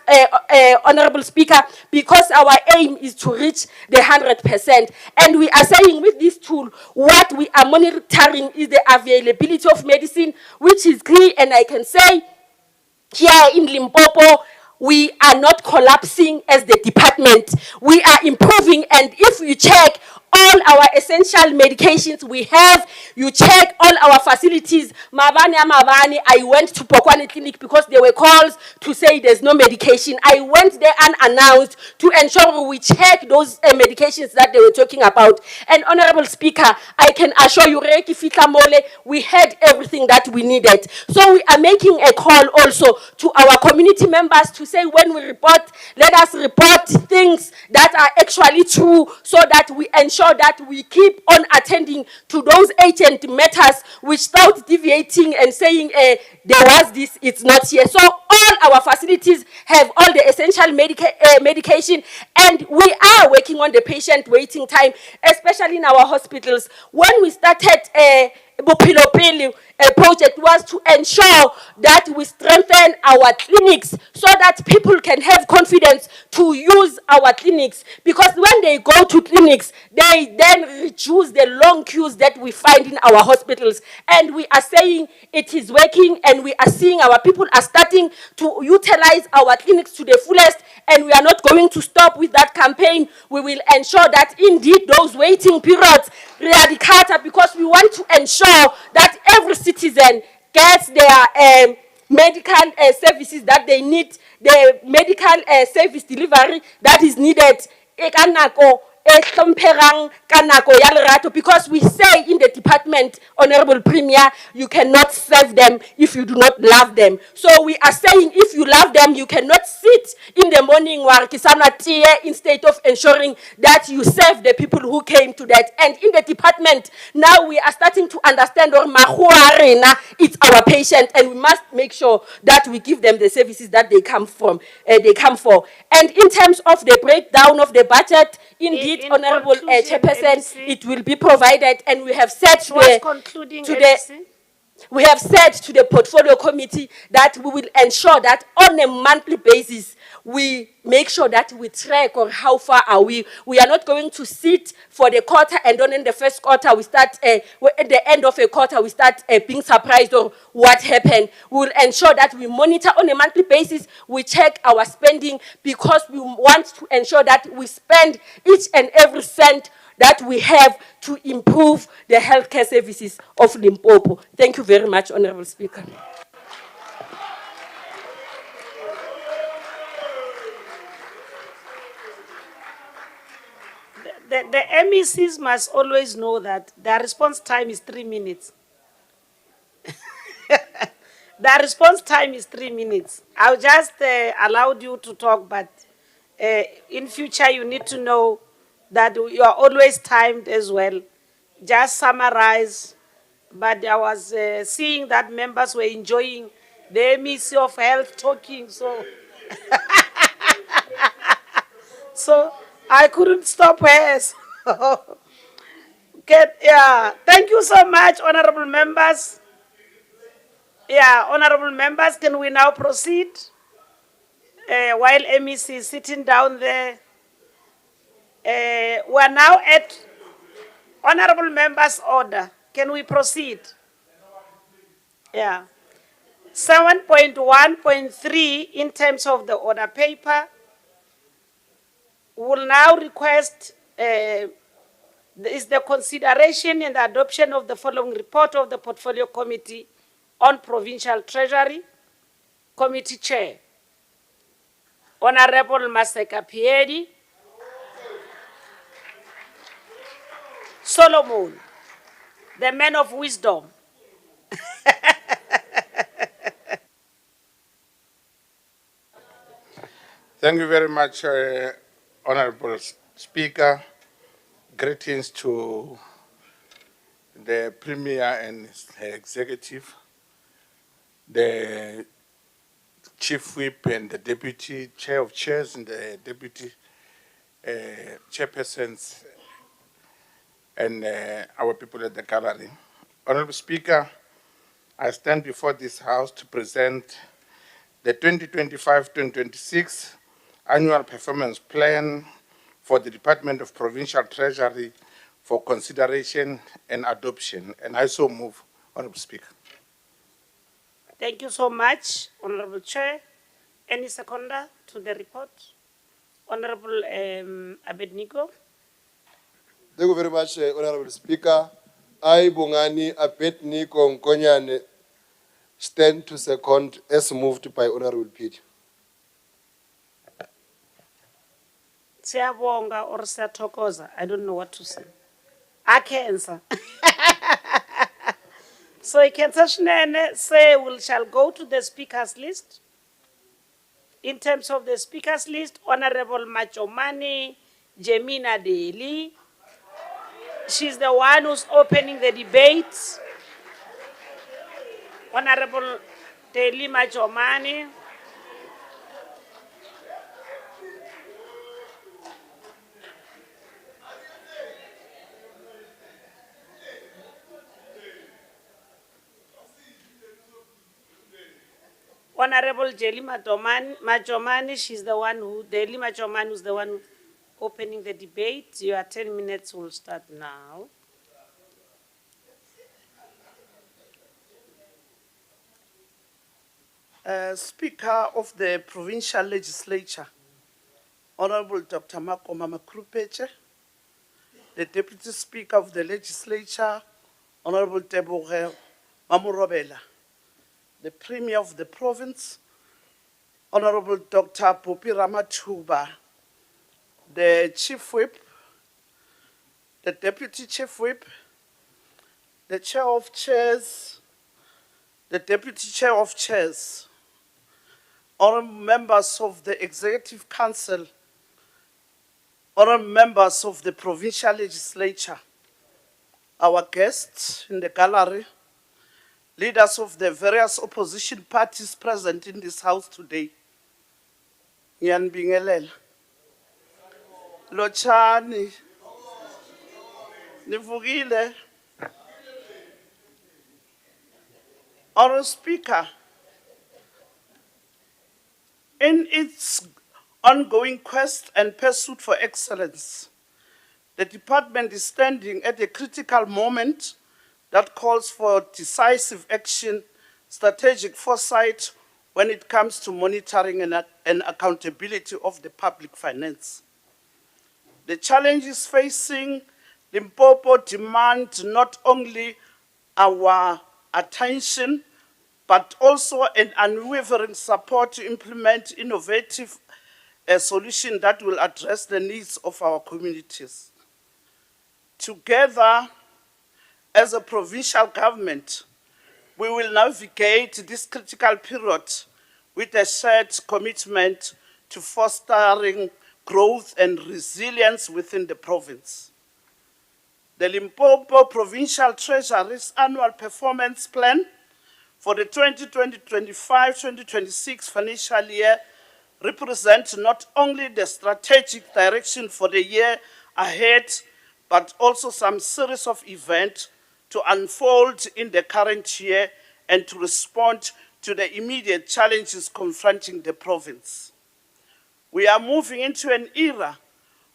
Honorable Speaker, because our aim is to reach the 100%. And we are saying with this tool, what we are monitoring is the availability of medicine, which is clear, and I can say, here in Limpopo, we are not collapsing as the department. We are improving, and if you check all our essential medications we have, you check all our facilities, I went to Pokwani Clinic because there were calls to say there's no medication. I went there unannounced to ensure we check those medications that they were talking about. And Honorable Speaker, I can assure you, Reiki Fita Mole, we had everything that we needed. So we are making a call also to our community members to say, when we report, let us report things that are actually true, so that we ensure that we keep on attending to those urgent matters without deviating and saying there was this, it's not here. So all our facilities have all the essential medication, and we are working on the patient waiting time, especially in our hospitals. When we started Bophelo Pele project was to ensure that we strengthen our clinics so that people can have confidence to use our clinics, because when they go to clinics, they then reduce the long queues that we find in our hospitals. And we are saying it is working, and we are seeing our people are starting to utilize our clinics to the fullest, and we are not going to stop with that campaign. We will ensure that indeed those waiting periods eradicate, because we want to ensure that every citizen gets their medical services that they need, the medical service delivery that is needed. Because we say in the department, Honorable Premier, you cannot serve them if you do not love them. So we are saying, if you love them, you cannot sit in the morning instead of ensuring that you serve the people who came to that. And in the department, now we are starting to understand, it's our patient, and we must make sure that we give them the services that they come from, they come for. And in terms of the breakdown of the budget, indeed, Honorable Chairperson, it will be provided, and we have said to the portfolio committee that we will ensure that on a monthly basis, we make sure that we track on how far are we. We are not going to sit for the quarter, and then in the first quarter we start, at the end of a quarter we start being surprised of what happened. We will ensure that we monitor on a monthly basis, we check our spending, because we want to ensure that we spend each and every cent that we have to improve the healthcare services of Limpopo. Thank you very much, Honorable Speaker. The MECs must always know that their response time is 3 minutes. Their response time is 3 minutes. I'll just allowed you to talk, but in future you need to know that you are always timed as well. Just summarize. But I was seeing that members were enjoying the MEC of Health talking, so so I couldn't stop her. Okay, yeah. Thank you so much, honorable members. Yeah, honorable members, can we now proceed? While MEC is sitting down there, we are now at honorable members' order. Can we proceed? Yeah. 7.1.3 in terms of the order paper will now request is the consideration and the adoption of the following report of the Portfolio Committee on Provincial Treasury. Committee Chair, Honorable Maseka Piedi, Solomon, the man of wisdom. Thank you very much, Honorable Speaker. Greetings to the Premier and her executive, the Chief Whip and the Deputy Chair of Chairs and the Deputy Chairpersons and our people at the gallery. Honorable Speaker, I stand before this House to present the 2025-2026 Annual Performance Plan for the Department of Provincial Treasury for consideration and adoption. And I so move, Honorable Speaker. Thank you so much, Honorable Chair. Any seconder to the report? Honorable Abednego. Thank you very much, Honorable Speaker. I, Bongani Abednego Nkonyane, stand to second as moved by Honorable Pete. Siyabonga or siyathokoza. I don't know what to say. I can answer. So I can say we shall go to the speakers list. In terms of the speakers list, Honorable Machomani Jemina Daly. She's the one who's opening the debate. Honorable Daly Machomani. Honorable Daly Machomani, she's the one who, Daly Machomani is the one opening the debate. Your 10 minutes will start now. Speaker of the Provincial Legislature, Honorable Dr. Makoma Makrupeche, the Deputy Speaker of the Legislature, Honorable Teboge Mamurobela, the Premier of the Province, Honorable Dr. Popi Ramatuba, the Chief Whip, the Deputy Chief Whip, the Chair of Chairs, the Deputy Chair of Chairs, honorable members of the Executive Council, honorable members of the Provincial Legislature, our guests in the gallery, leaders of the various opposition parties present in this house today. Yan Bingelela, Lochani, Nivugile, Honorable Speaker, in its ongoing quest and pursuit for excellence, the department is standing at a critical moment that calls for decisive action, strategic foresight when it comes to monitoring and accountability of the public finance. The challenges facing Limpopo demand not only our attention, but also an unwavering support to implement innovative solutions that will address the needs of our communities. Together, as a provincial government, we will navigate this critical period with a shared commitment to fostering growth and resilience within the province. The Limpopo Provincial Treasury's Annual Performance Plan for the 2020-25-2026 financial year represents not only the strategic direction for the year ahead, but also some series of events to unfold in the current year and to respond to the immediate challenges confronting the province. We are moving into an era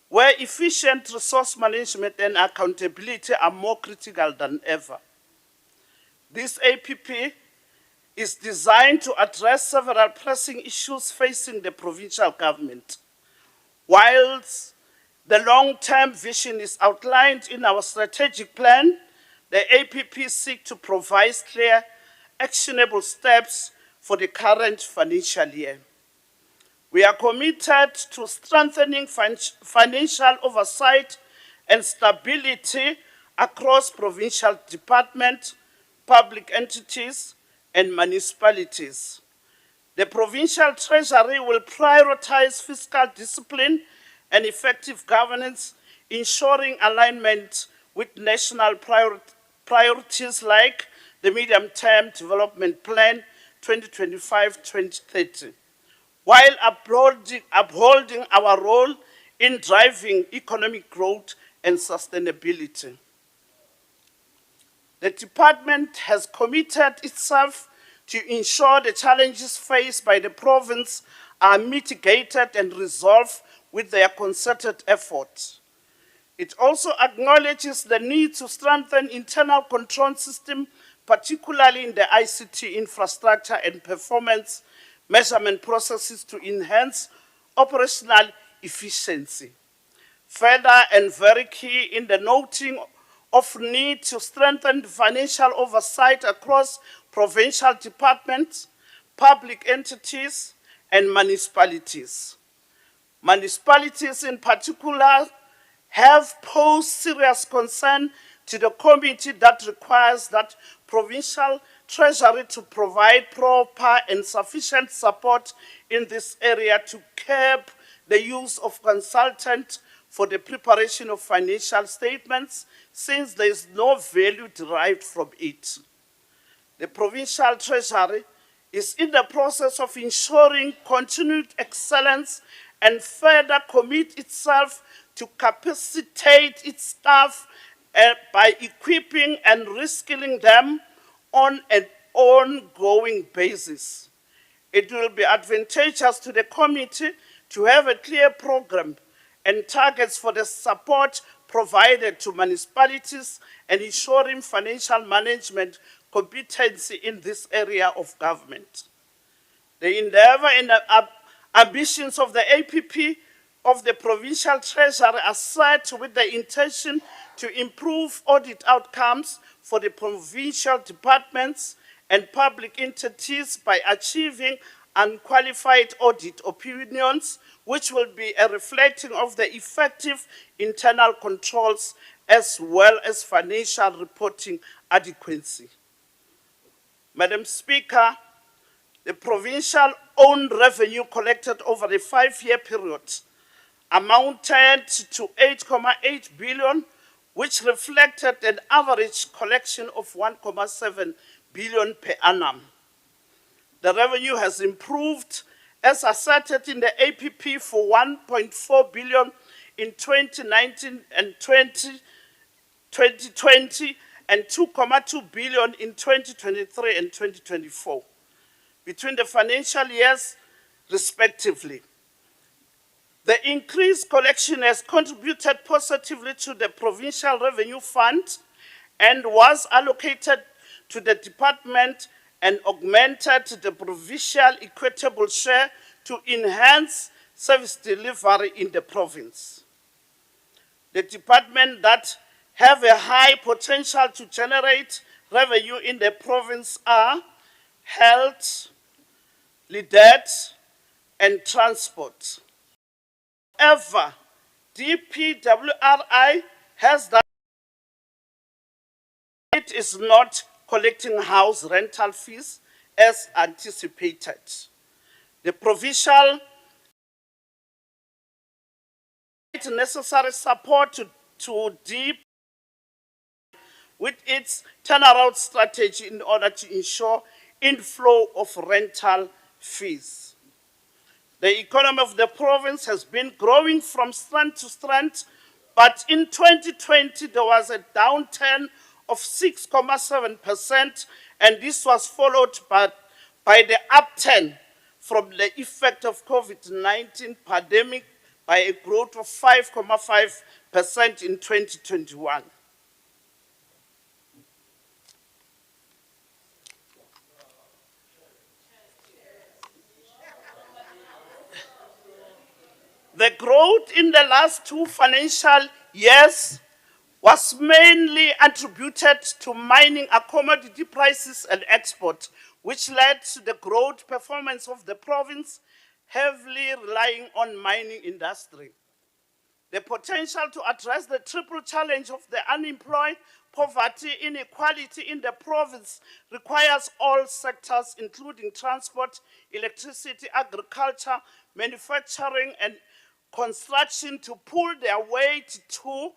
where efficient resource management and accountability are more critical than ever. This APP is designed to address several pressing issues facing the provincial government. Whilst the long-term vision is outlined in our strategic plan, the APP seeks to provide clear, actionable steps for the current financial year. We are committed to strengthening financial oversight and stability across provincial departments, public entities, and municipalities. The provincial treasury will prioritize fiscal discipline and effective governance, ensuring alignment with national priorities like the Medium-Term Development Plan 2025-2030, while upholding our role in driving economic growth and sustainability. The department has committed itself to ensure the challenges faced by the province are mitigated and resolved with their concerted efforts. It also acknowledges the need to strengthen internal control system, particularly in the ICT infrastructure and performance measurement processes to enhance operational efficiency. Further, and very key in the noting of need to strengthen financial oversight across provincial departments, public entities, and municipalities. Municipalities in particular have posed serious concern to the committee that requires that provincial treasury to provide proper and sufficient support in this area to curb the use of consultants for the preparation of financial statements, since there is no value derived from it. The provincial treasury is in the process of ensuring continued excellence and further commit itself to capacitate its staff by equipping and reskilling them on an ongoing basis. It will be advantageous to the committee to have a clear program and targets for the support provided to municipalities and ensuring financial management competency in this area of government. The endeavor and ambitions of the APP of the provincial treasury are set with the intention to improve audit outcomes for the provincial departments and public entities by achieving unqualified audit opinions, which will be a reflecting of the effective internal controls as well as financial reporting adequacy. Madam Speaker, the provincial owned revenue collected over the 5-year period amounted to 8.8 billion, which reflected an average collection of 1.7 billion per annum. The revenue has improved as asserted in the APP for 1.4 billion in 2019 and 2020 and 2.2 billion in 2023 and 2024, between the financial years respectively. The increased collection has contributed positively to the Provincial Revenue Fund and was allocated to the department and augmented the provincial equitable share to enhance service delivery in the province. The departments that have a high potential to generate revenue in the province are health, LIDET, and transport. However, DPWRI has that it is not collecting house rental fees as anticipated. The provincial necessary support to DP with its turnaround strategy in order to ensure inflow of rental fees. The economy of the province has been growing from strength to strength, but in 2020 there was a downturn of 6.7% and this was followed by the upturn from the effect of COVID-19 pandemic by a growth of 5.5% in 2021. The growth in the last 2 financial years was mainly attributed to mining commodity prices and export, which led to the growth performance of the province, heavily relying on mining industry. The potential to address the triple challenge of the unemployed, poverty, inequality in the province requires all sectors, including transport, electricity, agriculture, manufacturing, and construction to pull their weight to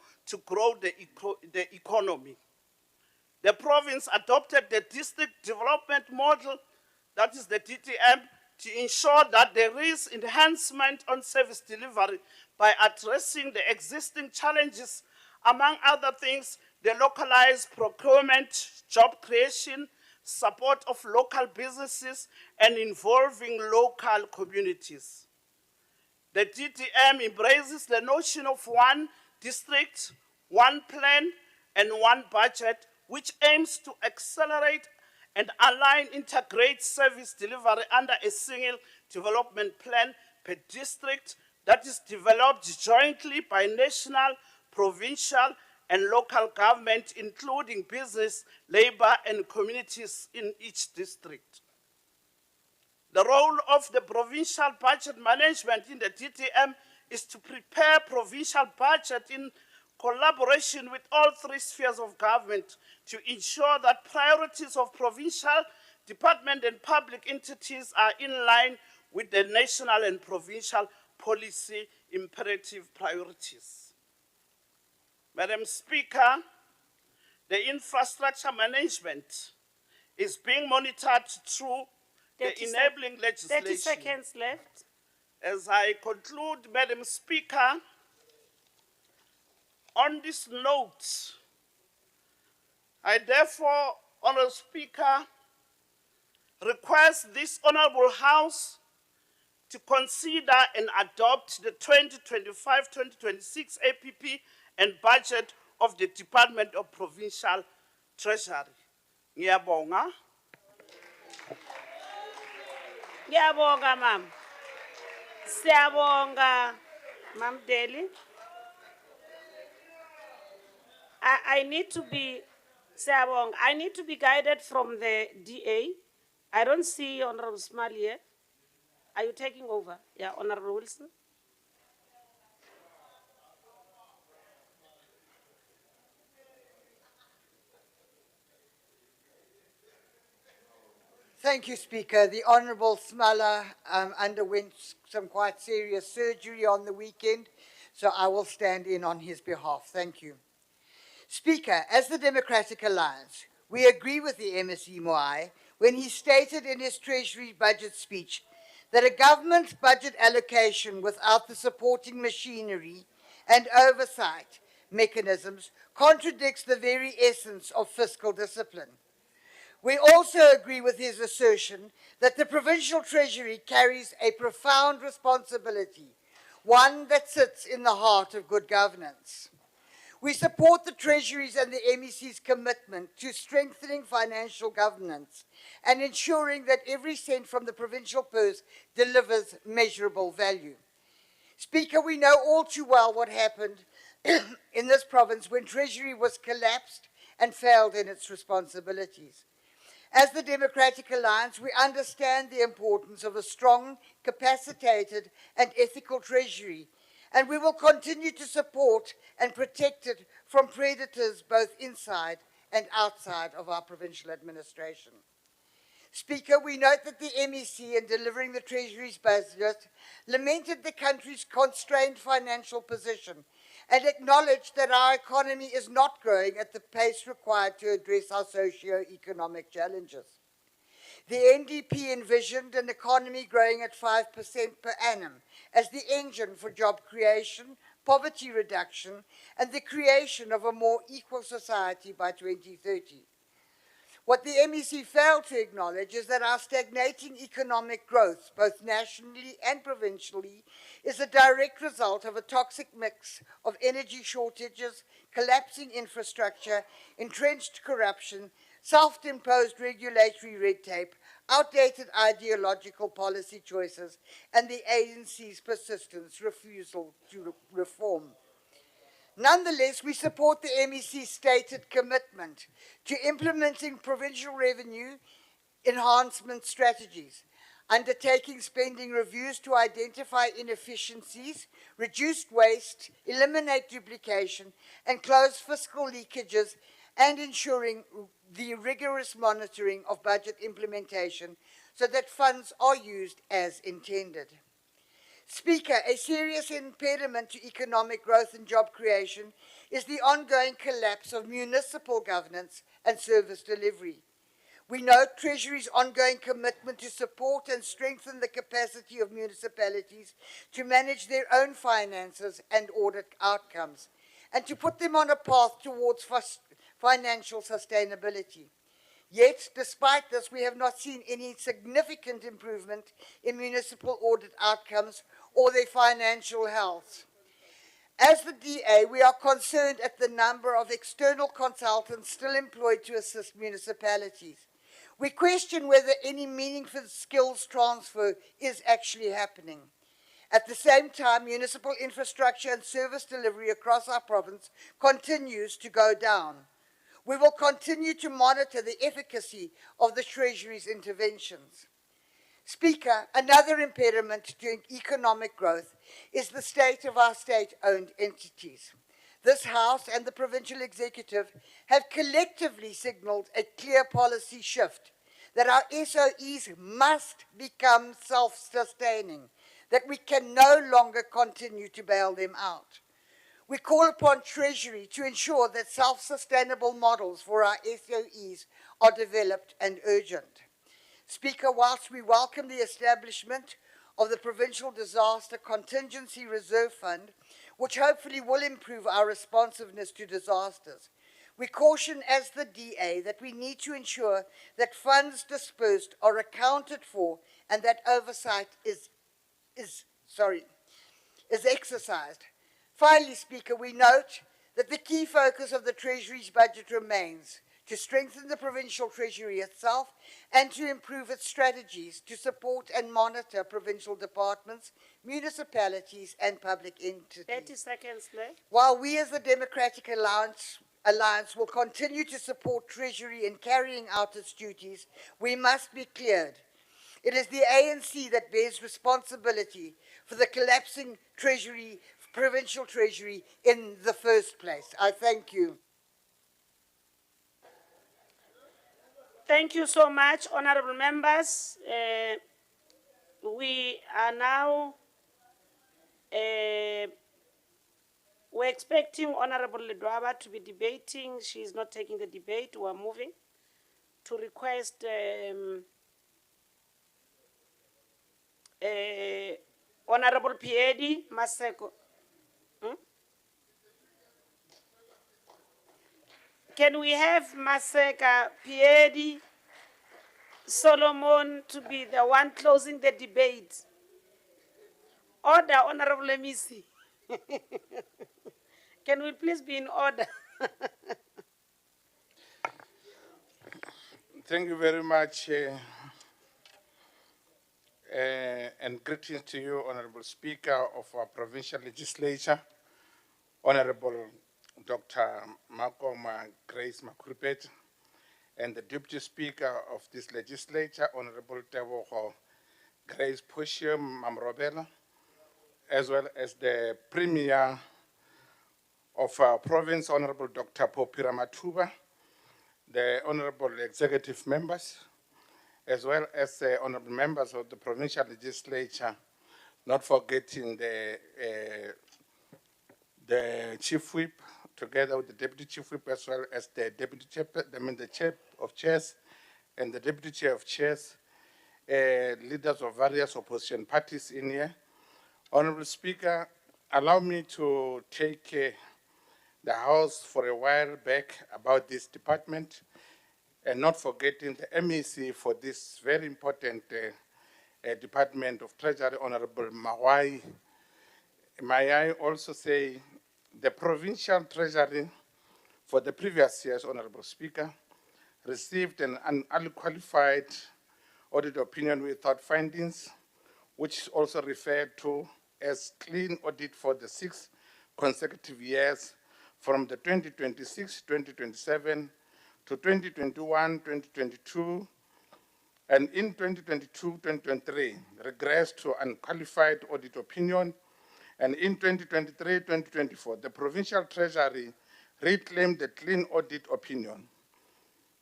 grow the economy. The province adopted the district development model, that is the DTM, to ensure that there is enhancement on service delivery by addressing the existing challenges, among other things, the localized procurement, job creation, support of local businesses, and involving local communities. The DTM embraces the notion of one district, one plan, and one budget, which aims to accelerate and align integrate service delivery under a single development plan per district that is developed jointly by national, provincial, and local government, including business, labor, and communities in each district. The role of the provincial budget management in the DTM is to prepare provincial budget in collaboration with all 3 spheres of government to ensure that priorities of provincial, department, and public entities are in line with the national and provincial policy imperative priorities. Madam Speaker, the infrastructure management is being monitored through the enabling legislation. 30 seconds left. As I conclude, Madam Speaker, on this note, I therefore, Honourable Speaker, request this Honourable House to consider and adopt the 2025-2026 APP and budget of the Department of Provincial Treasury. Ngiyabonga. Ngiyabonga, ma'am. Siyabonga, Ma'am Deli. I need to be, Siyabonga, I need to be guided from the DA. I don't see Honorable Small here. Are you taking over? Yeah, Honorable Wilson. Thank you, Speaker. The Honourable Smala underwent some quite serious surgery on the weekend, so I will stand in on his behalf. Thank you. Speaker, as the Democratic Alliance, we agree with the MSE Moai when he stated in his Treasury budget speech that a government budget allocation without the supporting machinery and oversight mechanisms contradicts the very essence of fiscal discipline. We also agree with his assertion that the provincial treasury carries a profound responsibility, one that sits in the heart of good governance. We support the Treasury's and the MEC's commitment to strengthening financial governance and ensuring that every cent from the provincial purse delivers measurable value. Speaker, we know all too well what happened in this province when Treasury was collapsed and failed in its responsibilities. As the Democratic Alliance, we understand the importance of a strong, capacitated, and ethical Treasury, and we will continue to support and protect it from predators both inside and outside of our provincial administration. Speaker, we note that the MEC, in delivering the Treasury's budget, lamented the country's constrained financial position and acknowledged that our economy is not growing at the pace required to address our socio-economic challenges. The NDP envisioned an economy growing at 5% per annum as the engine for job creation, poverty reduction, and the creation of a more equal society by 2030. What the MEC failed to acknowledge is that our stagnating economic growth, both nationally and provincially, is a direct result of a toxic mix of energy shortages, collapsing infrastructure, entrenched corruption, self-imposed regulatory red tape, outdated ideological policy choices, and the ANC's persistent refusal to reform. Nonetheless, we support the MEC's stated commitment to implementing provincial revenue enhancement strategies, undertaking spending reviews to identify inefficiencies, reduce waste, eliminate duplication, and close fiscal leakages, and ensuring the rigorous monitoring of budget implementation so that funds are used as intended. Speaker, a serious impediment to economic growth and job creation is the ongoing collapse of municipal governance and service delivery. We note Treasury's ongoing commitment to support and strengthen the capacity of municipalities to manage their own finances and audit outcomes, and to put them on a path towards financial sustainability. Yet, despite this, we have not seen any significant improvement in municipal audit outcomes or their financial health. As the DA, we are concerned at the number of external consultants still employed to assist municipalities. We question whether any meaningful skills transfer is actually happening. At the same time, municipal infrastructure and service delivery across our province continues to go down. We will continue to monitor the efficacy of the Treasury's interventions. Speaker, another impediment to economic growth is the state of our state-owned entities. This House and the provincial executive have collectively signalled a clear policy shift that our SOEs must become self-sustaining, that we can no longer continue to bail them out. We call upon Treasury to ensure that self-sustainable models for our SOEs are developed and urgent. Speaker, whilst we welcome the establishment of the Provincial Disaster Contingency Reserve Fund, which hopefully will improve our responsiveness to disasters, we caution as the DA that we need to ensure that funds dispersed are accounted for and that oversight is exercised. Finally, Speaker, we note that the key focus of the Treasury's budget remains to strengthen the provincial treasury itself and to improve its strategies to support and monitor provincial departments, municipalities, and public entities. 30 seconds left. While we as the Democratic Alliance will continue to support Treasury in carrying out its duties, we must be cleared. It is the ANC that bears responsibility for the collapsing treasury, provincial treasury in the first place. I thank you. Thank you so much, honorable members. We are now, we're expecting Honorable Ledwaba to be debating. She's not taking the debate. We're moving to request Honorable Piedi Maseko. Can we have Maseka Piedi Solomon to be the one closing the debate? Order, Honorable MEC. Can we please be in order? Thank you very much, and greetings to you, Honorable Speaker of our Provincial Legislature, Honorable Dr. Makoma Grace Makurupet, and the Deputy Speaker of this legislature, Honorable Tebogo Grace Pushia Mamrobela, as well as the Premier of our province, Honorable Dr. Popira Matuba, the Honorable Executive Members, as well as the Honorable Members of the Provincial Legislature, not forgetting the Chief Whip, together with the Deputy Chief Whip, as well as the Deputy Chair, the Chair of Chairs and the Deputy Chair of Chairs, leaders of various opposition parties in here. Honorable Speaker, allow me to take the House for a while back about this department and not forgetting the MEC for this very important Department of Treasury, Honorable Mawai. May I also say the Provincial Treasury for the previous years, Honorable Speaker, received an unqualified audit opinion without findings, which is also referred to as clean audit for the 6 consecutive years from the 2026-2027 to 2021-2022, and in 2022-2023 regressed to unqualified audit opinion, and in 2023-2024 the Provincial Treasury reclaimed the clean audit opinion.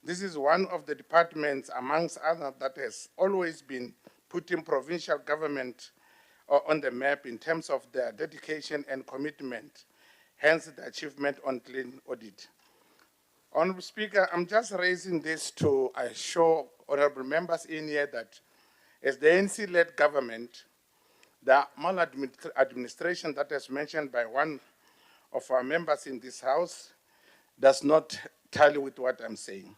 This is one of the departments, amongst others, that has always been putting provincial government on the map in terms of their dedication and commitment, hence the achievement on clean audit. Honorable Speaker, I'm just raising this to assure honorable members in here that as the ANC-led government, the maladministration that is mentioned by one of our members in this House does not tally with what I'm saying.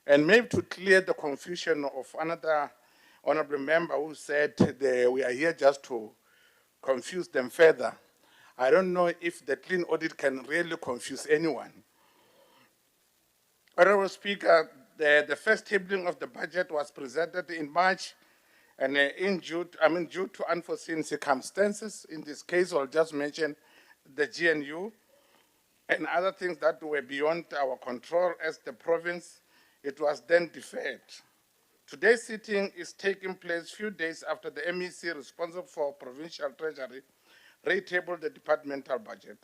And maybe to clear the confusion of another honorable member who said we are here just to confuse them further, I don't know if the clean audit can really confuse anyone. Honorable Speaker, the first tabling of the budget was presented in March, and due to unforeseen circumstances, in this case I'll just mention the GNU and other things that were beyond our control as the province, it was then deferred. Today's sitting is taking place few days after the MEC responsible for Provincial Treasury retabled the departmental budget.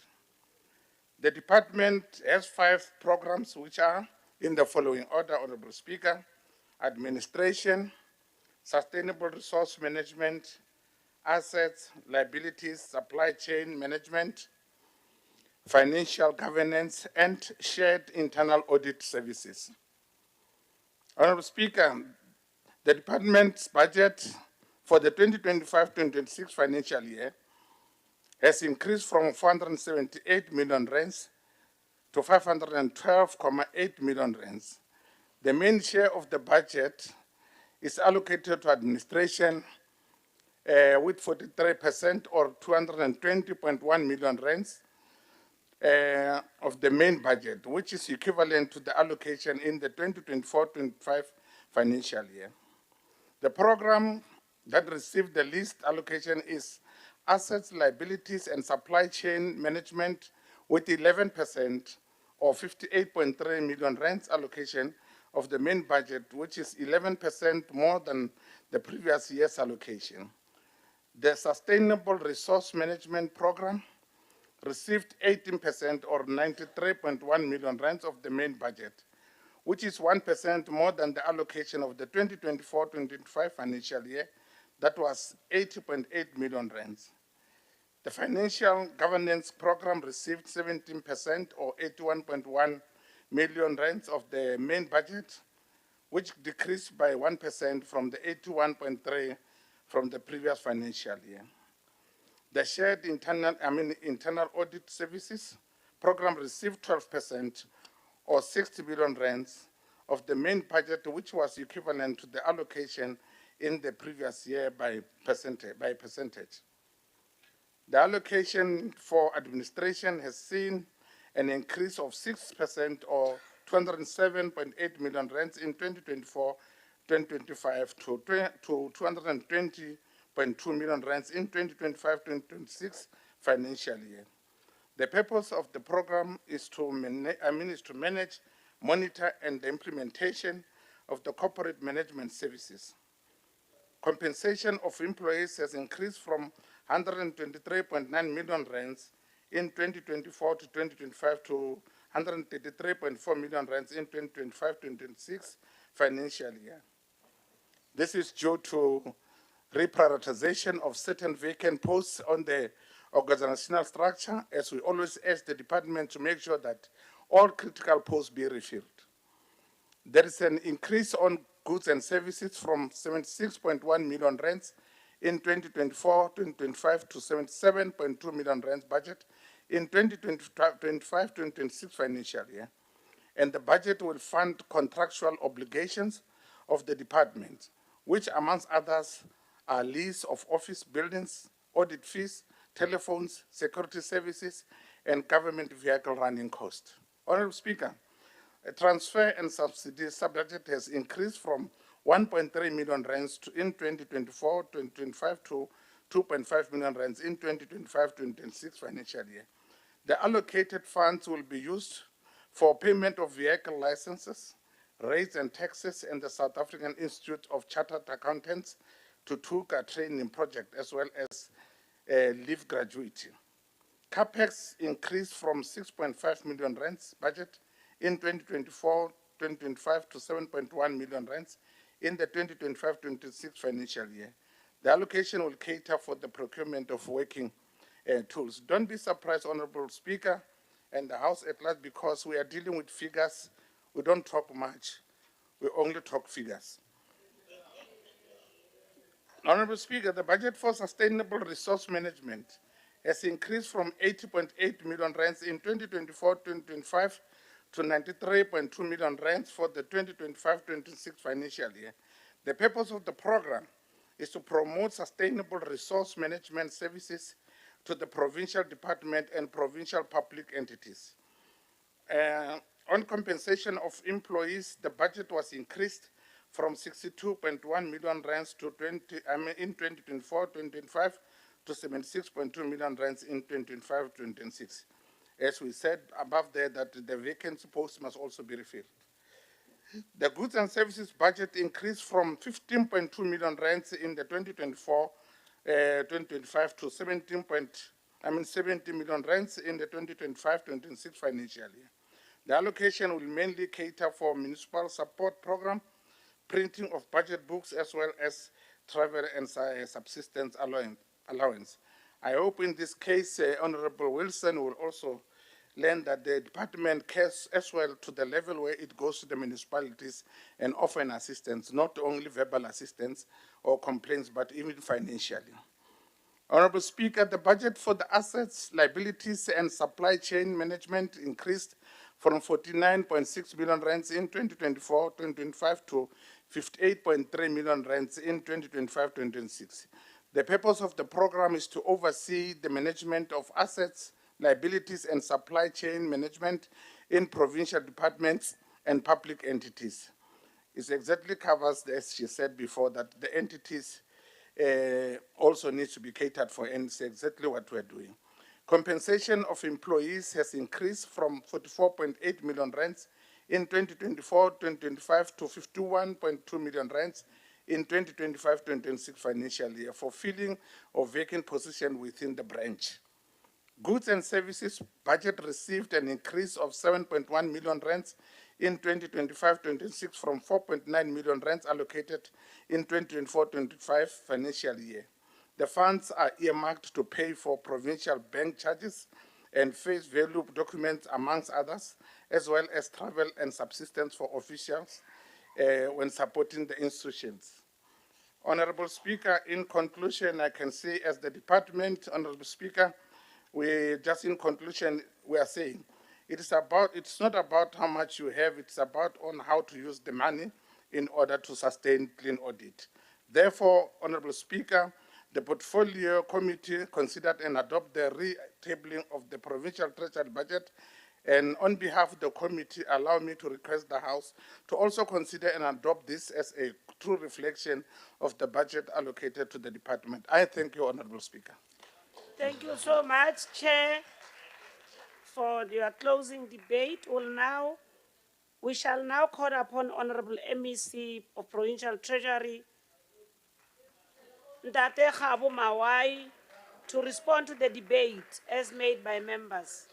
The department has 5 programs which are in the following order, Honorable Speaker: administration, sustainable resource management, assets, liabilities, supply chain management, financial governance, and shared internal audit services. Honorable Speaker, the department's budget for the 2025-2026 financial year has increased from 478 million rands to 512.8 million rands. The main share of the budget is allocated to administration with 43% or 220.1 million rands of the main budget, which is equivalent to the allocation in the 2024-25 financial year. The program that received the least allocation is assets, liabilities, and supply chain management with 11% or 58.3 million rands allocation of the main budget, which is 11% more than the previous year's allocation. The Sustainable Resource Management Program received 18% or 93.1 million rands of the main budget, which is 1% more than the allocation of the 2024-25 financial year, that was 80.8 million rands. The Financial Governance Program received 17% or 81.1 million rands of the main budget, which decreased by 1% from the 81.3 from the previous financial year. The shared internal audit services program received 12% or 60 billion rands of the main budget, which was equivalent to the allocation in the previous year by percentage. The allocation for administration has seen an increase of 6% or 207.8 million rands in 2024-2025 to 220.2 million rands in 2025-2026 financial year. The purpose of the program is to manage, monitor, and the implementation of the corporate management services. Compensation of employees has increased from 123.9 million rands in 2024 to 2025 to 133.4 million rands in 2025-2026 financial year. This is due to reprioritization of certain vacant posts on the organizational structure, as we always ask the department to make sure that all critical posts be refilled. There is an increase on goods and services from 76.1 million rands in 2024-2025 to 77.2 million rands budget in 2025-2026 financial year. and the budget will fund contractual obligations of the department, which amongst others are lease of office buildings, audit fees, telephones, security services, and government vehicle running costs. Honorable Speaker, a transfer and subsidy subject has increased from 1.3 million rands in 2024-2025 to 2.5 million rands in 2025-2026 financial year. The allocated funds will be used for payment of vehicle licenses, rates and taxes, and the South African Institute of Chartered Accountants to Tuka training project, as well as leave gratuity. CapEx increased from 6.5 million rands budget in 2024-2025 to 7.1 million rands in the 2025-26 financial year. The allocation will cater for the procurement of working tools. Don't be surprised, Honorable Speaker, and the House at large, because we are dealing with figures. We don't talk much. We only talk figures. Honorable Speaker, the budget for sustainable resource management has increased from 80.8 million rands in 2024-2025 to 93.2 million rands for the 2025-26 financial year. The purpose of the program is to promote sustainable resource management services to the provincial department and provincial public entities. On compensation of employees, the budget was increased from 62.1 million rands to in 2024-2025 to 76.2 million rands in 2025-2026. As we said above there, that the vacancy post must also be refilled. The goods and services budget increased from 15.2 million rands in the 2024-2025 to 70 million rands in the 2025-2026 financial year. The allocation will mainly cater for municipal support program, printing of budget books, as well as travel and subsistence allowance. I hope in this case, Honorable Wilson will also learn that the department cares as well to the level where it goes to the municipalities and offer an assistance, not only verbal assistance or complaints, but even financially. Honorable Speaker, the budget for the assets, liabilities, and supply chain management increased from 49.6 million rands in 2024-2025 to 58.3 million rands in 2025-2026. The purpose of the program is to oversee the management of assets, liabilities, and supply chain management in provincial departments and public entities. It exactly covers, as she said before, that the entities also needs to be catered for, and it's exactly what we're doing. Compensation of employees has increased from 44.8 million rands in 2024-2025 to 51.2 million rands in 2025-2026 financial year for filling of vacant position within the branch. Goods and services budget received an increase of 7.1 million rands in 2025-26 from 4.9 million rands allocated in 2024-25 financial year. The funds are earmarked to pay for provincial bank charges and face value documents, amongst others, as well as travel and subsistence for officials when supporting the institutions. Honorable Speaker, in conclusion, I can say as the department, Honorable Speaker, we just in conclusion, we are saying it's not about how much you have, it's about on how to use the money in order to sustain clean audit. Therefore, Honorable Speaker, the Portfolio Committee considered and adopted the retabling of the provincial treasury budget, and on behalf of the committee, allow me to request the House to also consider and adopt this as a true reflection of the budget allocated to the department. I thank you, Honorable Speaker. Thank you so much, Chair, for your closing debate. We shall now call upon Honorable MEC of Provincial Treasury, Ndate Khabu Mawai, to respond to the debate as made by members.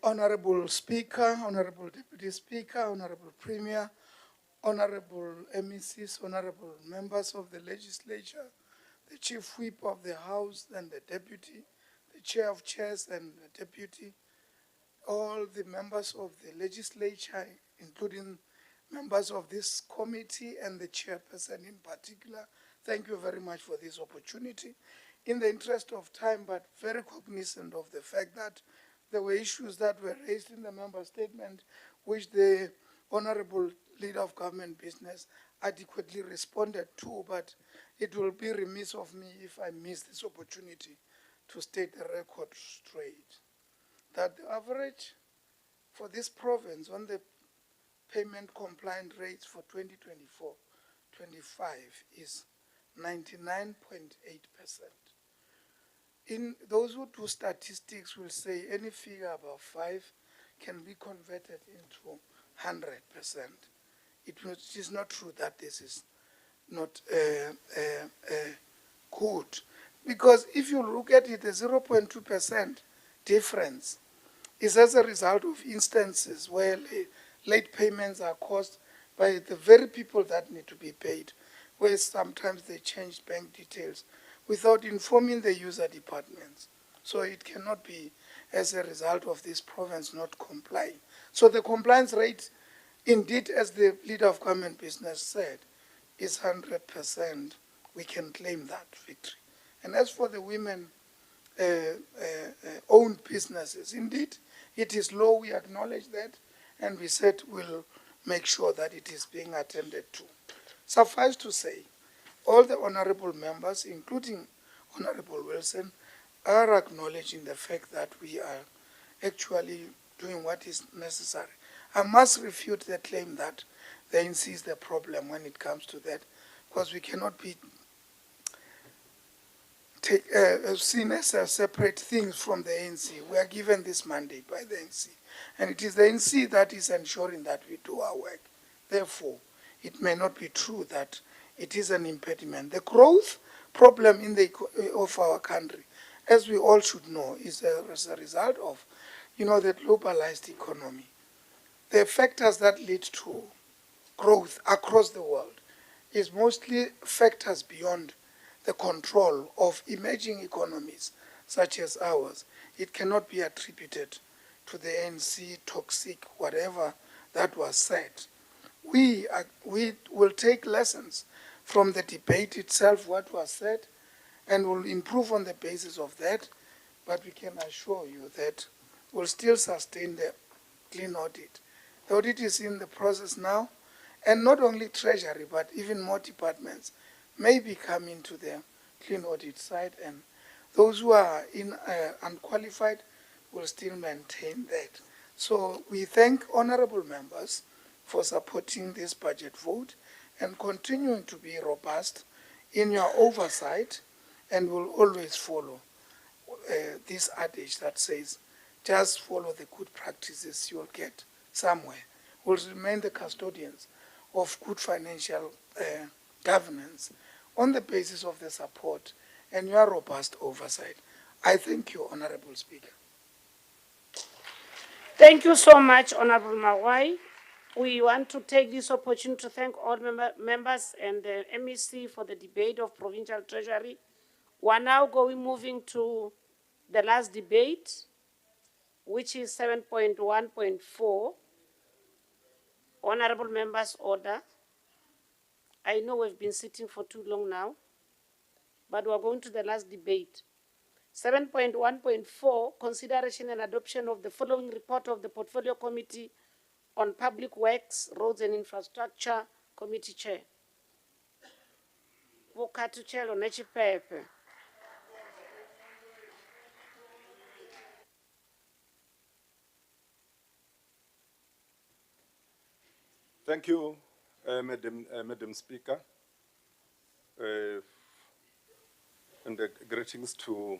Honorable Speaker, Honorable Deputy Speaker, Honorable Premier, Honorable MECs, Honorable members of the legislature, the Chief Whip of the House and the Deputy, the Chair of Chairs and the Deputy, all the members of the legislature, including members of this committee and the chairperson in particular, thank you very much for this opportunity. In the interest of time, but very cognizant of the fact that there were issues that were raised in the member statement, which the Honorable Leader of Government Business adequately responded to, but it will be remiss of me if I miss this opportunity to state the record straight, that the average for this province on the payment compliant rates for 2024-25 is 99.8%. In those who do statistics will say any figure above 5 can be converted into 100%. It is not true that this is not good. Because if you look at it, the 0.2% difference is as a result of instances where late payments are caused by the very people that need to be paid, where sometimes they change bank details without informing the user departments. So it cannot be as a result of this province not complying. So the compliance rate, indeed, as the Leader of Government Business said, is 100%. We can claim that victory. And as for the women owned businesses, indeed, it is low, we acknowledge that, and we said we'll make sure that it is being attended to. Suffice to say, all the honorable members, including Honorable Wilson, are acknowledging the fact that we are actually doing what is necessary. I must refute the claim that the ANC is the problem when it comes to that, because we cannot be seen as separate things from the ANC. We are given this mandate by the ANC, and it is the ANC that is ensuring that we do our work. Therefore, it may not be true that it is an impediment. The growth problem in of our country, as we all should know, is as a result of, the globalized economy. The factors that lead to growth across the world is mostly factors beyond the control of emerging economies such as ours. It cannot be attributed to the ANC toxic whatever that was said. We will take lessons from the debate itself, what was said, and will improve on the basis of that, but we can assure you that we'll still sustain the clean audit. The audit is in the process now, and not only Treasury, but even more departments may be coming to the clean audit side, and those who are unqualified will still maintain that. So we thank honorable members for supporting this budget vote and continuing to be robust in your oversight, and will always follow this adage that says, just follow the good practices, you'll get somewhere. We'll remain the custodians of good financial governance on the basis of the support and your robust oversight. I thank you, Honorable Speaker. Thank you so much, Honorable Mawai. We want to take this opportunity to thank all members and the MEC for the debate of Provincial Treasury. We are now moving to the last debate, which is 7.1.4, Honorable Members' Order. I know we've been sitting for too long now, but we're going to the last debate. 7.1.4, consideration and adoption of the following report of the Portfolio Committee on Public Works, Roads and Infrastructure Committee Chair. Vukatuchelo nechipepe. Thank you, Madam Speaker. And greetings to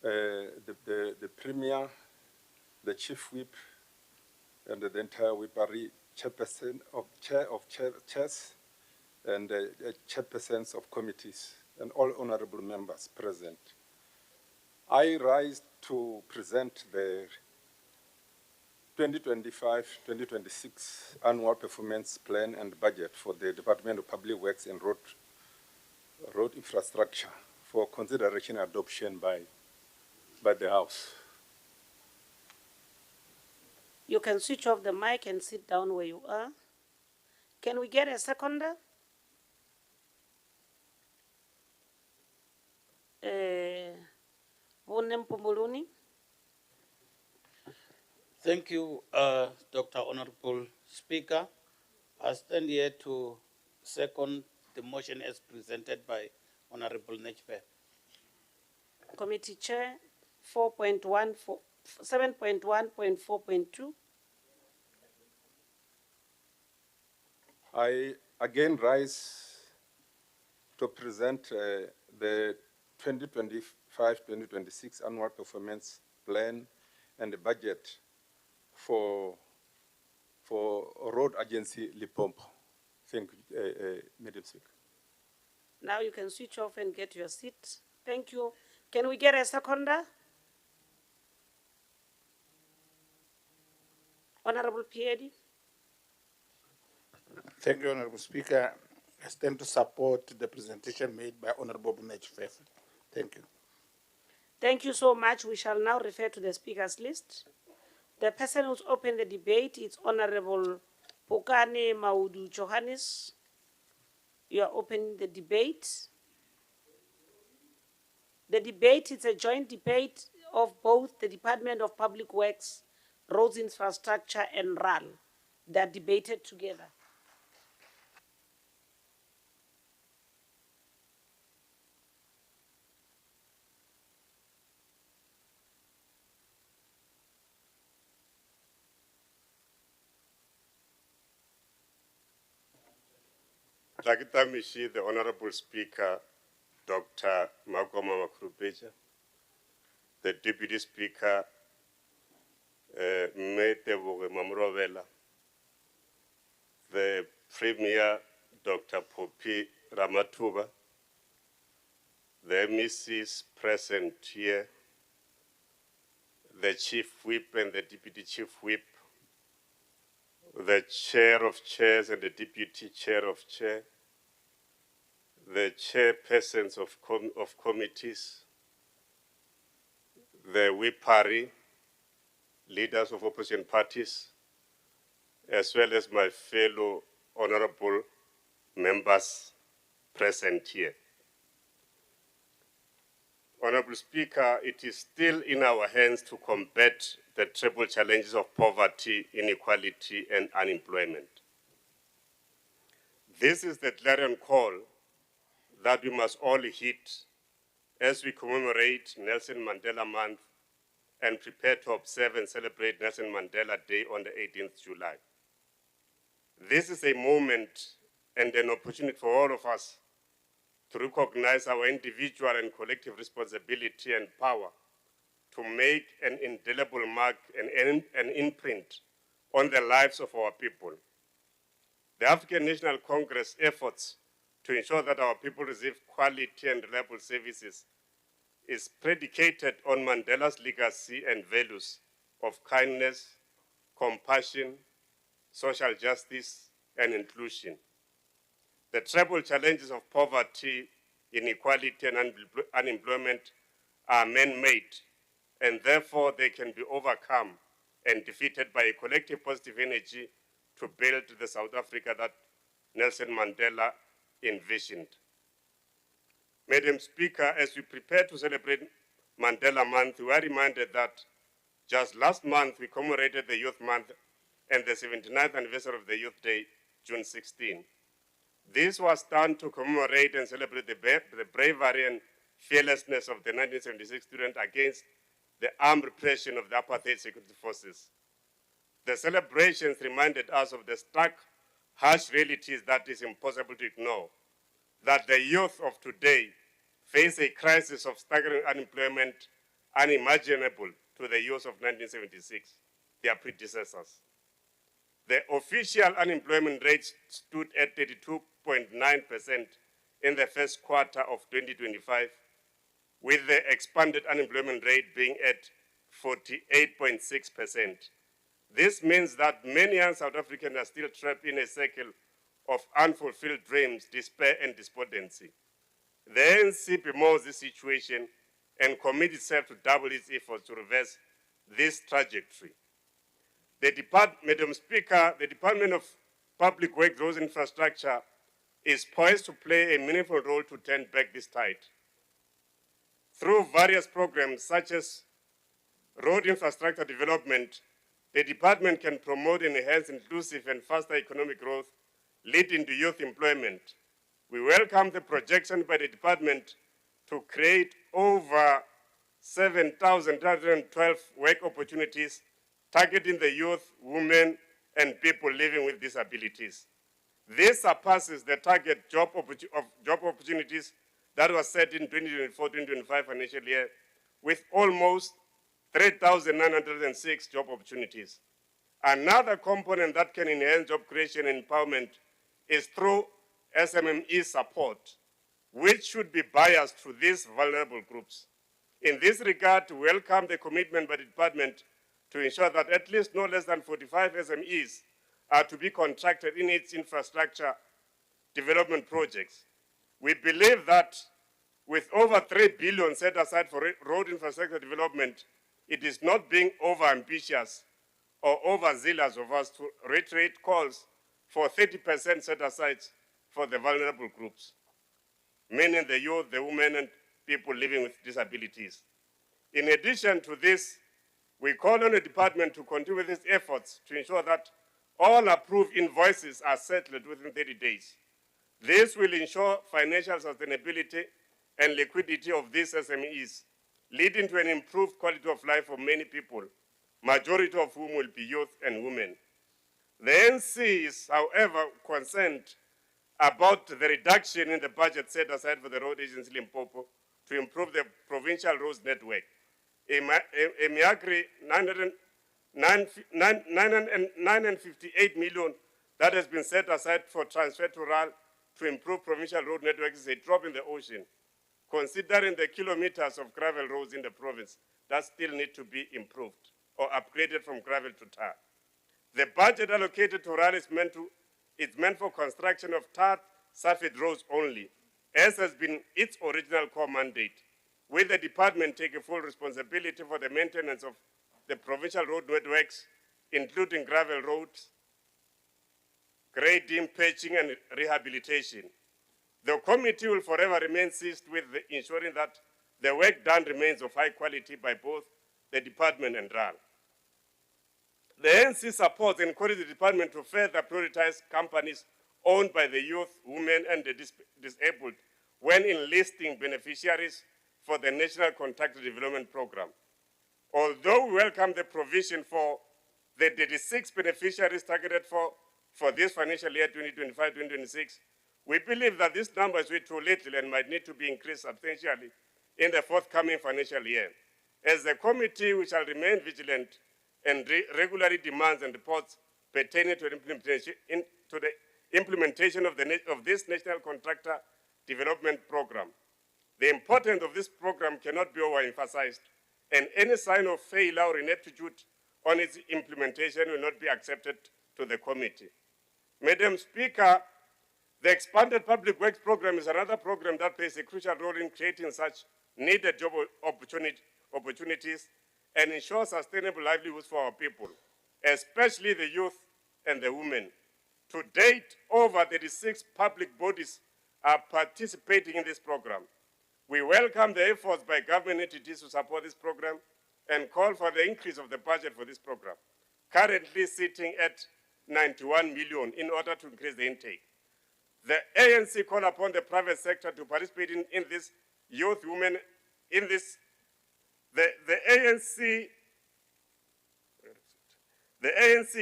the Premier, the Chief Whip, and the entire whippery chairperson of chairs, and chairpersons of committees, and all honorable members present. I rise to present the 2025-2026 annual performance plan and budget for the Department of Public Works and Road Infrastructure for consideration and adoption by the House. You can switch off the mic and sit down where you are. Can we get a seconder? Mpumuluni. Thank you, Dr. Honorable Speaker. I stand here to second the motion as presented by Honorable Nechbe. Committee Chair, 7.1.4.2. I again rise to present the 2025-2026 annual performance plan and the budget for Road Agency Limpopo. Thank you, Madam Speaker. Now you can switch off and get your seat. Thank you. Can we get a seconder? Honorable Piedi. Thank you, Honorable Speaker. I stand to support the presentation made by Honorable Nechbe. Thank you. Thank you so much. We shall now refer to the speakers list. The person who's opened the debate is Honorable Pokane Maudu Johannes. You are opening the debate. The debate is a joint debate of both the Department of Public Works, Roads Infrastructure, and RAL. They are debated together. Takitamishi, the Honorable Speaker, Dr. Makoma Makrupeja, the Deputy Speaker, Meteboge Mamrovela, the Premier, Dr. Popi Ramatuba, the MECs present here, the Chief Whip and the Deputy Chief Whip, the Chair of Chairs and the Deputy Chair of Chair, the chairpersons of committees, the WIPARI, leaders of opposition parties, as well as my fellow honorable members present here. Honorable Speaker, it is still in our hands to combat the triple challenges of poverty, inequality, and unemployment. This is the clarion call that we must all hit as we commemorate Nelson Mandela Month and prepare to observe and celebrate Nelson Mandela Day on the 18th July. This is a moment and an opportunity for all of us to recognize our individual and collective responsibility and power to make an indelible mark and an imprint on the lives of our people. The African National Congress efforts to ensure that our people receive quality and reliable services is predicated on Mandela's legacy and values of kindness, compassion, social justice, and inclusion. The treble challenges of poverty, inequality, and unemployment are man-made, and therefore they can be overcome and defeated by a collective positive energy to build the South Africa that Nelson Mandela envisioned. Madam Speaker, as we prepare to celebrate Mandela Month, we are reminded that just last month we commemorated the Youth Month and the 79th anniversary of the Youth Day, June 16. This was done to commemorate and celebrate the bravery and fearlessness of the 1976 student against the armed repression of the apartheid security forces. The celebrations reminded us of the stark, harsh realities that is impossible to ignore, that the youth of today face a crisis of staggering unemployment unimaginable to the youth of 1976, their predecessors. The official unemployment rate stood at 32.9% in the first quarter of 2025, with the expanded unemployment rate being at 48.6%. This means that many young South Africans are still trapped in a cycle of unfulfilled dreams, despair, and despondency. The ANC bemoans this situation and commits itself to double its efforts to reverse this trajectory. Madam Speaker, the Department of Public Works, Roads Infrastructure is poised to play a meaningful role to turn back this tide. Through various programs such as road infrastructure development, the department can promote and enhance inclusive and faster economic growth, leading to youth employment. We welcome the projection by the department to create over 7,212 work opportunities targeting the youth, women, and people living with disabilities. This surpasses the target job opportunities that was set in 2024-2025 financial year, with almost 3,906 job opportunities. Another component that can enhance job creation and empowerment is through SMME support, which should be biased to these vulnerable groups. In this regard, we welcome the commitment by the department to ensure that at least no less than 45 SMEs are to be contracted in its infrastructure development projects. We believe that with over 3 billion set aside for road infrastructure development, it is not being over-ambitious or overzealous of us to reiterate calls for 30% set aside for the vulnerable groups, meaning the youth, the women, and people living with disabilities. In addition to this, we call on the department to continue with its efforts to ensure that all approved invoices are settled within 30 days. This will ensure financial sustainability and liquidity of these SMEs, leading to an improved quality of life for many people, majority of whom will be youth and women. The NC is, however, concerned about the reduction in the budget set aside for the road agency Limpopo to improve the provincial roads network. Emiagri 958 million that has been set aside for transfer to RAL to improve provincial road networks is a drop in the ocean, considering the kilometers of gravel roads in the province that still need to be improved or upgraded from gravel to tar. The budget allocated to RAL is meant for construction of tar surface roads only, as has been its original core mandate, with the department taking full responsibility for the maintenance of the provincial road networks, including gravel roads, grading, patching, and rehabilitation. The committee will forever remain seized with ensuring that the work done remains of high quality by both the department and RAL. The ANC supports and encourages the department to further prioritize companies owned by the youth, women, and the disabled when enlisting beneficiaries for the National Contractor Development Program. Although we welcome the provision for the 36 beneficiaries targeted for this financial year 2025-2026, we believe that this number is way too little and might need to be increased substantially in the forthcoming financial year. As the committee, we shall remain vigilant and regularly demands and reports pertaining to the implementation of this National Contractor Development Program. The importance of this program cannot be overemphasized, and any sign of failure or ineptitude on its implementation will not be accepted to the committee. Madam Speaker, the expanded public works program is another program that plays a crucial role in creating such needed job opportunities and ensure sustainable livelihoods for our people, especially the youth and the women. To date, over 36 public bodies are participating in this program. We welcome the efforts by government entities to support this program and call for the increase of the budget for this program, currently sitting at 91 million in order to increase the intake. The ANC call upon the private sector to participate in this youth, women, in this. The ANC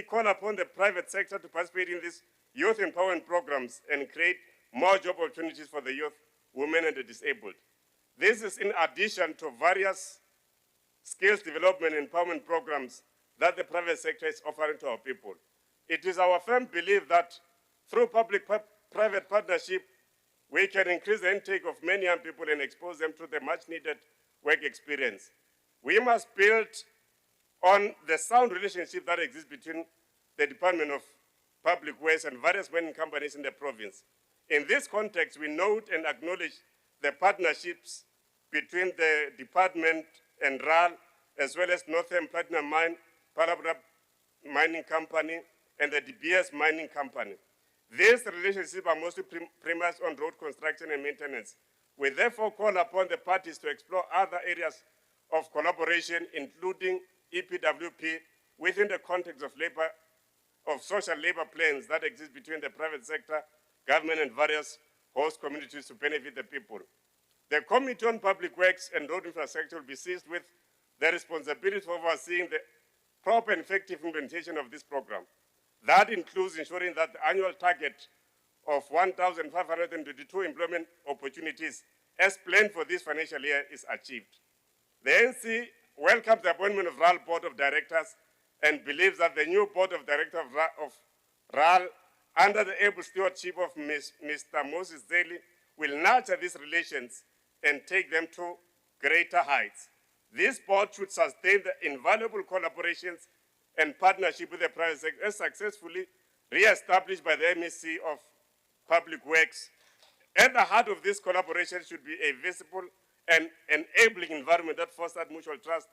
call upon the private sector to participate in these youth empowerment programs and create more job opportunities for the youth, women, and the disabled. This is in addition to various skills development and empowerment programs that the private sector is offering to our people. It is our firm belief that through public-private partnership, we can increase the intake of many young people and expose them to the much-needed work experience. We must build on the sound relationship that exists between the Department of Public Works and various mining companies in the province. In this context, we note and acknowledge the partnerships between the department and RAL, as well as Northern Platinum Mine, Palabra Mining Company, and the DBS Mining Company. These relationships are mostly premised on road construction and maintenance. We therefore call upon the parties to explore other areas of collaboration, including EPWP, within the context of social labor plans that exist between the private sector, government, and various host communities to benefit the people. The Committee on Public Works and Road Infrastructure will be seized with the responsibility of overseeing the proper and effective implementation of this program. That includes ensuring that the annual target of 1,522 employment opportunities as planned for this financial year is achieved. The NC welcomes the appointment of RAL Board of Directors and believes that the new Board of Directors of RAL, under the able stewardship of Mr. Moses Zeli, will nurture these relations and take them to greater heights. This board should sustain the invaluable collaborations and partnership with the private sector as successfully re-established by the MEC of Public Works. At the heart of this collaboration should be a visible and enabling environment that fosters mutual trust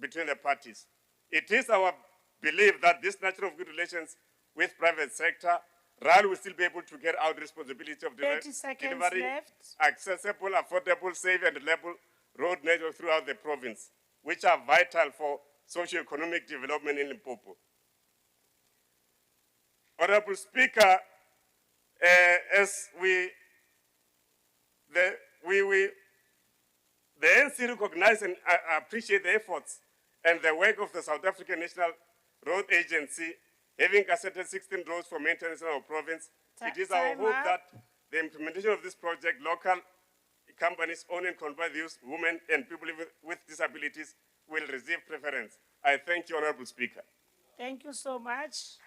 between the parties. It is our belief that this nature of good relations with private sector, RAL will still be able to get out the responsibility of 30 seconds delivering left. accessible, affordable, safe, and reliable road network throughout the province, which are vital for socio-economic development in Limpopo. Honorable Speaker, the NC recognize and appreciate the efforts and the work of the South African National Road Agency, having asserted 16 roads for maintenance in our province. It is our Time hope up. that the implementation of this project, local companies owned and controlled by youth, women, and people with disabilities will receive preference. I thank you, Honorable Speaker. Thank you so much.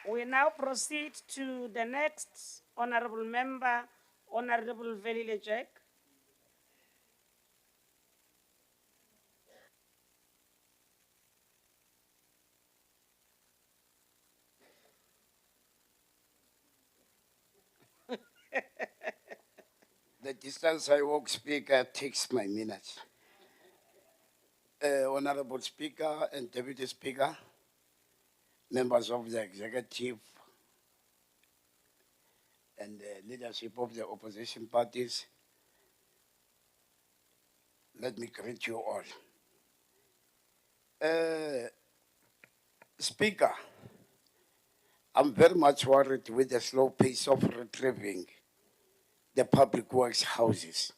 We now proceed to the next honorable member, Honorable Velile Jack. The distance I walk, Speaker, takes my minutes. Honorable Speaker and Deputy Speaker, members of the executive and the leadership of the opposition parties, let me greet you all. Speaker, I'm very much worried with the slow pace of retrieving the public works houses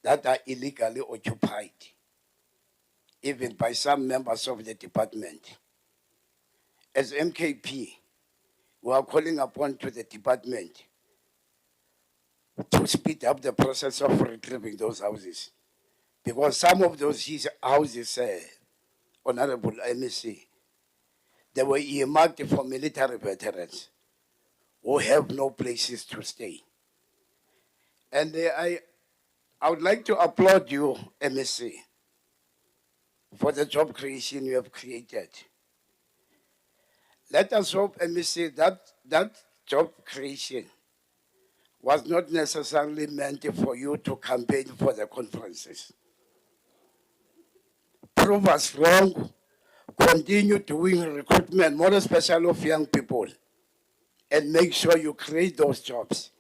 that are illegally occupied, even by some members of the department. As MKP, we are calling upon to the department to speed up the process of retrieving those houses. Because some of those houses, Honorable MEC, they were earmarked for military veterans who have no places to stay. And I would like to applaud you, MEC, for the job creation you have created. Let us hope, MEC, that job creation was not necessarily meant for you to campaign for the conferences. Prove us wrong, continue doing recruitment, more especially of young people, and make sure you create those jobs.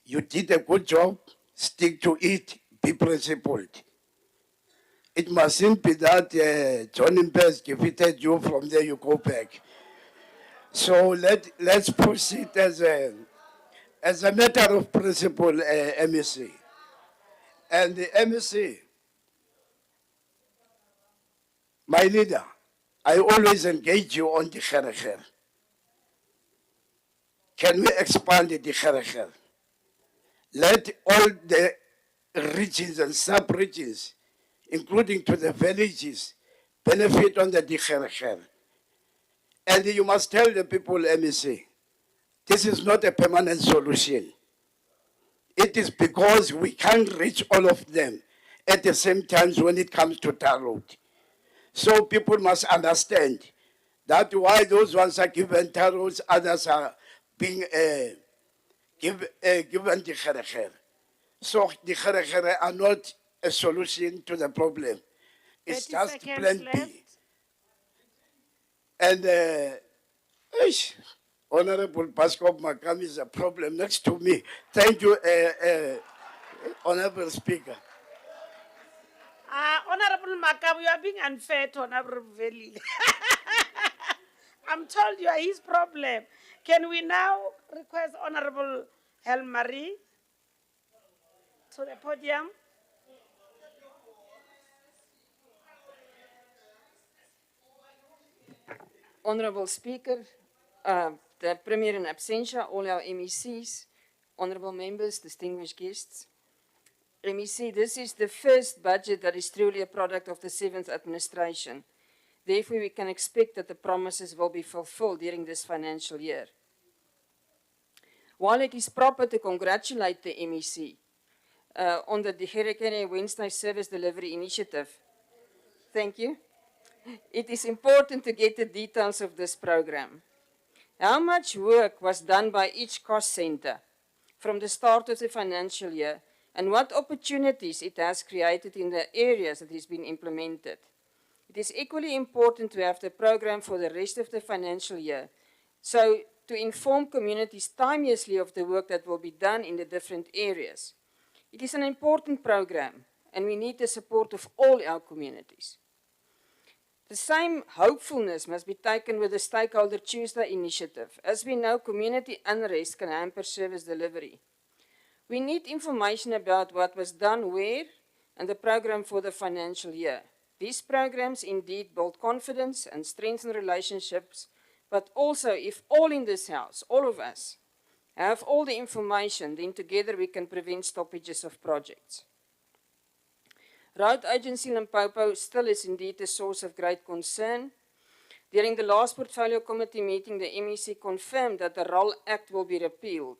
You did a good job, stick to it, be principled. It mustn't be that Johnny Best defeated you, from there you go back. So let's proceed as a matter of principle, MEC. And the MEC, my leader, I always engage you on the Kherekhere. Can we expand the Kherekhere? Let all the regions and sub-regions, including to the villages, benefit on the Kherekhere. And you must tell the people, MEC, this is not a permanent solution. It is because we can't reach all of them at the same time when it comes to tar road. So people must understand that why those ones are given tar roads, others are being given the Kherekhere. So the Kherekhere are not a solution to the problem. It's 30 just seconds plan left. B. And Honorable Pascal Makam is a problem next to me. Thank you, Honorable Speaker. Honorable Makabu, you are being unfair to Honorable Veli. I'm told you are his problem. Can we now request Honorable Helmarie to the podium? Honorable Speaker, the Premier in absentia, all our MECs, honorable members, distinguished guests. MEC, this is the first budget that is truly a product of the 7th administration. Therefore, we can expect that the promises will be fulfilled during this financial year. While it is proper to congratulate the MEC on the Digerekere Wednesday Service Delivery Initiative, thank you, it is important to get the details of this program. How much work was done by each cost center from the start of the financial year, and what opportunities it has created in the areas that has been implemented? It is equally important to have the program for the rest of the financial year, so to inform communities timeously of the work that will be done in the different areas. It is an important program, and we need the support of all our communities. The same hopefulness must be taken with the Stakeholder Tuesday initiative. As we know, community unrest can hamper service delivery. We need information about what was done where and the program for the financial year. These programs indeed build confidence and strengthen relationships, but also if all in this house, all of us, have all the information, then together we can prevent stoppages of projects. Road Agency Limpopo still is indeed a source of great concern. During the last Portfolio Committee meeting, the MEC confirmed that the RAL Act will be repealed.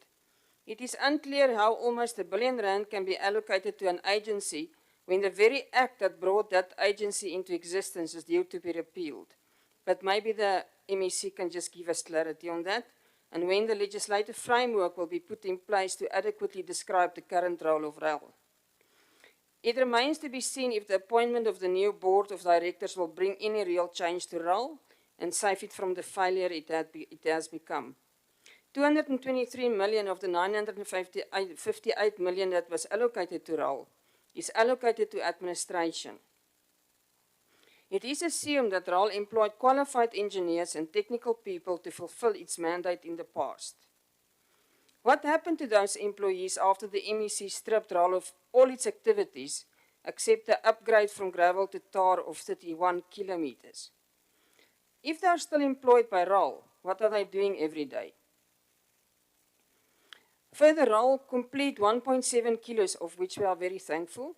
It is unclear how almost R1 billion can be allocated to an agency when the very act that brought that agency into existence is due to be repealed. But maybe the MEC can just give us clarity on that, and when the legislative framework will be put in place to adequately describe the current role of RAL. It remains to be seen if the appointment of the new board of directors will bring any real change to RAL and save it from the failure it has become. 223 million of the 958 million that was allocated to RAL is allocated to administration. It is assumed that RAL employed qualified engineers and technical people to fulfill its mandate in the past. What happened to those employees after the MEC stripped RAL of all its activities, except the upgrade from gravel to tar of 31 kilometers? If they are still employed by RAL, what are they doing every day? Further, RAL complete 1.7 kilos, of which we are very thankful,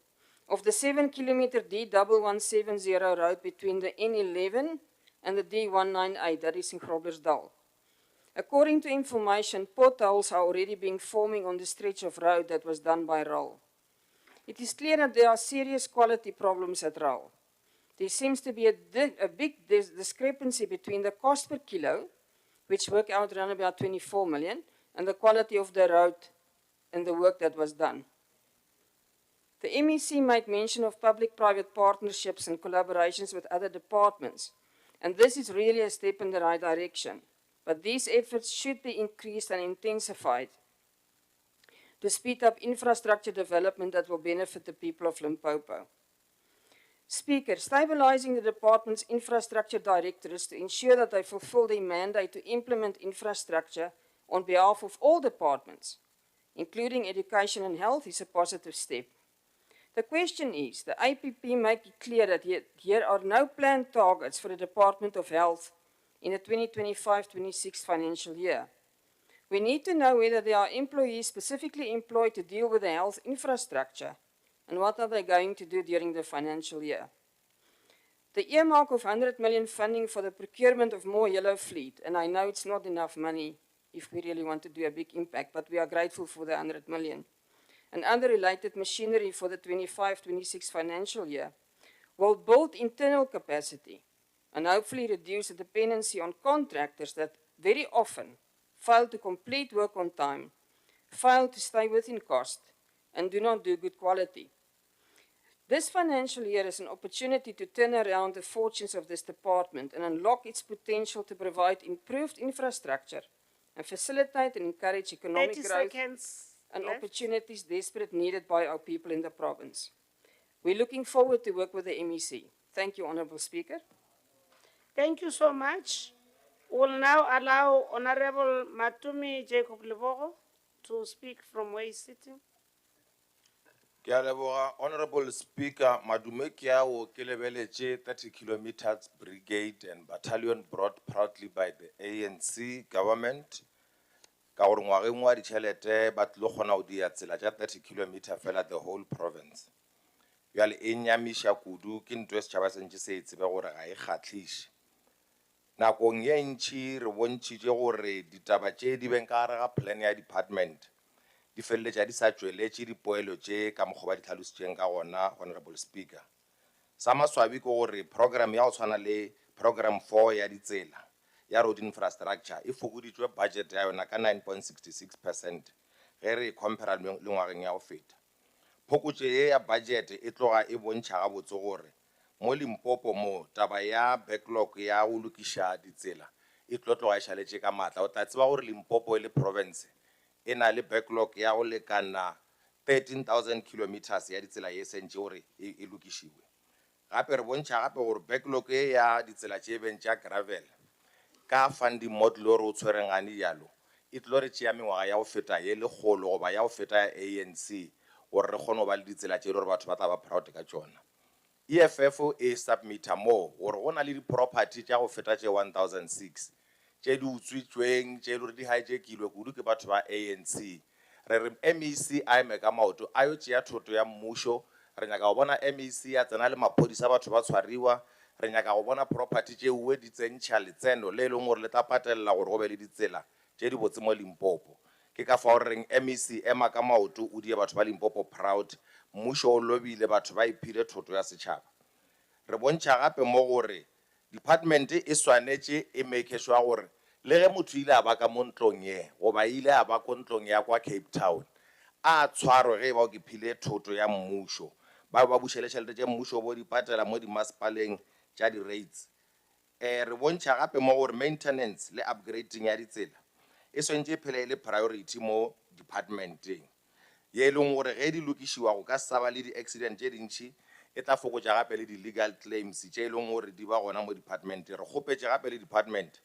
of the 7-kilometer D1170 road between the N11 and the D198, that is in Groblersdal. According to information, potholes are already being forming on the stretch of road that was done by RAL. It is clear that there are serious quality problems at RAL. There seems to be a big discrepancy between the cost per kilo, which work out around about 24 million, and the quality of the road and the work that was done. The MEC made mention of public-private partnerships and collaborations with other departments, and this is really a step in the right direction. But these efforts should be increased and intensified to speed up infrastructure development that will benefit the people of Limpopo. Speaker, stabilizing the department's infrastructure directors to ensure that they fulfill their mandate to implement infrastructure on behalf of all departments, including education and health, is a positive step. The question is, the APP make it clear that here are no planned targets for the Department of Health in the 2025-26 financial year. We need to know whether there are employees specifically employed to deal with the health infrastructure, and what are they going to do during the financial year. The earmark of 100 million funding for the procurement of more yellow fleet, and I know it's not enough money if we really want to do a big impact, but we are grateful for the 100 million, and other related machinery for the 25-26 financial year, will build internal capacity and hopefully reduce the dependency on contractors that very often fail to complete work on time, fail to stay within cost, and do not do good quality. This financial year is an opportunity to turn around the fortunes of this department and unlock its potential to provide improved infrastructure and facilitate and encourage economic growth and opportunities desperately needed by our people in the province. We're looking forward to work with the MEC. Thank you, Honorable Speaker. Thank you so much. We'll now allow Honorable Matumi Jacob Lebogo to speak from where he's sitting. Ke a leboga, Honorable Speaker, madume ke a o ke lebeletše 30 kilometers brigade and battalion brought proudly by the ANC government. Ka gore ngwageng wa ditšhelete ba tlile kgona go dia tsela tša 30 kilometer fela the whole province. Bjale e nyamiša kudu ke ntho e setšhaba se ntše se e tsebe gore ga e kgatlhiše. Nakong ye ntši re bontšitše gore ditaba tše di beng ka gare ga plan ya department di feleletša di sa tšweletše dipoelo tše ka mokgwa ba di tlhalositšeng ka gona, Honorable Speaker. Sa maswabi ke gore program ya go tshwana le program 4 ya ditsela ya road infrastructure e fokoditšwe budget ya yona ka 9.66% ge re compara le ngwageng ya go feta. Phokotšo ye ya budget e tloga e bontšha gabotse gore mo Limpopo mo taba ya backlog ya go lokiša ditsela e tlo tloga e šaletše ka maatla. O tla tseba gore Limpopo e le province e na le backlog ya go lekana 13,000 kilometers ya ditsela ye sentše gore e lokišiwe. Gape re bontšha gape gore backlog e ya ditsela tše beng tša gravel ka funding model o re o tshwerengane jalo e tlo re tšea mengwaga ya go feta ye lekgolo goba ya go feta ya ANC gore re kgone go ba le ditsela tše gore batho ba tla ba proud ka tšona. EFF e submita mo gore go na le di-property tša go feta tše 1006 tše di utswitšweng tše le gore di hijackilwe kudu ke batho ba ANC. Re re MEC a eme ka maoto a yo tšea thoto ya mmušo. Re nyaka go bona MEC ya tsena le maphodisa batho ba tshwariwa. Re nyaka go bona property tše uwe di tsentšha letseno le e leng gore le tla patelela gore go be le ditsela tše di botse mo Limpopo. Ke ka fao re reng MEC ema ka maoto o die batho ba Limpopo proud. Mmušo o lobile batho ba iphile thoto ya setšhaba. Re bontšha gape mo gore department e swanetše e make sure gore le ge motho ile a ba ka mo ntlong ye goba ile a ba ko ntlong ya kwa Cape Town a tshwarwe ge ba ke phile thoto ya mmušo ba ba bušele tšhelete tše mmušo bo di patela mo dimasepaleng tša di-rates. Re bontšha gape mo gore maintenance le upgrading ya ditsela e swantše phele le priority mo departmenteng ye e leng gore ge di lokišiwa go ka sa ba le di-accident tše dintšhi e tla fokotša gape le di-legal claims tše e leng gore di ba gona mo department. Re kgopetše gape le department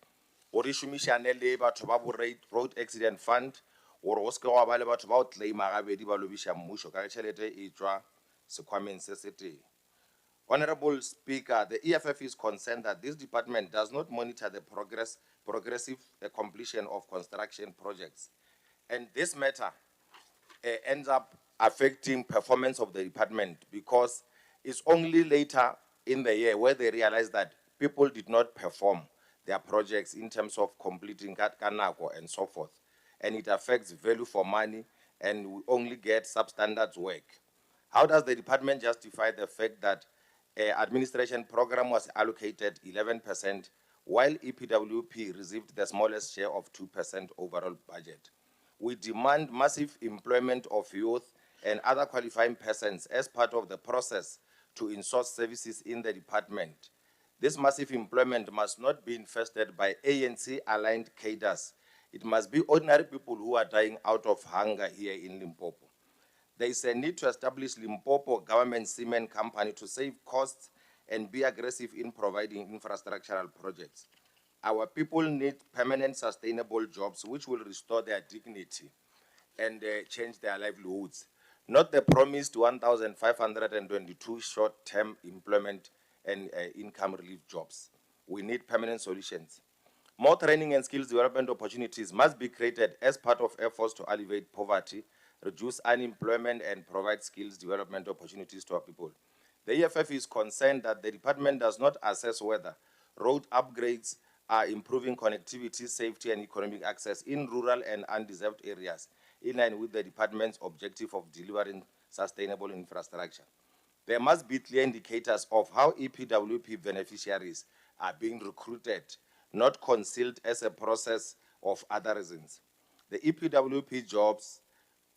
gore e šomišane le batho ba bo road accident fund gore go seke goa ba le batho ba o claima gabedi ba lobiša mmušo ka ge tšhelete e tšwa sekhwameng se se teng. Honorable Speaker, the EFF is concerned that this department does not monitor the progressive completion of construction projects. And this matter ends up affecting performance of the department because it's only later in the year where they realize that people did not perform their projects in terms of completing kanako and so forth. And it affects value for money and we only get substandard work. How does the department justify the fact that administration program was allocated 11% while EPWP received the smallest share of 2% overall budget? We demand massive employment of youth and other qualifying persons as part of the process to insource services in the department. This massive employment must not be infested by ANC-aligned cadres. It must be ordinary people who are dying out of hunger here in Limpopo. There is a need to establish Limpopo Government Cement Company to save costs and be aggressive in providing infrastructural projects. Our people need permanent, sustainable jobs which will restore their dignity and change their livelihoods, not the promised 1,522 short-term employment and income relief jobs. We need permanent solutions. More training and skills development opportunities must be created as part of efforts to alleviate poverty, reduce unemployment, and provide skills development opportunities to our people. The EFF is concerned that the department does not assess whether road upgrades are improving connectivity, safety, and economic access in rural and undeserved areas, in line with the department's objective of delivering sustainable infrastructure. There must be clear indicators of how EPWP beneficiaries are being recruited, not concealed as a process of other reasons. The EPWP jobs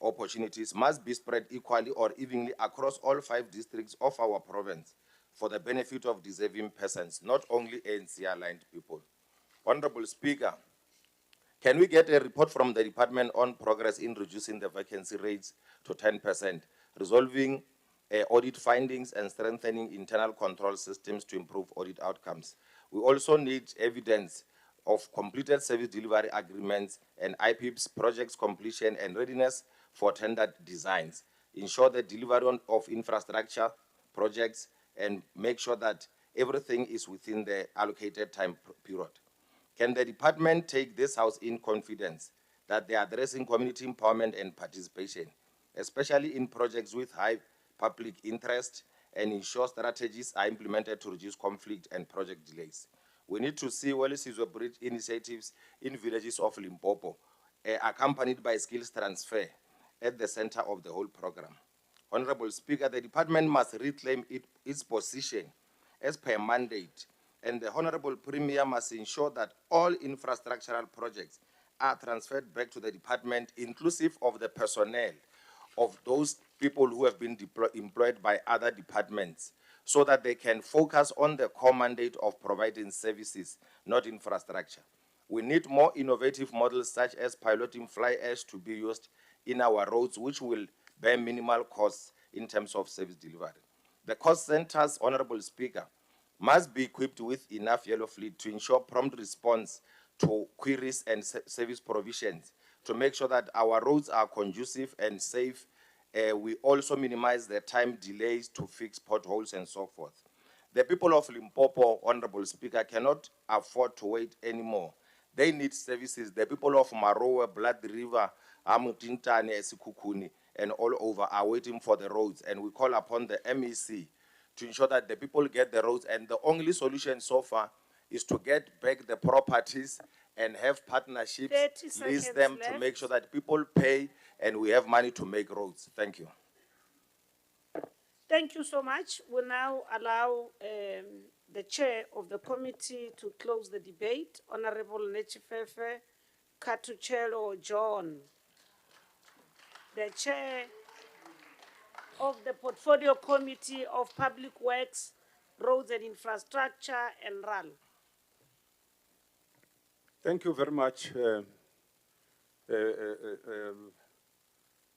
opportunities must be spread equally or evenly across all 5 districts of our province for the benefit of deserving persons, not only ANC-aligned people. Honorable Speaker, can we get a report from the department on progress in reducing the vacancy rates to 10%, resolving audit findings and strengthening internal control systems to improve audit outcomes. We also need evidence of completed service delivery agreements and IPIP's projects completion and readiness for tender designs. Ensure the delivery of infrastructure projects and make sure that everything is within the allocated time period. Can the department take this house in confidence that they are addressing community empowerment and participation, especially in projects with high public interest, and ensure strategies are implemented to reduce conflict and project delays? We need to see well-sized bridge initiatives in villages of Limpopo, accompanied by skills transfer at the center of the whole program. Honorable Speaker, the department must reclaim its position as per mandate, and the Honorable Premier must ensure that all infrastructural projects are transferred back to the department, inclusive of the personnel of those people who have been employed by other departments, so that they can focus on the core mandate of providing services, not infrastructure. We need more innovative models such as piloting fly ash to be used in our roads, which will bear minimal costs in terms of service delivery. The cost centers, Honorable Speaker, must be equipped with enough yellow fleet to ensure prompt response to queries and service provisions, to make sure that our roads are conducive and safe. We also minimize the time delays to fix potholes and so forth. The people of Limpopo, Honorable Speaker, cannot afford to wait anymore. They need services. The people of Marowe, Blood River, Amutintane, Esikukuni, and all over are waiting for the roads, and we call upon the MEC to ensure that the people get the roads, and the only solution so far is to get back the properties and have partnerships, 30 lease seconds them left. to make sure that people pay and we have money to make roads. Thank you. Thank you so much. We'll now allow the chair of the committee to close the debate, Honorable Nechifefe Katuchelo John, the chair of the Portfolio Committee of Public Works, Roads and Infrastructure, and RAL. Thank you very much,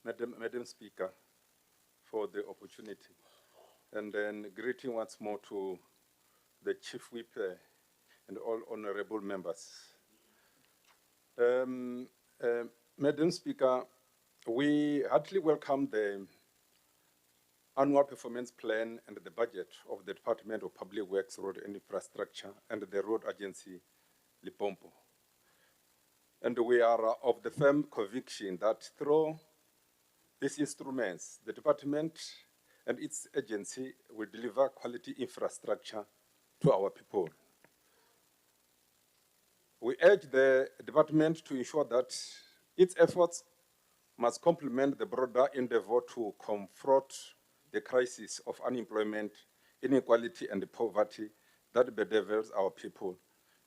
Madam Speaker, for the opportunity. And then greeting once more to the Chief Whip and all honorable members. Madam Speaker, we heartily welcome the annual performance plan and the budget of the Department of Public Works, Road and Infrastructure and the Road Agency, Limpopo. And we are of the firm conviction that through these instruments, the department and its agency will deliver quality infrastructure to our people. We urge the department to ensure that its efforts must complement the broader endeavor to confront the crisis of unemployment, inequality, and poverty that bedevils our people.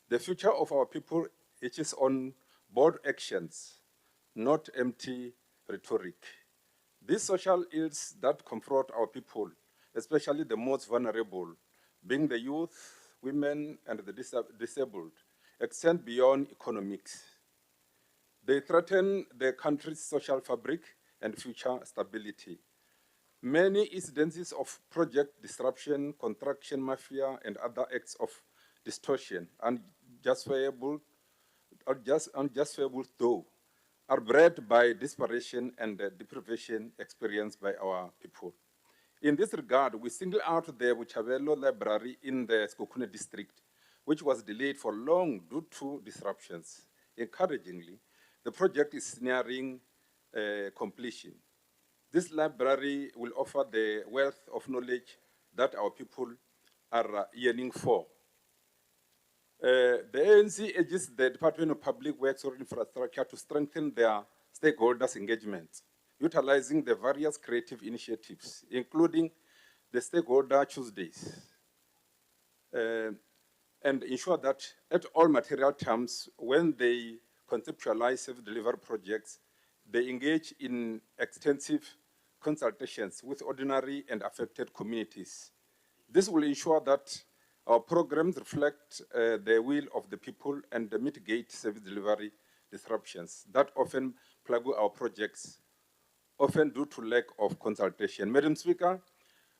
The future of our people is on bold actions, not empty rhetoric. These social ills that confront our people, especially the most vulnerable, being the youth, women, and the disabled, extend beyond economics. They threaten the country's social fabric and future stability. Many incidences of project disruption, contraction mafia, and other acts of distortion, unjustifiable though, are bred by desperation and deprivation experienced by our people. In this regard, we single out the Buchabelo Library in the Skokune district, which was delayed for long due to disruptions. Encouragingly, the project is nearing completion. This library will offer the wealth of knowledge that our people are yearning for. The ANC urges the Department of Public Works or Infrastructure to strengthen their stakeholders' engagement, utilizing the various creative initiatives, including the Stakeholder Tuesdays, and ensure that at all material terms, when they conceptualize self-delivery projects, they engage in extensive consultations with ordinary and affected communities. This will ensure that our programs reflect the will of the people and mitigate service delivery disruptions that often plague our projects, often due to lack of consultation. Madam Speaker,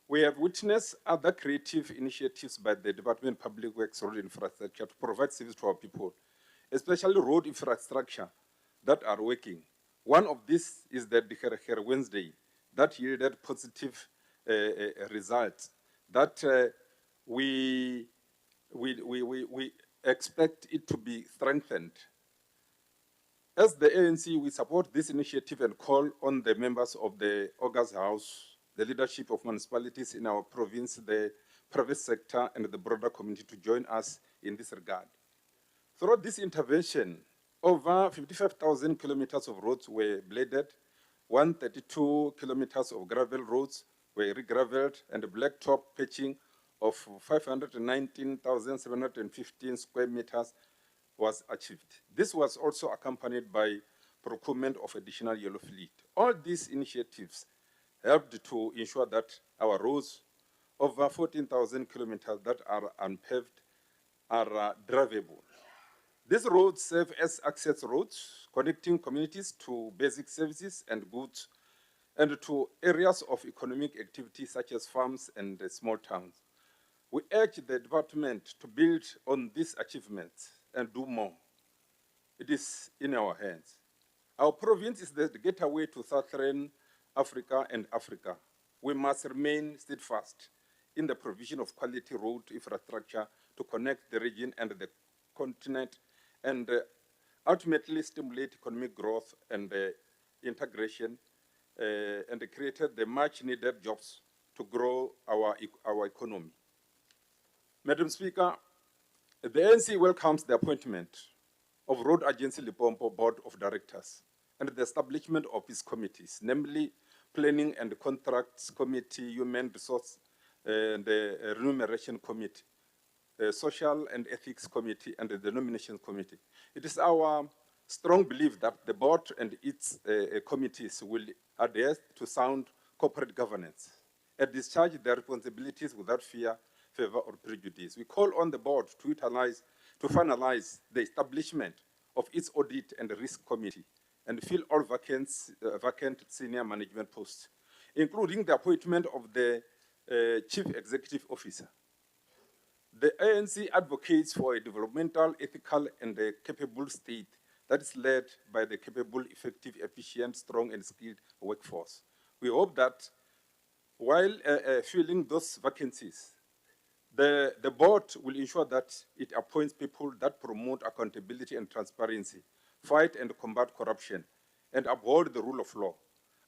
We have witnessed other creative initiatives by the Department of Public Works Road Infrastructure to provide service to our people, especially road infrastructure that are working. One of these is the Dikherekhere Wednesday that yielded positive results that we expect it to be strengthened. As the ANC, we support this initiative and call on the members of the August House, the leadership of municipalities in our province, the private sector, and the broader community to join us in this regard. Through this intervention, over 55,000 kilometers of roads were bladed, 132 kilometers of gravel roads were re-gravelled, and a blacktop patching of 519,715 square meters was achieved. This was also accompanied by procurement of additional yellow fleet. All these initiatives helped to ensure that our roads, over 14,000 kilometers that are unpaved, are drivable. These roads serve as access roads, connecting communities to basic services and goods, and to areas of economic activity such as farms and small towns. We urge the department to build on these achievements and do more. It is in our hands. Our province is the gateway to Southern Africa and Africa. We must remain steadfast in the provision of quality road infrastructure to connect the region and the continent and ultimately stimulate economic growth and integration and created the much needed jobs to grow our economy. Madam Speaker, the ANC welcomes the appointment of Road Agency Limpopo Board of Directors and the establishment of its committees, namely Planning and Contracts Committee, Human Resource and the Remuneration Committee, Social and Ethics Committee, and the Nominations Committee. It is our strong belief that the board and its committees will adhere to sound corporate governance and discharge their responsibilities without fear, favor, or prejudice. We call on the board to finalize the establishment of its audit and risk committee and fill all vacant senior management posts, including the appointment of the chief executive officer. The ANC advocates for a developmental, ethical, and capable state that is led by the capable, effective, efficient, strong, and skilled workforce. We hope that while filling those vacancies, the board will ensure that it appoints people that promote accountability and transparency, fight and combat corruption, and uphold the rule of law.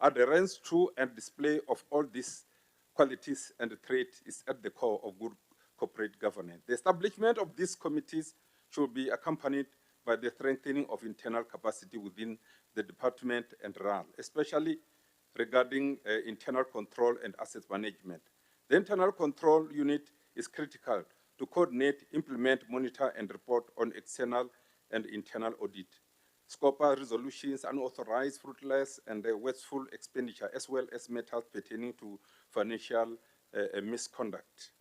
Adherence to and display of all these qualities and traits is at the core of good corporate governance. The establishment of these committees should be accompanied by the strengthening of internal capacity within the department and RAL, especially regarding internal control and asset management. The internal control unit is critical to coordinate, implement, monitor, and report on external and internal audit, SCOPA resolutions, unauthorized, fruitless, and wasteful expenditure, as well as matters pertaining to financial misconduct.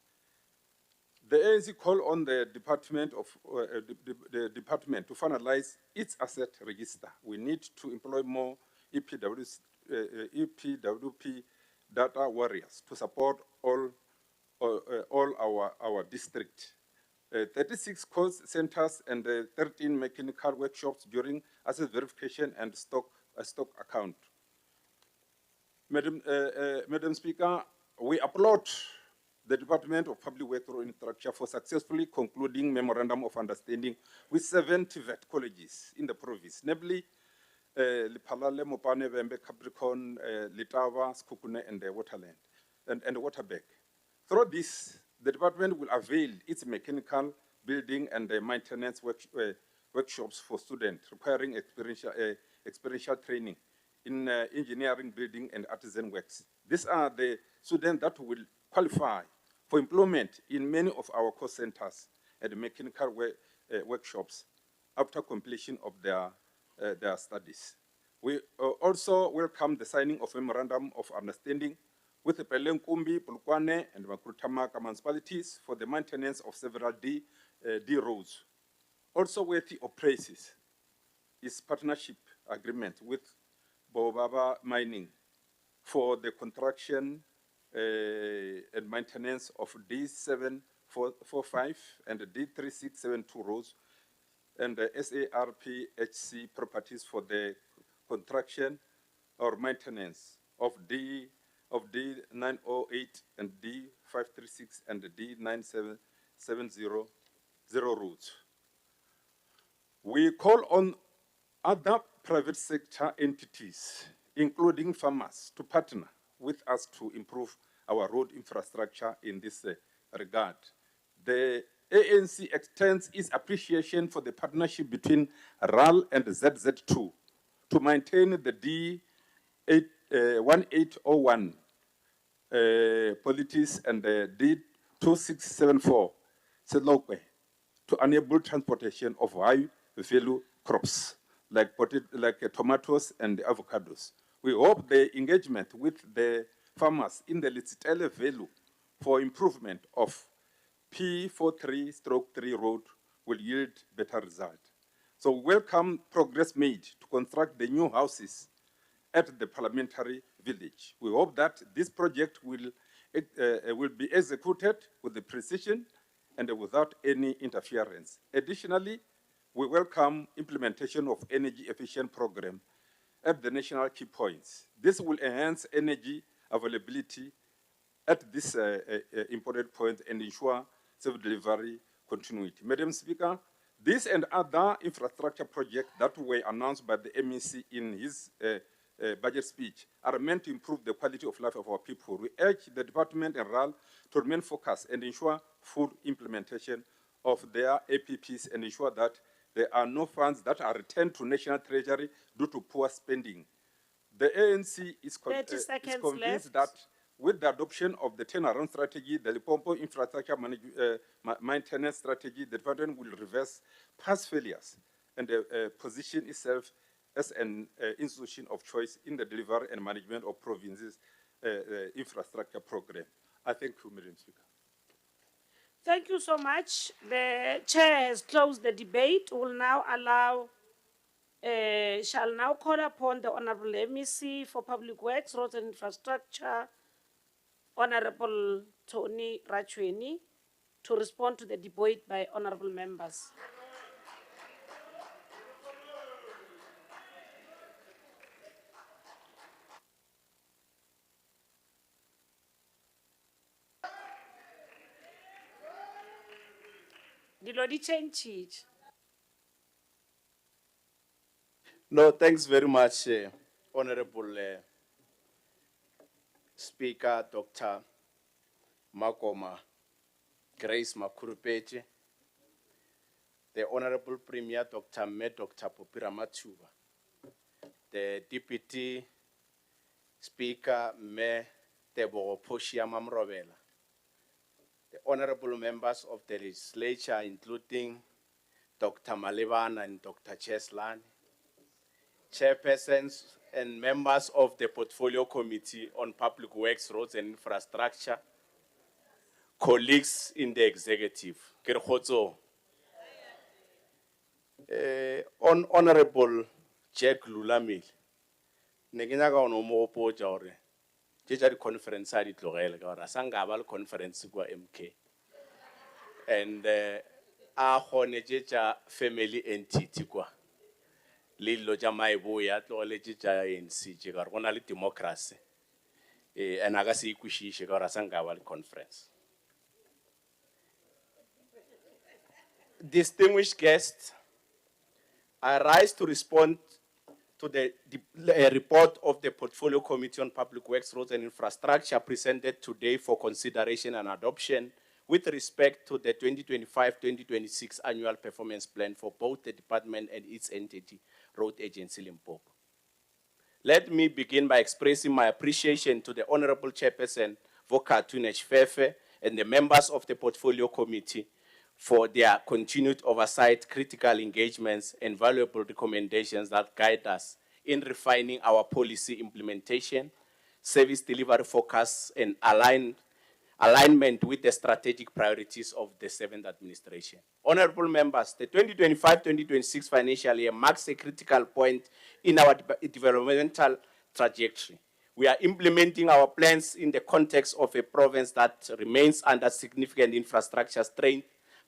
The ANC call on the department to finalize its asset register. We need to employ more EPWP data warriors to support all our district. 36 course centers and 13 mechanical workshops during asset verification and stock account. Madam Speaker, we applaud the Department of Public Works and Infrastructure for successfully concluding memorandum of understanding with 7 TVET colleges in the province, namely Liphalale, Mopane, Vembe, Capricorn, Litava, Skukune, and Waterland, and Waterberg. Through this, the department will avail its mechanical, building, and maintenance workshops for students requiring experiential training in engineering, building, and artisan works. These are the students that will qualify for employment in many of our course centers and mechanical workshops after completion of their studies. We also welcome the signing of memorandum of understanding with the Pelenkumbi, Polokwane, and Makutamaka municipalities for the maintenance of several D roads. Also worthy of praises is partnership agreement with Bobaba Mining for the construction and maintenance of D745 and D3672 roads, and the SARPHC properties for the construction or maintenance of D908 and D536 and the D9770 routes. We call on other private sector entities, including farmers, to partner with us to improve our road infrastructure in this regard. The ANC extends its appreciation for the partnership between RAL and ZZ2 to maintain the D1801 policies and the D2674 Selokwe to enable transportation of high value crops like tomatoes and avocados. We hope the engagement with the farmers in the Litsitele value for improvement of P43/3 road will yield better result. So we welcome progress made to construct the new houses at the parliamentary village. We hope that this project will be executed with the precision and without any interference. Additionally, we welcome implementation of energy efficient program at the national key points. This will enhance energy availability at this important point and ensure safe delivery continuity. Madam Speaker, this and other infrastructure projects that were announced by the MEC in his budget speech are meant to improve the quality of life of our people. We urge the department and RAL to remain focused and ensure full implementation of their APPs and ensure that there are no funds that are returned to national treasury due to poor spending. The ANC is, 30 seconds convinced left. that with the adoption of the turnaround strategy, the Limpopo infrastructure maintenance strategy, the department will reverse past failures and position itself as an institution of choice in the delivery and management of provinces' infrastructure program. I thank you, Madam Speaker. Thank you so much. The chair has closed the debate. Will now allow, shall now call upon the Honorable MEC for Public Works, Roads and Infrastructure, Honorable Tony Rachweni, to respond to the debate by honorable members. Dilo di change. No, thanks very much, Honorable Speaker, Dr. Makoma Grace Makurupeche, the Honorable Premier, Dr. Dr. Popira Matuba, the Deputy Speaker, Me Tebo Poshia Mamrovela, the Honorable members of the legislature, including Dr. Malivan and Dr. Cheslan, chairpersons and members of the Portfolio Committee on Public Works, Roads and Infrastructure, colleagues in the executive. Honorable Jack Lulamil, Neginaga on Omo Jore, Judge conference at it Lorel, Sangabal conference go MK. And our Honeja family entity. Lilo jamai boya to legicha in Sijigar, only democracy. And Agasi Kushi Shigara Sangawal conference. Distinguished guests, I rise to respond to the report of the Portfolio Committee on Public Works, Roads and Infrastructure presented today for consideration and adoption with respect to the 2025-2026 annual performance plan for both the department and its entity, Road Agency Limpopo. Let me begin by expressing my appreciation to the Honorable Chairperson, Voka Tunesh Fefe, and the members of the Portfolio Committee for their continued oversight, critical engagements, and valuable recommendations that guide us in refining our policy implementation, service delivery focus, and alignment with the strategic priorities of the 7th administration. Honorable members, the 2025-2026 financial year marks a critical point in our developmental trajectory. We are implementing our plans in the context of a province that remains under significant infrastructure strain,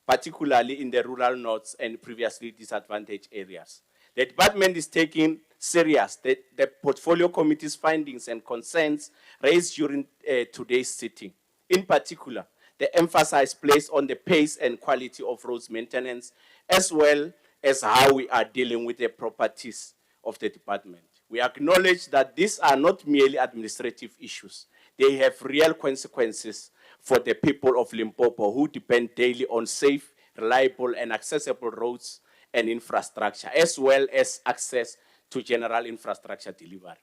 particularly in the rural norths and previously disadvantaged areas. The department is taking serious the portfolio committee's findings and concerns raised during today's sitting. In particular, the emphasis placed on the pace and quality of roads maintenance, as well as how we are dealing with the properties of the department. We acknowledge that these are not merely administrative issues. They have real consequences for the people of Limpopo who depend daily on safe, reliable, and accessible roads and infrastructure, as well as access to general infrastructure delivery.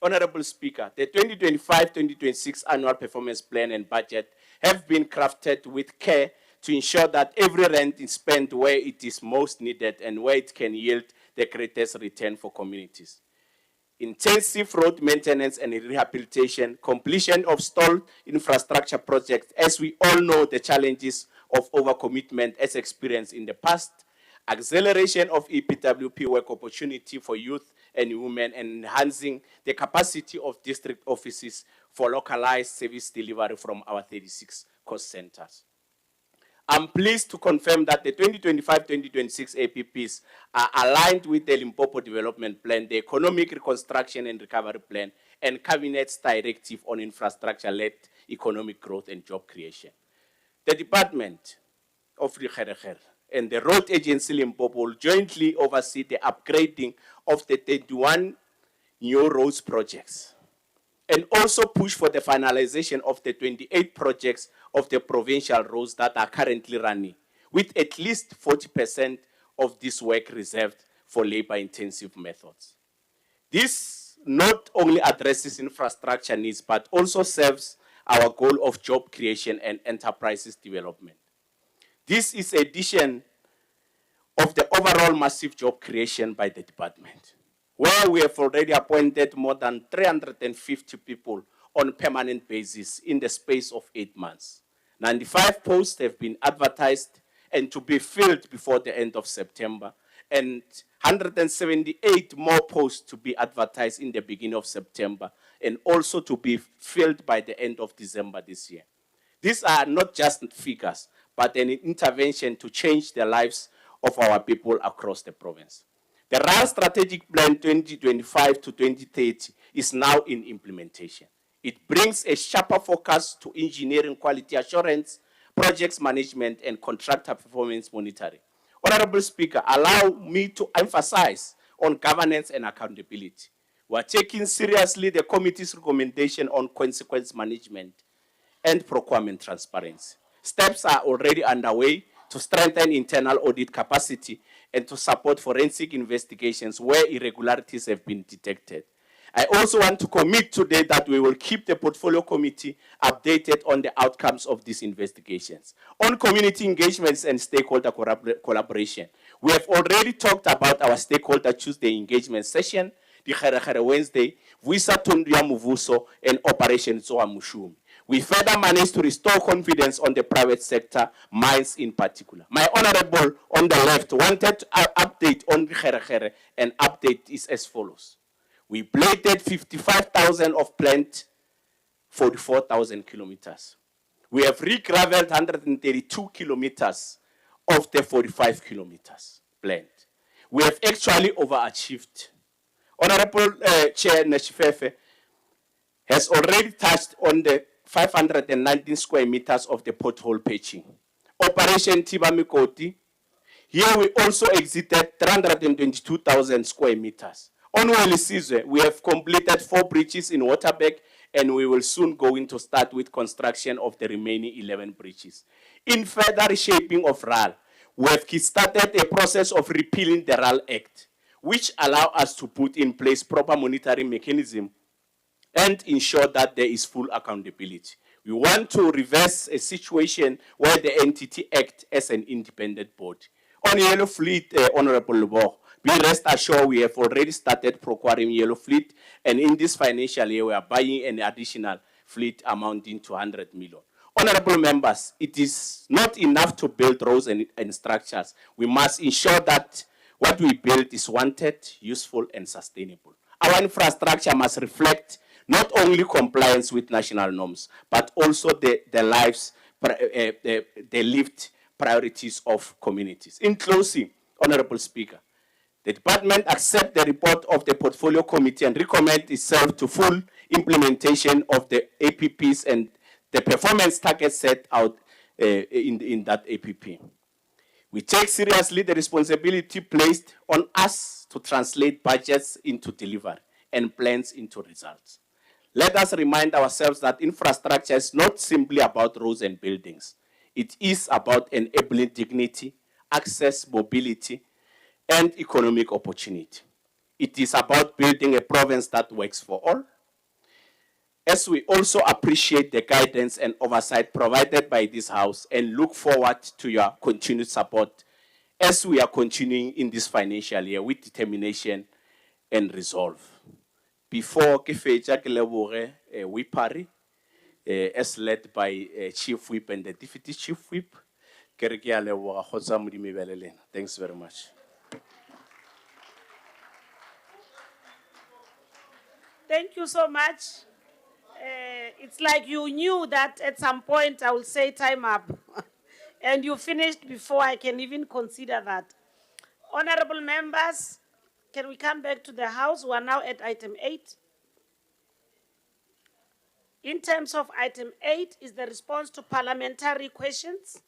Honorable Speaker, the 2025-2026 annual performance plan and budget have been crafted with care to ensure that every rand is spent where it is most needed and where it can yield the greatest return for communities. Intensive road maintenance and rehabilitation, completion of stalled infrastructure projects, as we all know the challenges of overcommitment as experienced in the past, acceleration of EPWP work opportunity for youth and women, and enhancing the capacity of district offices for localized service delivery from our 36 cost centers. I'm pleased to confirm that the 2025-2026 APPs are aligned with the Limpopo Development Plan, the Economic Reconstruction and Recovery Plan, and Cabinet's Directive on Infrastructure-led Economic Growth and Job Creation. The Department of Likgeregere and the Road Agency Limpopo will jointly oversee the upgrading of the 31 new roads projects, and also push for the finalization of the 28 projects of the provincial roads that are currently running, with at least 40% of this work reserved for labor-intensive methods. This not only addresses infrastructure needs, but also serves our goal of job creation and enterprises development. This is addition of the overall massive job creation by the department, where we have already appointed more than 350 people on a permanent basis in the space of 8 months. 95 posts have been advertised and to be filled before the end of September, and 178 more posts to be advertised in the beginning of September, and also to be filled by the end of December this year. These are not just figures, but an intervention to change the lives of our people across the province. The RAL Strategic Plan 2025 to 2030 is now in implementation. It brings a sharper focus to engineering quality assurance, projects management, and contractor performance monitoring. Honorable Speaker, allow me to emphasize on governance and accountability. We are taking seriously the committee's recommendation on consequence management and procurement transparency. Steps are already underway to strengthen internal audit capacity and to support forensic investigations where irregularities have been detected. I also want to commit today that we will keep the portfolio committee updated on the outcomes of these investigations. On community engagements and stakeholder collaboration, we have already talked about our stakeholder Tuesday engagement session, the Likgeregere Wednesday, Visa Tunduya Muvuso, and Operation Zoa Mushumi. We further managed to restore confidence on the private sector, mines in particular. My honorable on the left wanted an update on Likgeregere, and update is as follows. We bladed 55,000 of planned 44,000 kilometers. We have re-gravelled 132 kilometers of the 45 kilometers planned. We have actually overachieved. Honorable Chair Neshifefe has already touched on the 519 square meters of the pothole patching. Operation Tibamikoti, here we also exited 322,000 square meters. On Welisizwe, we have completed 4 bridges in Waterberg, and we will soon going to start with construction of the remaining 11 bridges. In further reshaping of RAL, we have started a process of repealing the RAL Act, which allow us to put in place proper monitoring mechanism and ensure that there is full accountability. We want to reverse a situation where the entity acts as an independent body. On yellow fleet, Honorable Lebogo, be rest assured we have already started procuring yellow fleet, and in this financial year we are buying an additional fleet amounting to 100 million. Honorable members, it is not enough to build roads and structures. We must ensure that what we build is wanted, useful, and sustainable. Our infrastructure must reflect not only compliance with national norms, but also the lived priorities of communities. In closing, Honorable Speaker, the department accepts the report of the portfolio committee and recommends itself to full implementation of the APPs and the performance targets set out in that APP. We take seriously the responsibility placed on us to translate budgets into delivery and plans into results. Let us remind ourselves that infrastructure is not simply about roads and buildings. It is about enabling dignity, access, mobility, and economic opportunity. It is about building a province that works for all. As we also appreciate the guidance and oversight provided by this House and look forward to your continued support as we are continuing in this financial year with determination and resolve. Before ke fetša ke leboge Whipari, as led by Chief Whip and the Deputy Chief Whip, ke re ke a leboga kgotsa Modimo e be le lena. Thanks very much. Thank you so much. It's like you knew that at some point I will say time up. And you finished before I can even consider that. Honorable members, can we come back to the House? We are now at item 8. In terms of item 8 is the response to parliamentary questions.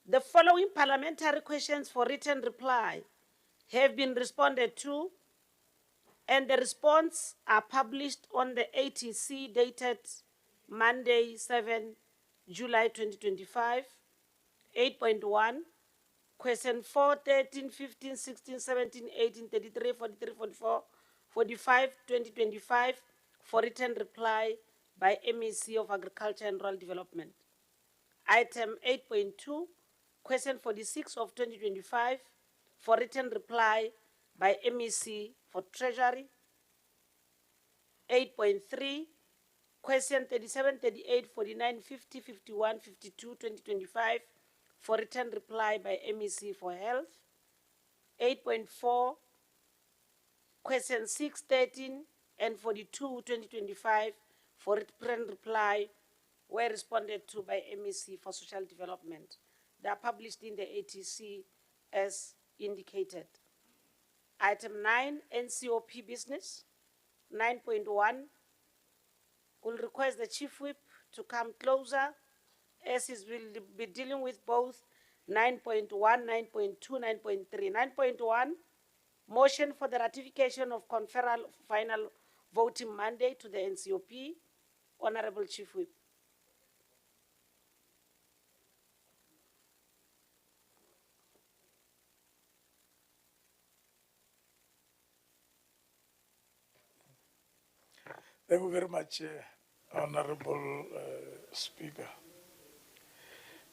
The following parliamentary questions for written reply have been responded to, and the response are published on the ATC dated Monday, 7 July 2025. 8.1, question 4, 13, 15, 16, 17, 18, 33, 43, 44, 45, 2025, for written reply by MEC of Agriculture and Rural Development. Item 8.2, question 46 of 2025, for written reply by MEC for Treasury. 8.3, question 37, 38, 49, 50, 51, 52, 2025, for written reply by MEC for Health. 8.4, question 6, 13, and 42, 2025, for written reply were responded to by MEC for Social Development. They are published in the ATC as indicated. Item 9, NCOP business. 9.1, will request the Chief Whip to come closer, as he will be dealing with both 9.1, 9.2, 9.3. 9.1, motion for the ratification of conferral of final voting mandate to the NCOP. Honorable Chief Whip. Thank you very much, Honorable Speaker.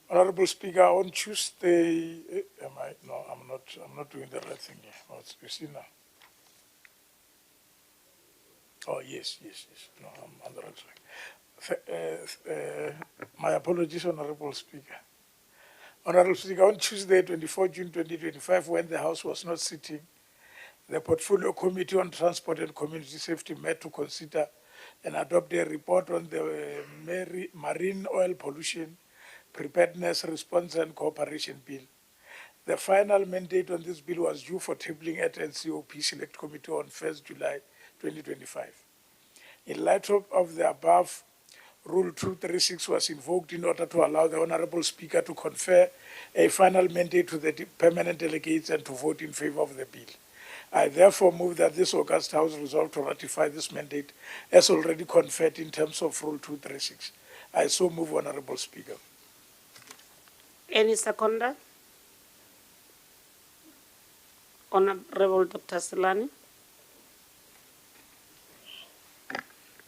Honorable Speaker, on Tuesday, no, I'm not doing the right thing here. Oh, you see now. Oh, yes. No, I'm on the right track. My apologies, Honorable Speaker. Honorable Speaker, on Tuesday, 24 June 2025, when the House was not sitting, the Portfolio Committee on Transport and Community Safety met to consider and adopt a report on the marine oil pollution, preparedness, response and cooperation bill. The final mandate on this bill was due for tabling at NCOP Select Committee on 1st July 2025. In light of the above, Rule 236 was invoked in order to allow the Honorable Speaker to confer a final mandate to the permanent delegates and to vote in favor of the bill. I therefore move that this August House resolve to ratify this mandate as already conferred in terms of Rule 236. I so move, Honorable Speaker. Any seconder? Honorable Dr. Selani.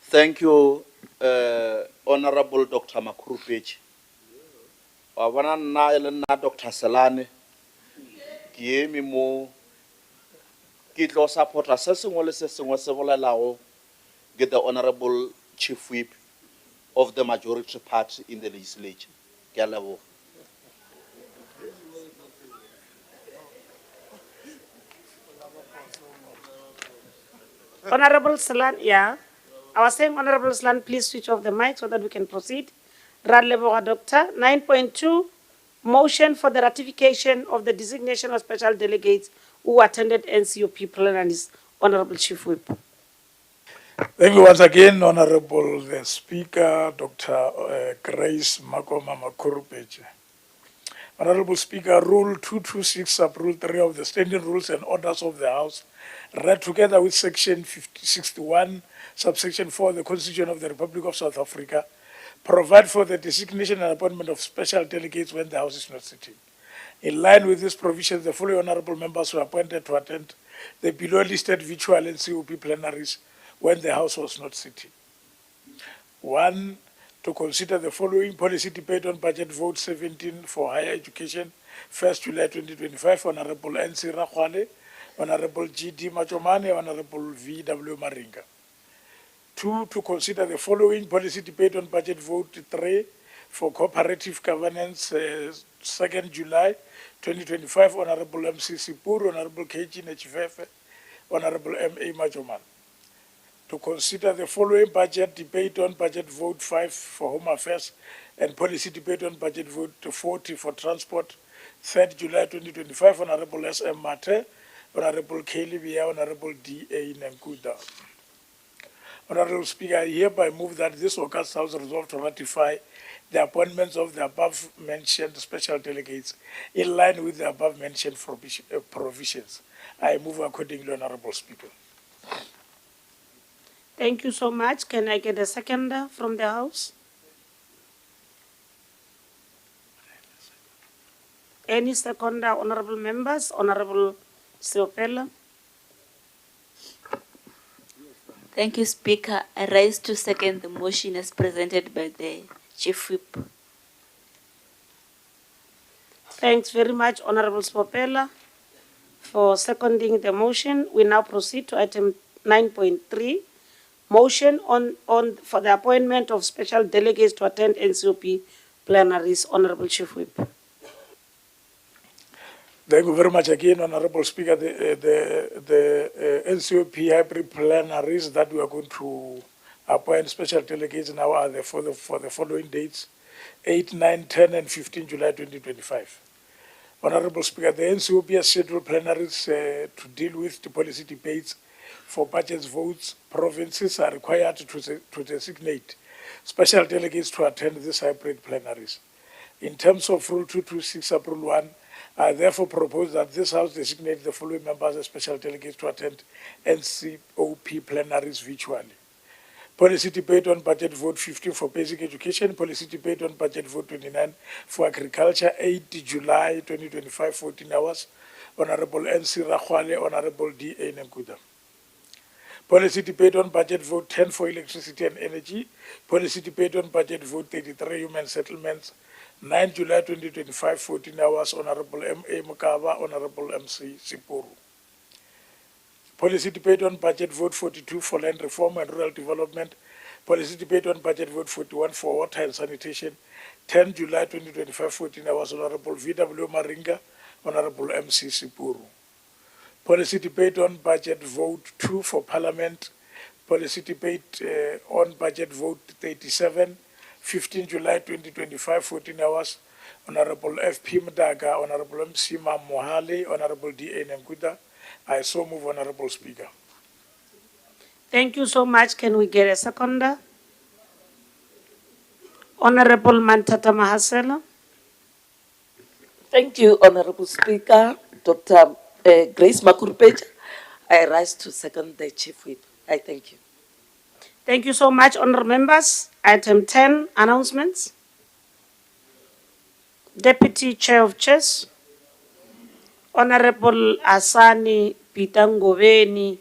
Thank you, Honorable Dr. Makurupech. Wabana na elena Dr. Selani, kiemi mo kitlo supporta se sengwe le se sengwe se bolelago get the Honorable Chief Whip of the majority party in the legislature. Ke a leboga. Honorable Salan, yeah. I was saying, Honorable Salan, please switch off the mic so that we can proceed. Radleboga Doctor. 9.2, motion for the ratification of the designation of special delegates who attended NCOP plenaries. Honorable Chief Whip. Thank you once again, Honorable the Speaker, Dr. Grace Makoma Makurupeche. Honorable Speaker, Rule 226, Sub-Rule 3 of the Standing Rules and Orders of the House, read together with Section 61, Subsection 4 of the Constitution of the Republic of South Africa, provide for the designation and appointment of special delegates when the House is not sitting. In line with this provision, the following honorable members were appointed to attend the below listed virtual and COP plenaries when the House was not sitting. 1, to consider the following policy debate on budget vote 17 for higher education, 1st July 2025, Honorable N.C. Rakwale, Honorable G.D. Machomane, Honorable V.W. Maringa. 2, to consider the following policy debate on budget vote 3 for cooperative governance, 2nd July 2025, Honorable M.C. Sipur, Honorable K.G. Nechifefe, Honorable M.A. Machoman. To consider the following budget debate on budget vote 5 for Home Affairs and policy debate on budget vote 40 for transport, 3rd July 2025, Honorable S.M. Mate, Honorable K. Libya, Honorable D.A. Nankuda. Honorable Speaker, I hereby move that this August House resolve to ratify the appointments of the above-mentioned special delegates in line with the above-mentioned provisions. I move accordingly, Honorable Speaker. Thank you so much. Can I get a seconder from the House? Any seconder, honorable members? Honorable Siopela. Thank you, Speaker. I rise to second the motion as presented by the Chief Whip. Thanks very much, Honorable Siopela, for seconding the motion. We now proceed to item 9.3. Motion for the appointment of special delegates to attend NCOP plenaries. Honorable Chief Whip. Thank you very much again, Honorable Speaker. The NCOP hybrid plenaries that we are going to appoint special delegates now are for the following dates: 8, 9, 10, and 15 July 2025. Honorable Speaker, the NCOP has scheduled plenaries to deal with the policy debates for budget votes. Provinces are required to designate special delegates to attend these hybrid plenaries. In terms of Rule 226, Sub-Rule 1, I therefore propose that this House designate the following members as special delegates to attend NCOP plenaries virtually. Policy debate on budget vote 15 for basic education, policy debate on budget vote 29 for agriculture, 8 July 2025, 14 hours. Honorable N.C. Rakwale, Honorable D.A. Nankuda. Policy debate on budget vote 10 for electricity and energy. Policy debate on budget vote 33, human settlements, 9 July 2025, 14 hours. Honorable M.A. Mukaba, Honorable M.C. Sipuru. Policy debate on budget vote 42 for land reform and rural development. Policy debate on budget vote 41 for water and sanitation, 10 July 2025, 14 hours. Honorable V.W. Maringa, Honorable M.C. Sipuru. Policy debate on budget vote 2 for Parliament. Policy debate on budget vote 37, 15 July 2025, 14 hours. Honorable F.P. Mdaga, Honorable M.C. Mohale, Honorable D.A. Nankuda. I so move, Honorable Speaker. Thank you so much. Can we get a seconder? Honorable Mantata Mahasela. Thank you, Honorable Speaker. Dr. Grace Makurupeche. I rise to second the Chief Whip. I thank you. Thank you so much, honorable members. Item 10, announcements. Deputy Chair of Chess, Honorable Asani Pitangoveni.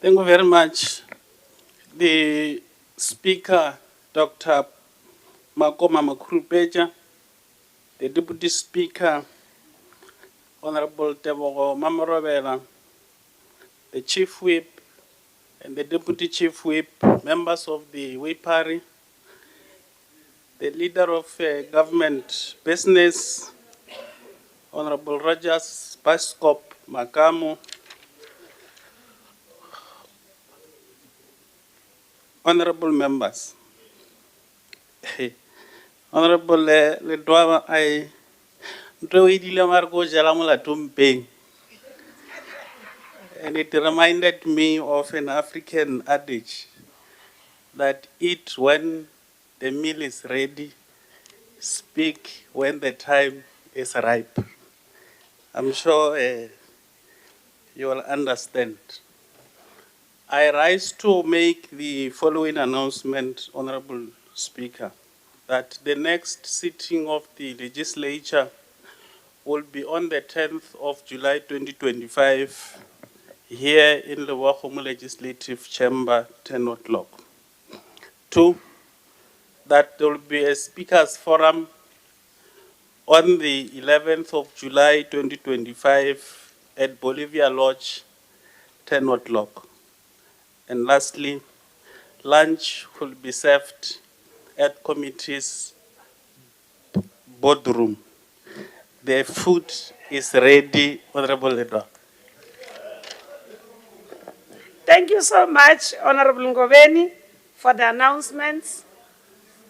Thank you very much. The Speaker, Dr. Makoma Makurupeche, the Deputy Speaker, Honorable Tebogo Mamarobela, the Chief Whip, and the Deputy Chief Whip, members of the Wipari, the Leader of Government Business, Honorable Rogers Baskop, Makamu, honorable members. Honorable Ledwaba, I and it reminded me of an African adage that eat when the meal is ready, speak when the time is ripe. I'm sure you will understand. I rise to make the following announcement, Honorable Speaker, that the next sitting of the legislature will be on the 10th of July 2025 here in the Wahomo Legislative Chamber, 10 o'clock. 2, that there will be a speakers forum on the 11th of July 2025 at Bolivia Lodge, 10 o'clock. And lastly, lunch will be served at committee's boardroom. The food is ready, Honorable Leader. Thank you so much, Honorable Ngoveni, for the announcements.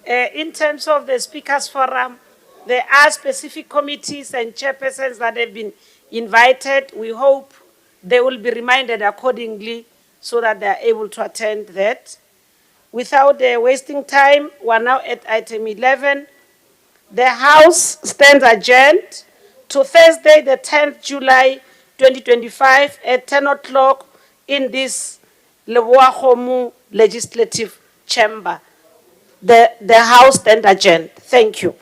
In terms of the Speakers Forum, there are specific committees and chairpersons that have been invited. We hope they will be reminded accordingly so that they are able to attend that. Without wasting time, we are now at item 11. The House stands adjourned to Thursday, the 10th July 2025 at 10 o'clock in this Lewahomu Legislative Chamber. The House stands adjourned. Thank you.